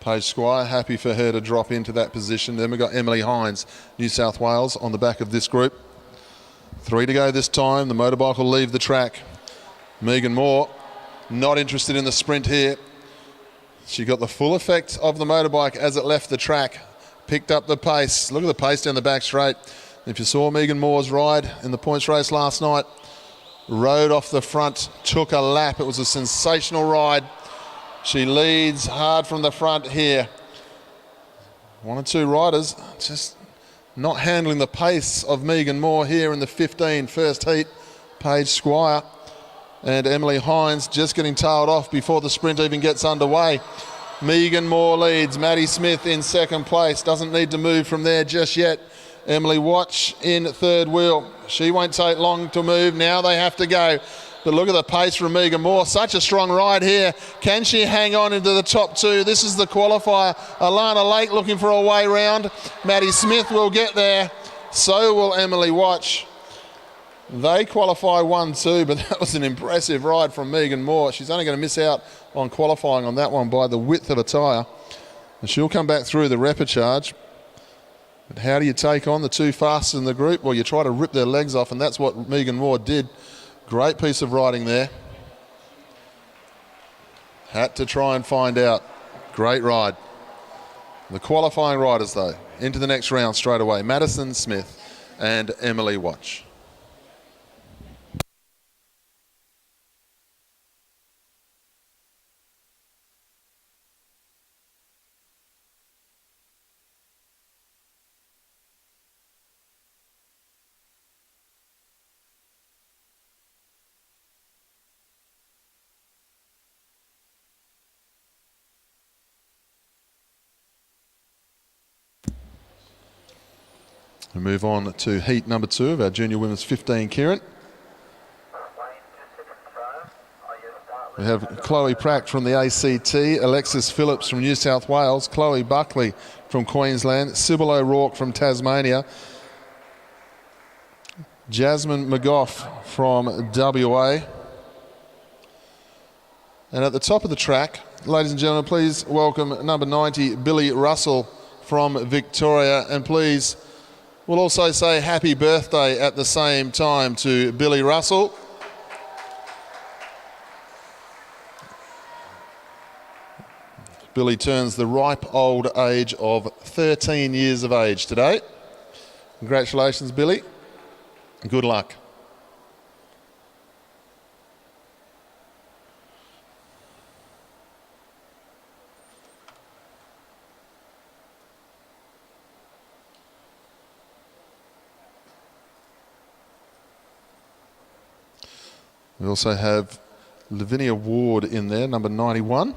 Paige Squire, happy for her to drop into that position. Then we've got Emily Hines, New South Wales, on the back of this group. 3 to go this time. The motorbike will leave the track. Megan Moore, not interested in the sprint here. She got the full effect of the motorbike as it left the track. Picked up the pace. Look at the pace down the back straight. If you saw Megan Moore's ride in the points race last night, rode off the front, took a lap. It was a sensational ride. She leads hard from the front here. 1 or 2 riders just not handling the pace of Megan Moore here in the 15 first heat. Paige Squire and Emily Hines just getting tailed off before the sprint even gets underway. Megan Moore leads. Maddie Smith in 2nd place. Doesn't need to move from there just yet. Emily Watch in 3rd wheel. She won't take long to move. Now they have to go. But look at the pace from Megan Moore. Such a strong ride here. Can she hang on into the top 2? This is the qualifier. Alana Lake looking for a way round. Maddie Smith will get there. So will Emily Watch. They qualify 1-2, but that was an impressive ride from Megan Moore. She's only going to miss out on qualifying on that one by the width of a tyre. And she'll come back through the repechage. But how do you take on the two fastest in the group? Well, you try to rip their legs off, and that's what Megan Ward did. Great piece of riding there. Had to try and find out. Great ride. The qualifying riders, though, into the next round straight away. Madison Smith and Emily Watch. We move on to heat number 2 of our junior women's 15 keirin. We have Chloe Pratt from the ACT, Alexis Phillips from New South Wales, Chloe Buckley from Queensland, Sybil O'Rourke from Tasmania, Jasmine McGough from WA. And at the top of the track, ladies and gentlemen, please welcome number 90, Billy Russell from Victoria. And please, we'll also say happy birthday at the same time to Billy Russell. Billy turns the ripe old age of 13 years of age today. Congratulations, Billy. Good luck. We also have Lavinia Ward in there, number 91.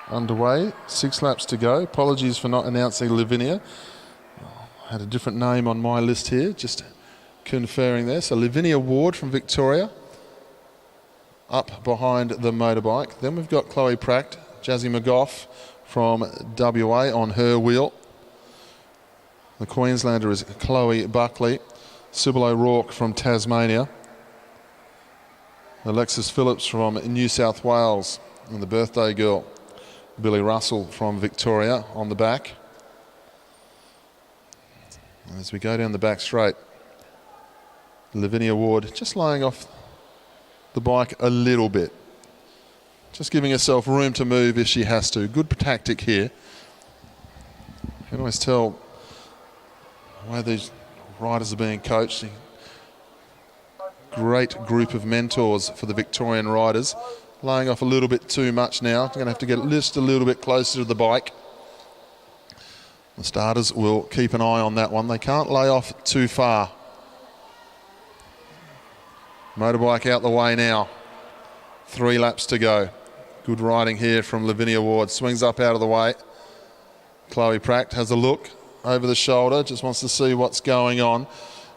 Underway, 6 laps to go. Apologies for not announcing Lavinia. I had a different name on my list here, just conferring there. So Lavinia Ward from Victoria, up behind the motorbike. Then we've got Chloe Pratt, Jazzy McGough from WA on her wheel. The Queenslander is Chloe Buckley, Sybil O'Rourke from Tasmania, Alexis Phillips from New South Wales, and the birthday girl, Billy Russell from Victoria on the back. And as we go down the back straight, Lavinia Ward just laying off the bike a little bit. Just giving herself room to move if she has to. Good tactic here. You can always tell the way these riders are being coached. Great group of mentors for the Victorian riders. Laying off a little bit too much now. You're going to have to get just a little bit closer to the bike. The starters will keep an eye on that one. They can't lay off too far. Motorbike out the way now. 3 laps to go. Good riding here from Lavinia Ward. Swings up out of the way. Chloe Pratt has a look over the shoulder. Just wants to see what's going on.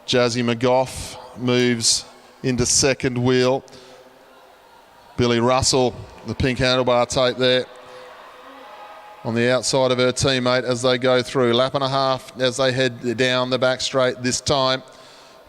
Jazzy McGough moves into second wheel. Billy Russell, the pink handlebar tape there, on the outside of her teammate as they go through. Lap and a half as they head down the back straight this time.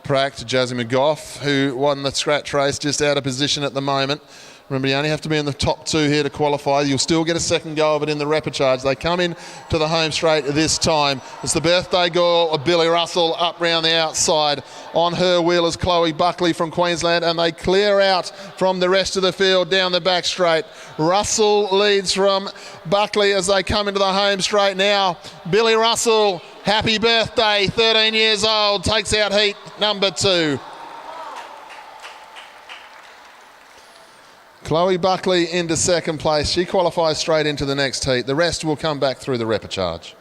Pratt, Jazzy McGough, who won the scratch race, just out of position at the moment. Remember, you only have to be in the top 2 here to qualify. You'll still get a second go of it in the repechage. They come in to the home straight this time. It's the birthday girl of Billy Russell up round the outside. On her wheel is Chloe Buckley from Queensland, and they clear out from the rest of the field down the back straight. Russell leads from Buckley as they come into the home straight now. Billy Russell, happy birthday, 13 years old, takes out heat number 2. Chloe Buckley into second place. She qualifies straight into the next heat. The rest will come back through the repechage.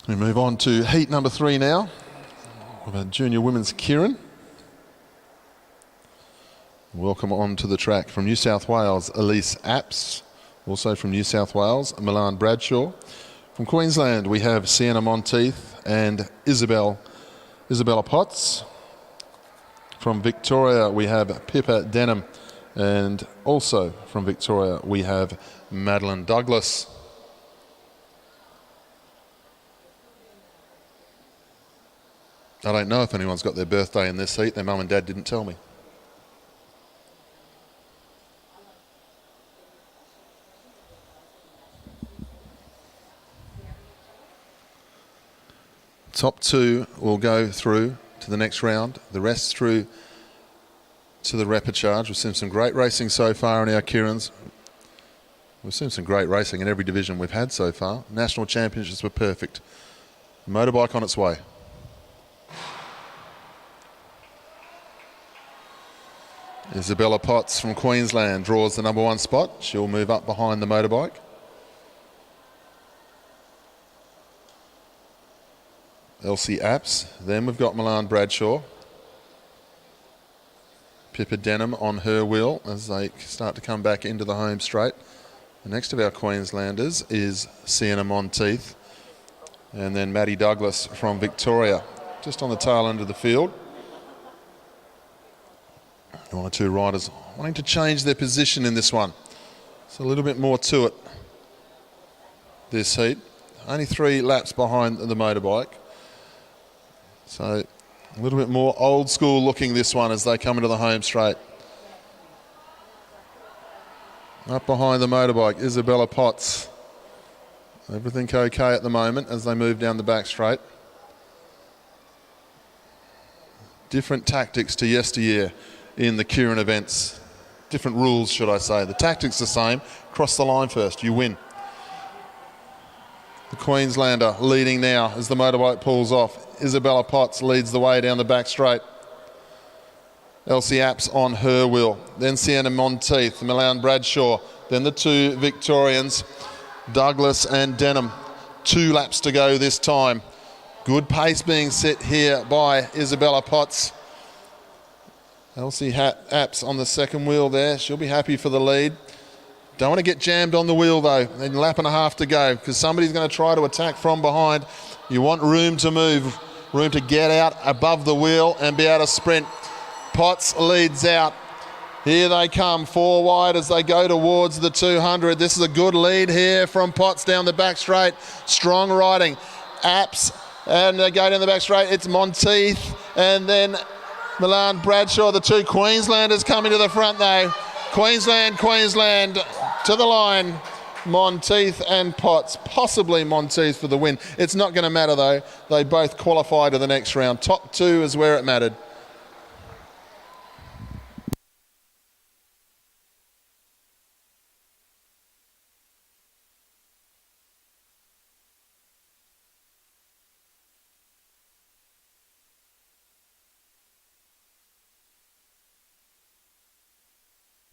We move on to heat number 3 now. We've had junior women's keirin. Welcome on to the track from New South Wales, Elise Apps. Also from New South Wales, Milan Bradshaw. From Queensland, we have Sienna Monteith and Isabella Potts. From Victoria, we have Pippa Denham. And also from Victoria, we have Madeline Douglas. I don't know if anyone's got their birthday in this heat. Their mum and dad didn't tell me. Top 2 will go through to the next round. The rest through to the repechage. We've seen some great racing so far in our keirins. We've seen some great racing in every division we've had so far. National championships were perfect. Motorbike on its way. Isabella Potts from Queensland draws the number 1 spot. She'll move up behind the motorbike. Elsie Apps. Then we've got Milan Bradshaw. Pippa Denham on her wheel as they start to come back into the home straight. The next of our Queenslanders is Sienna Monteith. And then Maddie Douglas from Victoria, just on the tail end of the field. 1 or 2 riders wanting to change their position in this one. It's a little bit more to it, this heat. Only 3 laps behind the motorbike. So a little bit more old school looking this one as they come into the home straight. Up behind the motorbike, Isabella Potts. Everything okay at the moment as they move down the back straight. Different tactics to yesteryear in the keirin events. Different rules, should I say. The tactics the same. Cross the line first, you win. The Queenslander leading now as the motorbike pulls off. Isabella Potts leads the way down the back straight. Elsie Apps on her wheel. Then Sienna Monteith, Milan Bradshaw. Then the 2 Victorians, Douglas and Denham. 2 laps to go this time. Good pace being set here by Isabella Potts. Elsie Apps on the second wheel there. She'll be happy for the lead. Don't want to get jammed on the wheel though. Then lap and a half to go because somebody's going to try to attack from behind. You want room to move, room to get out above the wheel and be able to sprint. Potts leads out. Here they come, 4 wide as they go towards the 200. This is a good lead here from Potts down the back straight. Strong riding. Apps, and they go down the back straight. It's Monteith and then Milan Bradshaw. The 2 Queenslanders coming to the front though. Queensland to the line. Monteith and Potts, possibly Monteith for the win. It's not going to matter though. They both qualify to the next round. Top 2 is where it mattered.